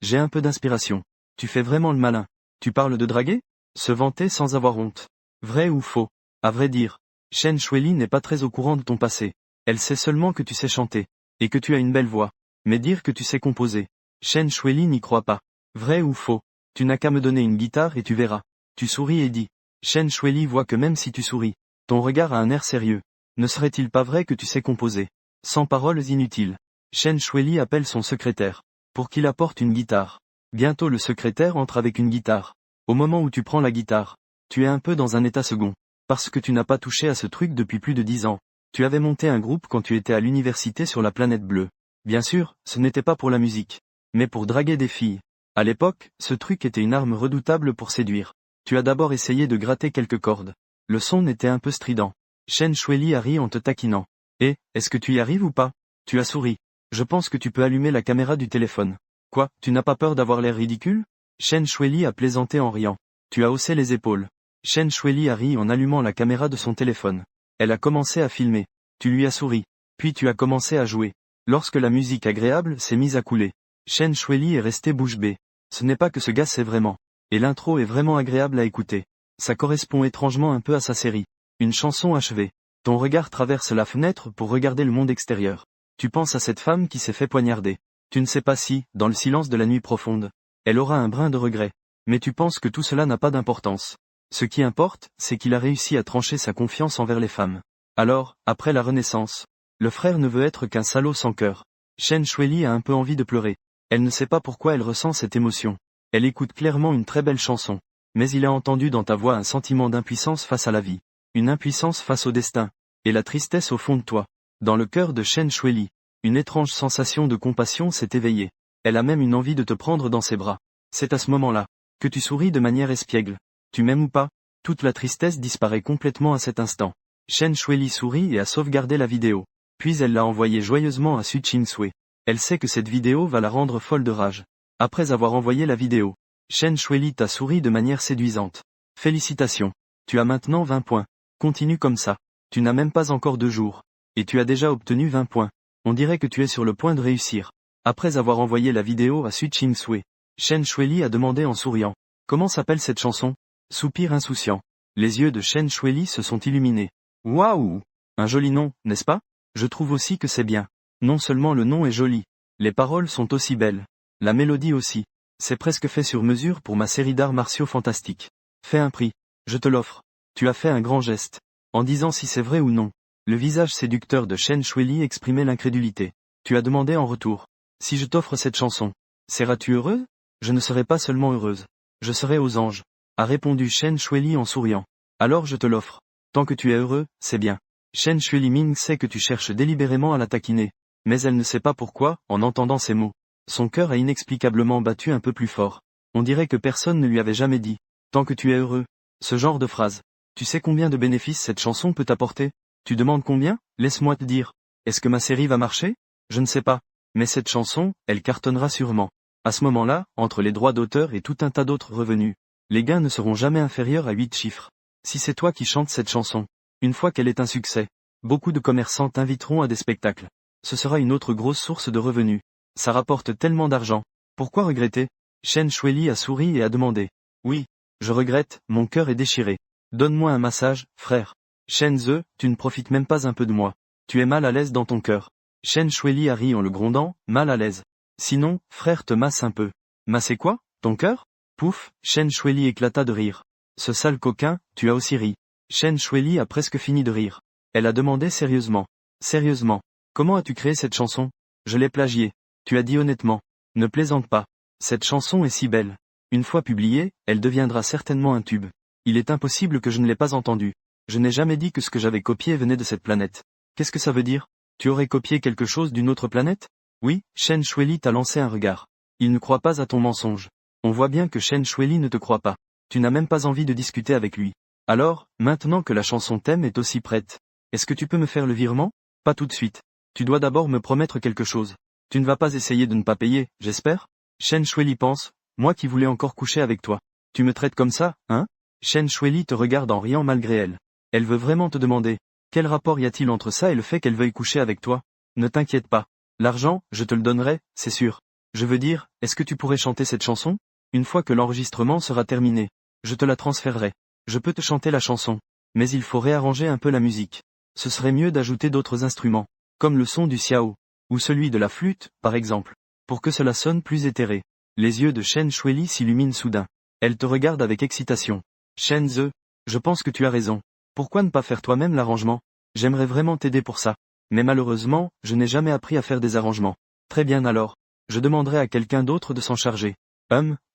J'ai un peu d'inspiration. Tu fais vraiment le malin. Tu parles de draguer? Se vanter sans avoir honte. Vrai ou faux? À vrai dire, Chen Shuili n'est pas très au courant de ton passé. Elle sait seulement que tu sais chanter. Et que tu as une belle voix. Mais dire que tu sais composer. Chen Shuili n'y croit pas. Vrai ou faux? Tu n'as qu'à me donner une guitare et tu verras. Tu souris et dis. Chen Shuili voit que même si tu souris, ton regard a un air sérieux. Ne serait-il pas vrai que tu sais composer? Sans paroles inutiles. Chen Shuili appelle son secrétaire. Pour qu'il apporte une guitare. Bientôt le secrétaire entre avec une guitare. Au moment où tu prends la guitare, tu es un peu dans un état second. Parce que tu n'as pas touché à ce truc depuis plus de 10 ans. Tu avais monté un groupe quand tu étais à l'université sur la planète bleue. Bien sûr, ce n'était pas pour la musique. Mais pour draguer des filles. À l'époque, ce truc était une arme redoutable pour séduire. Tu as d'abord essayé de gratter quelques cordes. Le son était un peu strident. Chen Shuili a ri en te taquinant. Est-ce que tu y arrives ou pas? Tu as souri. Je pense que tu peux allumer la caméra du téléphone. Quoi, tu n'as pas peur d'avoir l'air ridicule? Chen Shuili a plaisanté en riant. Tu as haussé les épaules. Chen Shuili a ri en allumant la caméra de son téléphone. Elle a commencé à filmer. Tu lui as souri. Puis tu as commencé à jouer. Lorsque la musique agréable s'est mise à couler, Chen Shuili est resté bouche bée. Ce n'est pas que ce gars sait vraiment. Et l'intro est vraiment agréable à écouter. Ça correspond étrangement un peu à sa série. Une chanson achevée. Ton regard traverse la fenêtre pour regarder le monde extérieur. Tu penses à cette femme qui s'est fait poignarder. Tu ne sais pas si, dans le silence de la nuit profonde, elle aura un brin de regret. Mais tu penses que tout cela n'a pas d'importance. Ce qui importe, c'est qu'il a réussi à trancher sa confiance envers les femmes. Alors, après la Renaissance, le frère ne veut être qu'un salaud sans cœur. Chen Shuili a un peu envie de pleurer. Elle ne sait pas pourquoi elle ressent cette émotion. Elle écoute clairement une très belle chanson. Mais il a entendu dans ta voix un sentiment d'impuissance face à la vie. Une impuissance face au destin. Et la tristesse au fond de toi. Dans le cœur de Chen Shuili, une étrange sensation de compassion s'est éveillée. Elle a même une envie de te prendre dans ses bras. C'est à ce moment-là que tu souris de manière espiègle. Tu m'aimes ou pas? Toute la tristesse disparaît complètement à cet instant. Chen Shuili sourit et a sauvegardé la vidéo. Puis elle l'a envoyée joyeusement à Su Qing-sui. Elle sait que cette vidéo va la rendre folle de rage. Après avoir envoyé la vidéo, Chen Shuili t'a souri de manière séduisante. Félicitations. Tu as maintenant 20 points. Continue comme ça. Tu n'as même pas encore 2 jours. Et tu as déjà obtenu 20 points. On dirait que tu es sur le point de réussir. Après avoir envoyé la vidéo à Su Ching-sui, Chen Shuili a demandé en souriant. Comment s'appelle cette chanson? Soupir insouciant. Les yeux de Chen Shuili se sont illuminés. Waouh! Un joli nom, n'est-ce pas? Je trouve aussi que c'est bien. Non seulement le nom est joli. Les paroles sont aussi belles. La mélodie aussi. C'est presque fait sur mesure pour ma série d'arts martiaux fantastiques. Fais un prix. Je te l'offre. Tu as fait un grand geste. En disant si c'est vrai ou non. Le visage séducteur de Chen Shuili exprimait l'incrédulité. Tu as demandé en retour. Si je t'offre cette chanson, seras-tu heureuse? Je ne serai pas seulement heureuse. Je serai aux anges. A répondu Chen Shuili en souriant. Alors je te l'offre. Tant que tu es heureux, c'est bien. Chen Shuili-ming sait que tu cherches délibérément à la taquiner. Mais elle ne sait pas pourquoi, en entendant ces mots. Son cœur a inexplicablement battu un peu plus fort. On dirait que personne ne lui avait jamais dit. Tant que tu es heureux. Ce genre de phrase. Tu sais combien de bénéfices cette chanson peut t'apporter? Tu demandes combien? Laisse-moi te dire. Est-ce que ma série va marcher? Je ne sais pas. Mais cette chanson, elle cartonnera sûrement. À ce moment-là, entre les droits d'auteur et tout un tas d'autres revenus, les gains ne seront jamais inférieurs à 8 chiffres. Si c'est toi qui chantes cette chanson, une fois qu'elle est un succès, beaucoup de commerçants t'inviteront à des spectacles. Ce sera une autre grosse source de revenus. Ça rapporte tellement d'argent. Pourquoi regretter? Chen Shuili a souri et a demandé. Oui, je regrette, mon cœur est déchiré. Donne-moi un massage, frère. Chen Ze, tu ne profites même pas un peu de moi. Tu es mal à l'aise dans ton cœur. Chen Shuili a ri en le grondant, mal à l'aise. Sinon, frère te masse un peu. Masser quoi? Ton cœur? Pouf, Chen Shuili éclata de rire. Ce sale coquin, tu as aussi ri. Chen Shuili a presque fini de rire. Elle a demandé sérieusement. Sérieusement. Comment as-tu créé cette chanson? Je l'ai plagiée. Tu as dit honnêtement. Ne plaisante pas. Cette chanson est si belle. Une fois publiée, elle deviendra certainement un tube. Il est impossible que je ne l'ai pas entendue. Je n'ai jamais dit que ce que j'avais copié venait de cette planète. Qu'est-ce que ça veut dire? Tu aurais copié quelque chose d'une autre planète? Oui, Chen Shuili t'a lancé un regard. Il ne croit pas à ton mensonge. On voit bien que Chen Shuili ne te croit pas. Tu n'as même pas envie de discuter avec lui. Alors, maintenant que la chanson thème est aussi prête, est-ce que tu peux me faire le virement? Pas tout de suite. Tu dois d'abord me promettre quelque chose. Tu ne vas pas essayer de ne pas payer, j'espère? Chen Shuili pense, moi qui voulais encore coucher avec toi. Tu me traites comme ça, hein? Chen Shuili te regarde en riant malgré elle. Elle veut vraiment te demander. Quel rapport y a-t-il entre ça et le fait qu'elle veuille coucher avec toi? Ne t'inquiète pas. L'argent, je te le donnerai, c'est sûr. Je veux dire, est-ce que tu pourrais chanter cette chanson? Une fois que l'enregistrement sera terminé, je te la transférerai. Je peux te chanter la chanson. Mais il faut réarranger un peu la musique. Ce serait mieux d'ajouter d'autres instruments, comme le son du xiao, ou celui de la flûte, par exemple, pour que cela sonne plus éthéré. Les yeux de Chen Shuili s'illuminent soudain. Elle te regarde avec excitation. Chen Ze, je pense que tu as raison. Pourquoi ne pas faire toi-même l'arrangement? J'aimerais vraiment t'aider pour ça. Mais malheureusement, je n'ai jamais appris à faire des arrangements. Très bien alors. Je demanderai à quelqu'un d'autre de s'en charger.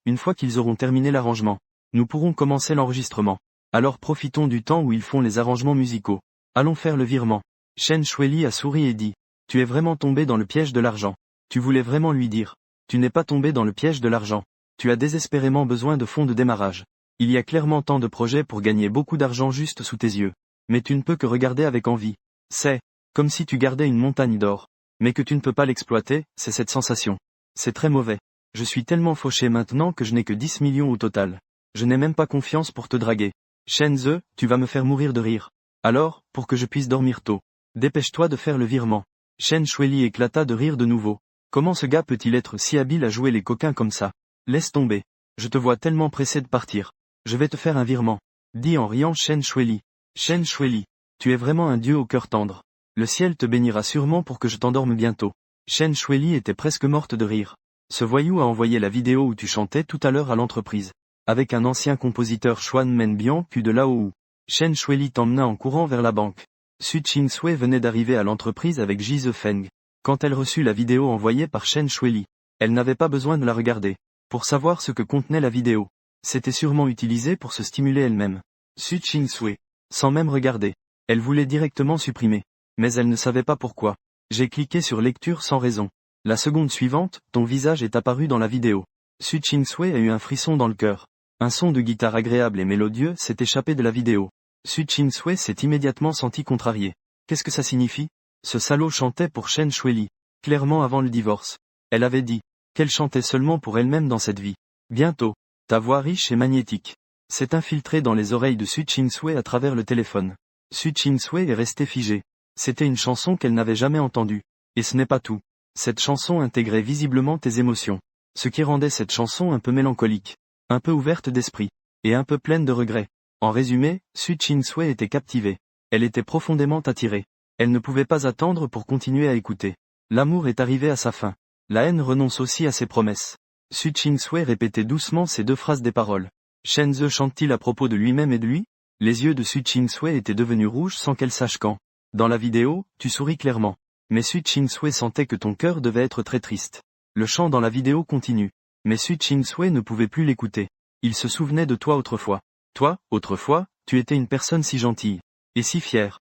Une fois qu'ils auront terminé l'arrangement, nous pourrons commencer l'enregistrement. Alors profitons du temps où ils font les arrangements musicaux. Allons faire le virement. Chen Shuili a souri et dit. Tu es vraiment tombé dans le piège de l'argent. Tu voulais vraiment lui dire. Tu n'es pas tombé dans le piège de l'argent. Tu as désespérément besoin de fonds de démarrage. Il y a clairement tant de projets pour gagner beaucoup d'argent juste sous tes yeux. Mais tu ne peux que regarder avec envie. C'est comme si tu gardais une montagne d'or. Mais que tu ne peux pas l'exploiter, c'est cette sensation. C'est très mauvais. Je suis tellement fauché maintenant que je n'ai que 10 millions au total. Je n'ai même pas confiance pour te draguer. Chen Ze, tu vas me faire mourir de rire. Alors, pour que je puisse dormir tôt, dépêche-toi de faire le virement. Chen Shuili éclata de rire de nouveau. Comment ce gars peut-il être si habile à jouer les coquins comme ça? Laisse tomber. Je te vois tellement pressé de partir. Je vais te faire un virement. Dit en riant Chen Shuili. Chen Shuili, tu es vraiment un dieu au cœur tendre. Le ciel te bénira sûrement pour que je t'endorme bientôt. Chen Shuili était presque morte de rire. Ce voyou a envoyé la vidéo où tu chantais tout à l'heure à l'entreprise. Avec un ancien compositeur Xuan Menbian puis de là-haut. Chen Shuili t'emmena en courant vers la banque. Su Ching-sui venait d'arriver à l'entreprise avec Ji Zefeng. Quand elle reçut la vidéo envoyée par Chen Shuili, elle n'avait pas besoin de la regarder. Pour savoir ce que contenait la vidéo. C'était sûrement utilisé pour se stimuler elle-même. Su Ching-sui. Sans même regarder. Elle voulait directement supprimer. Mais elle ne savait pas pourquoi. J'ai cliqué sur lecture sans raison. La seconde suivante, ton visage est apparu dans la vidéo. Su Ching-sui a eu un frisson dans le cœur. Un son de guitare agréable et mélodieux s'est échappé de la vidéo. Su Ching-sui s'est immédiatement senti contrarié. Qu'est-ce que ça signifie? Ce salaud chantait pour Chen Shuili. Clairement avant le divorce. Elle avait dit qu'elle chantait seulement pour elle-même dans cette vie. Bientôt. Ta voix riche et magnétique. s'est infiltré dans les oreilles de Su Chingsui à travers le téléphone. Su Chingsui est resté figé. C'était une chanson qu'elle n'avait jamais entendue. Et ce n'est pas tout. Cette chanson intégrait visiblement tes émotions. Ce qui rendait cette chanson un peu mélancolique, un peu ouverte d'esprit, et un peu pleine de regrets. En résumé, Su Chingsui était captivée. Elle était profondément attirée. Elle ne pouvait pas attendre pour continuer à écouter. L'amour est arrivé à sa fin. La haine renonce aussi à ses promesses. Su Chingsui répétait doucement ces deux phrases des paroles. Shen Ze chante-t-il à propos de lui-même et de lui? Les yeux de Su Chingsui étaient devenus rouges sans qu'elle sache quand. Dans la vidéo, tu souris clairement. Mais Su Chingsui sentait que ton cœur devait être très triste. Le chant dans la vidéo continue. Mais Su Chingsui ne pouvait plus l'écouter. Il se souvenait de toi autrefois. Toi, autrefois, tu étais une personne si gentille. Et si fière.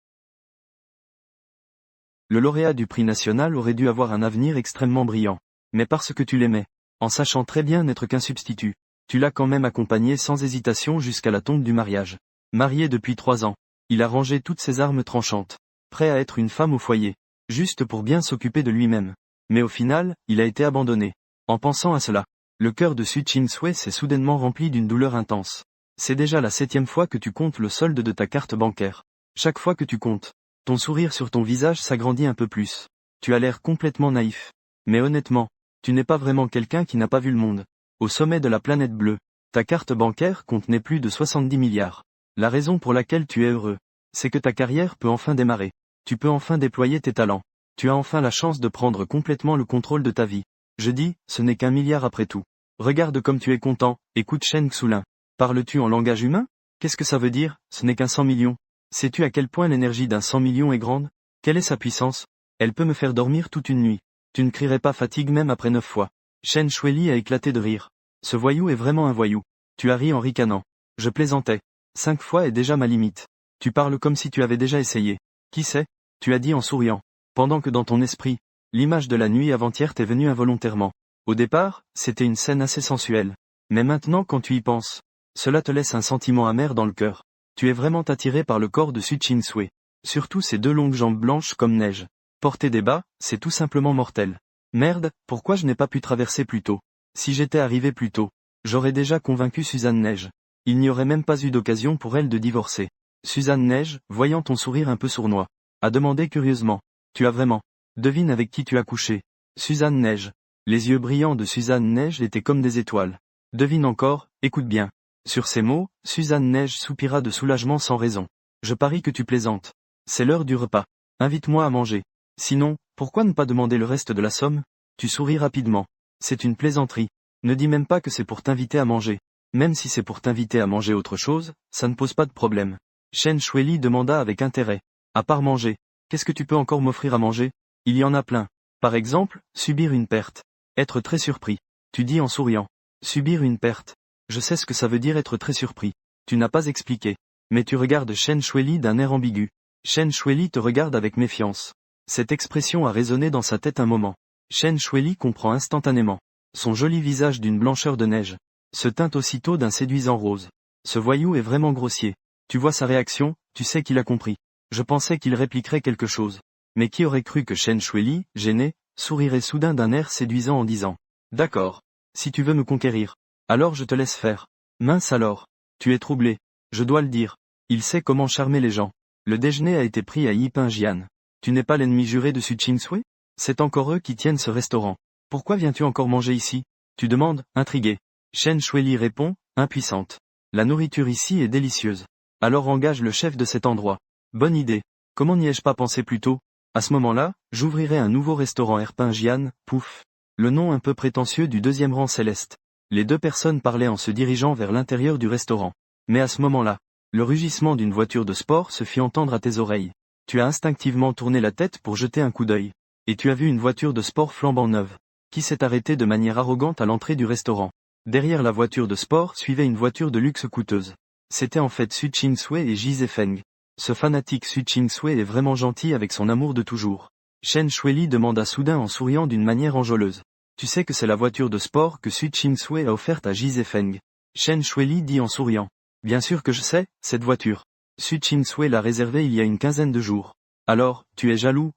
Le lauréat du prix national aurait dû avoir un avenir extrêmement brillant. Mais parce que tu l'aimais, en sachant très bien n'être qu'un substitut, tu l'as quand même accompagné sans hésitation jusqu'à la tombe du mariage. Marié depuis 3 ans, il a rangé toutes ses armes tranchantes, prêt à être une femme au foyer, juste pour bien s'occuper de lui-même. Mais au final, il a été abandonné. En pensant à cela, le cœur de Su Chingsui s'est soudainement rempli d'une douleur intense. C'est déjà la 7e fois que tu comptes le solde de ta carte bancaire. Chaque fois que tu comptes, ton sourire sur ton visage s'agrandit un peu plus. Tu as l'air complètement naïf. Mais honnêtement, tu n'es pas vraiment quelqu'un qui n'a pas vu le monde. Au sommet de la planète bleue, ta carte bancaire contenait plus de 70 milliards. La raison pour laquelle tu es heureux, c'est que ta carrière peut enfin démarrer. Tu peux enfin déployer tes talents. Tu as enfin la chance de prendre complètement le contrôle de ta vie. Je dis, ce n'est qu'1 milliard après tout. Regarde comme tu es content, écoute Shen Xulin. Parles-tu en langage humain? Qu'est-ce que ça veut dire, ce n'est qu'un 100 millions? Sais-tu à quel point l'énergie d'un 100 millions est grande? Quelle est sa puissance? Elle peut me faire dormir toute une nuit. Tu ne crierais pas fatigue même après 9 fois. Shen Shueli a éclaté de rire. Ce voyou est vraiment un voyou. Tu as ri en ricanant. Je plaisantais. 5 fois est déjà ma limite. Tu parles comme si tu avais déjà essayé. Qui sait? Tu as dit en souriant. Pendant que dans ton esprit, l'image de la nuit avant-hier t'est venue involontairement. Au départ, c'était une scène assez sensuelle. Mais maintenant quand tu y penses, cela te laisse un sentiment amer dans le cœur. Tu es vraiment attiré par le corps de Su Chingsui. Surtout ses 2 longues jambes blanches comme neige. Porter des bas, c'est tout simplement mortel. Merde, pourquoi je n'ai pas pu traverser plus tôt? Si j'étais arrivé plus tôt, j'aurais déjà convaincu Suzanne Neige. Il n'y aurait même pas eu d'occasion pour elle de divorcer. Suzanne Neige, voyant ton sourire un peu sournois, a demandé curieusement. Tu as vraiment? Devine avec qui tu as couché. Suzanne Neige. Les yeux brillants de Suzanne Neige étaient comme des étoiles. Devine encore, écoute bien. Sur ces mots, Suzanne Neige soupira de soulagement sans raison. Je parie que tu plaisantes. C'est l'heure du repas. Invite-moi à manger. Sinon, pourquoi ne pas demander le reste de la somme? Tu souris rapidement. C'est une plaisanterie. Ne dis même pas que c'est pour t'inviter à manger. Même si c'est pour t'inviter à manger autre chose, ça ne pose pas de problème. Shen Shueli demanda avec intérêt. À part manger, qu'est-ce que tu peux encore m'offrir à manger? Il y en a plein. Par exemple, subir une perte. Être très surpris. Tu dis en souriant. Subir une perte. Je sais ce que ça veut dire être très surpris. Tu n'as pas expliqué. Mais tu regardes Shen Shueli d'un air ambigu. Shen Shueli te regarde avec méfiance. Cette expression a résonné dans sa tête un moment. Shen Shueli comprend instantanément. Son joli visage d'une blancheur de neige se teinte aussitôt d'un séduisant rose. Ce voyou est vraiment grossier. Tu vois sa réaction, tu sais qu'il a compris. Je pensais qu'il répliquerait quelque chose. Mais qui aurait cru que Shen Shueli, gêné, sourirait soudain d'un air séduisant en disant « D'accord. Si tu veux me conquérir. Alors je te laisse faire. » Mince alors. Tu es troublé. Je dois le dire. Il sait comment charmer les gens. Le déjeuner a été pris à Yipingjian. Tu n'es pas l'ennemi juré de Su Chingsui? C'est encore eux qui tiennent ce restaurant. Pourquoi viens-tu encore manger ici? Tu demandes, intrigué. Shen Shueli répond, impuissante. La nourriture ici est délicieuse. Alors engage le chef de cet endroit. Bonne idée. Comment n'y ai-je pas pensé plus tôt? À ce moment-là, j'ouvrirai un nouveau restaurant Erpingian, pouf. Le nom un peu prétentieux du 2e rang céleste. Les 2 personnes parlaient en se dirigeant vers l'intérieur du restaurant. Mais à ce moment-là, le rugissement d'une voiture de sport se fit entendre à tes oreilles. Tu as instinctivement tourné la tête pour jeter un coup d'œil. Et tu as vu une voiture de sport flambant neuve, qui s'est arrêtée de manière arrogante à l'entrée du restaurant. Derrière la voiture de sport suivait une voiture de luxe coûteuse. C'était en fait Su Chingsui et Ji Zefeng. Ce fanatique Su Chingsui est vraiment gentil avec son amour de toujours. Shen Shueli demanda soudain en souriant d'une manière enjôleuse. Tu sais que c'est la voiture de sport que Su Chingsui a offerte à Ji Zefeng. Shen Shueli dit en souriant. Bien sûr que je sais, cette voiture. Su Chingsui l'a réservée il y a une quinzaine de jours. Alors, tu es jaloux,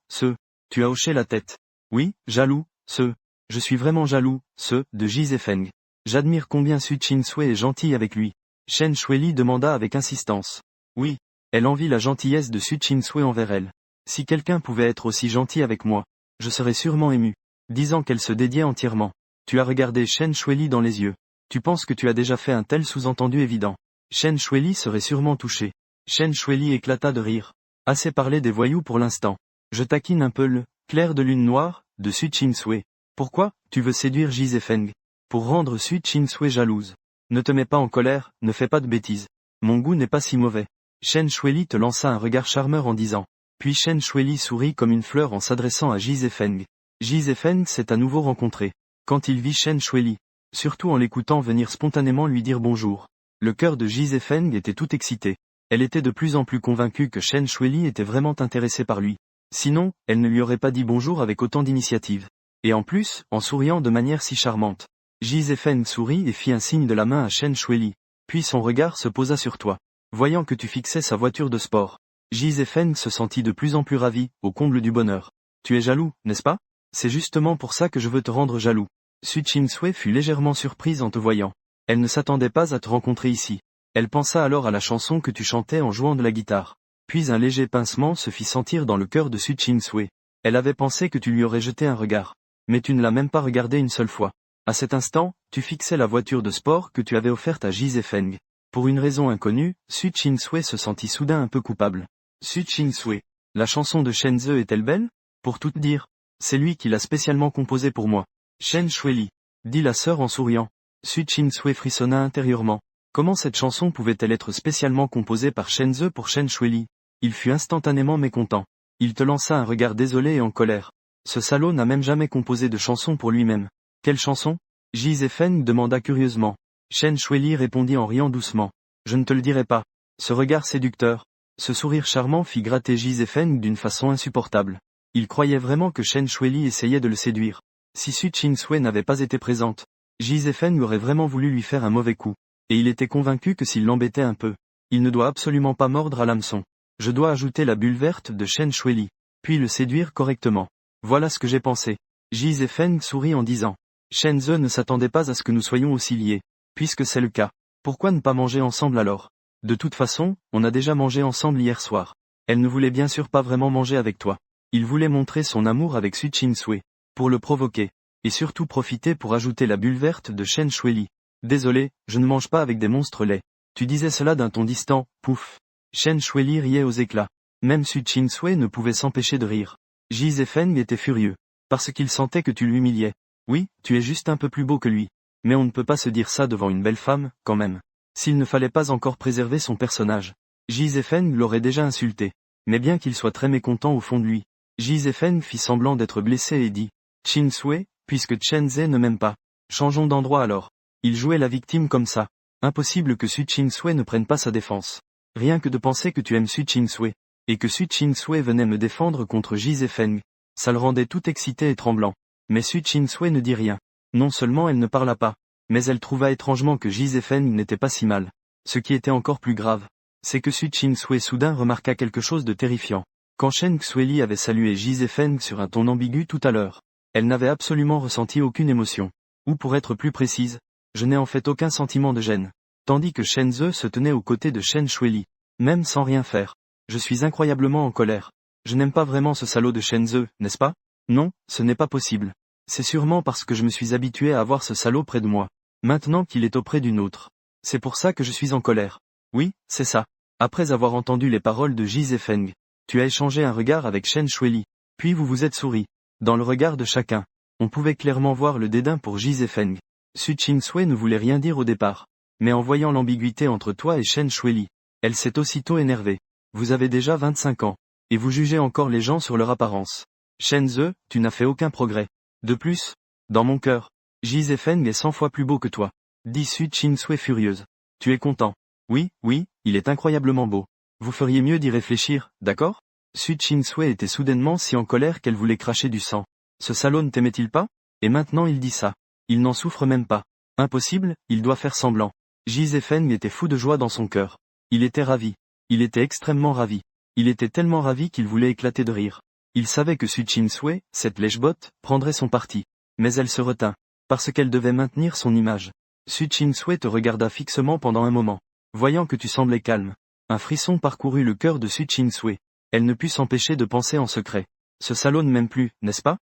Tu as hoché la tête. Oui, jaloux, Je suis vraiment jaloux, de Ji Zefeng. J'admire combien Su Chingsui est gentil avec lui. Chen Shuili demanda avec insistance. Oui. Elle envie la gentillesse de Su Chingsui envers elle. Si quelqu'un pouvait être aussi gentil avec moi, je serais sûrement ému. Disant qu'elle se dédiait entièrement. Tu as regardé Chen Shuili dans les yeux. Tu penses que tu as déjà fait un tel sous-entendu évident. Chen Shuili serait sûrement touché. Chen Shuili éclata de rire. Assez parlé des voyous pour l'instant. Je taquine un peu le clair de lune noire de Su Chingsui. Pourquoi, tu veux séduire Ji Zefeng? Pour rendre Su Chingsui jalouse. Ne te mets pas en colère, ne fais pas de bêtises. Mon goût n'est pas si mauvais. Chen Shuili te lança un regard charmeur en disant. Puis Chen Shuili sourit comme une fleur en s'adressant à Ji Zefeng. Ji Zefeng s'est à nouveau rencontré. Quand il vit Chen Shuili, surtout en l'écoutant venir spontanément lui dire bonjour. Le cœur de Ji Zefeng était tout excité. Elle était de plus en plus convaincue que Chen Shuili était vraiment intéressé par lui. Sinon, elle ne lui aurait pas dit bonjour avec autant d'initiative. Et en plus, en souriant de manière si charmante. Ji Zefeng sourit et fit un signe de la main à Chen Shuili. Puis son regard se posa sur toi. Voyant que tu fixais sa voiture de sport. Ji Zefeng se sentit de plus en plus ravi, au comble du bonheur. Tu es jaloux, n'est-ce pas? C'est justement pour ça que je veux te rendre jaloux. Su Chingsui fut légèrement surprise en te voyant. Elle ne s'attendait pas à te rencontrer ici. Elle pensa alors à la chanson que tu chantais en jouant de la guitare. Puis un léger pincement se fit sentir dans le cœur de Su Chingsui. Elle avait pensé que tu lui aurais jeté un regard. Mais tu ne l'as même pas regardé une seule fois. À cet instant, tu fixais la voiture de sport que tu avais offerte à Ji Zefeng. Pour une raison inconnue, Su Chingsui se sentit soudain un peu coupable. Su Chingsui, la chanson de Shenze est-elle belle? Pour tout te dire, c'est lui qui l'a spécialement composée pour moi. Chen Shuili, dit la sœur en souriant. Su Chingsui frissonna intérieurement. Comment cette chanson pouvait-elle être spécialement composée par Shenze pour Chen Shuili? Il fut instantanément mécontent. Il te lança un regard désolé et en colère. Ce salaud n'a même jamais composé de chanson pour lui-même. Quelle chanson? Ji Zefeng demanda curieusement. Chen Shuili répondit en riant doucement. Je ne te le dirai pas. Ce regard séducteur, ce sourire charmant fit gratter Ji Zefeng d'une façon insupportable. Il croyait vraiment que Chen Shuili essayait de le séduire. Si Su Chingsui n'avait pas été présente, Ji Zefeng aurait vraiment voulu lui faire un mauvais coup. Et il était convaincu que s'il l'embêtait un peu, il ne doit absolument pas mordre à l'hameçon. Je dois ajouter la bulle verte de Chen Shuili, puis le séduire correctement. Voilà ce que j'ai pensé. Ji Zefeng sourit en disant. Shenze ne s'attendait pas à ce que nous soyons aussi liés. Puisque c'est le cas, pourquoi ne pas manger ensemble alors? De toute façon, on a déjà mangé ensemble hier soir. Elle ne voulait bien sûr pas vraiment manger avec toi. Il voulait montrer son amour avec Su Chingsui, pour le provoquer, et surtout profiter pour ajouter la bulle verte de Chen Shuili. Désolé, je ne mange pas avec des monstres laids. Tu disais cela d'un ton distant, pouf. Chen Shuili riait aux éclats. Même Su Chingsui ne pouvait s'empêcher de rire. Ji Zefeng était furieux, parce qu'il sentait que tu l'humiliais. Oui, tu es juste un peu plus beau que lui. Mais on ne peut pas se dire ça devant une belle femme, quand même. S'il ne fallait pas encore préserver son personnage. Ji Zefeng l'aurait déjà insulté. Mais bien qu'il soit très mécontent au fond de lui. Ji Zefeng fit semblant d'être blessé et dit. Chingsui, puisque Chenze ne m'aime pas. Changeons d'endroit alors. Il jouait la victime comme ça. Impossible que Su Chingsui ne prenne pas sa défense. Rien que de penser que tu aimes Su Chingsui. Et que Su Chingsui venait me défendre contre Ji Zefeng. Ça le rendait tout excité et tremblant. Mais Su Chingsui ne dit rien. Non seulement elle ne parla pas, mais elle trouva étrangement que Ji Zefeng n'était pas si mal. Ce qui était encore plus grave, c'est que Su Chingsui soudain remarqua quelque chose de terrifiant. Quand Chen Xueli avait salué Ji Zefeng sur un ton ambigu tout à l'heure, elle n'avait absolument ressenti aucune émotion. Ou pour être plus précise, je n'ai en fait aucun sentiment de gêne. Tandis que Shenze se tenait aux côtés de Chen Shuili, même sans rien faire. Je suis incroyablement en colère. Je n'aime pas vraiment ce salaud de Shenze, n'est-ce pas? Non, ce n'est pas possible. C'est sûrement parce que je me suis habitué à avoir ce salaud près de moi. Maintenant qu'il est auprès d'une autre. C'est pour ça que je suis en colère. Oui, c'est ça. Après avoir entendu les paroles de Ji Zefeng, tu as échangé un regard avec Chen Shuili. Puis vous vous êtes souri. Dans le regard de chacun, on pouvait clairement voir le dédain pour Ji Zefeng. Su Chingsui ne voulait rien dire au départ. Mais en voyant l'ambiguïté entre toi et Chen Shuili, elle s'est aussitôt énervée. Vous avez déjà 25 ans. Et vous jugez encore les gens sur leur apparence. Shenze, tu n'as fait aucun progrès. De plus, dans mon cœur, Ji Zefeng est 100 fois plus beau que toi. Dit Su Chingsui furieuse. Tu es content? Oui, oui, il est incroyablement beau. Vous feriez mieux d'y réfléchir, d'accord? Su Chingsui était soudainement si en colère qu'elle voulait cracher du sang. Ce salaud ne t'aimait-il pas? Et maintenant il dit ça. Il n'en souffre même pas. Impossible, il doit faire semblant. Ji Zefeng était fou de joie dans son cœur. Il était ravi. Il était extrêmement ravi. Il était tellement ravi qu'il voulait éclater de rire. Il savait que Su Chingsui, cette lèche-botte, prendrait son parti. Mais elle se retint. Parce qu'elle devait maintenir son image. Su Chingsui te regarda fixement pendant un moment. Voyant que tu semblais calme, un frisson parcourut le cœur de Su Ching-sui. Elle ne put s'empêcher de penser en secret. Ce salaud ne m'aime plus, n'est-ce pas?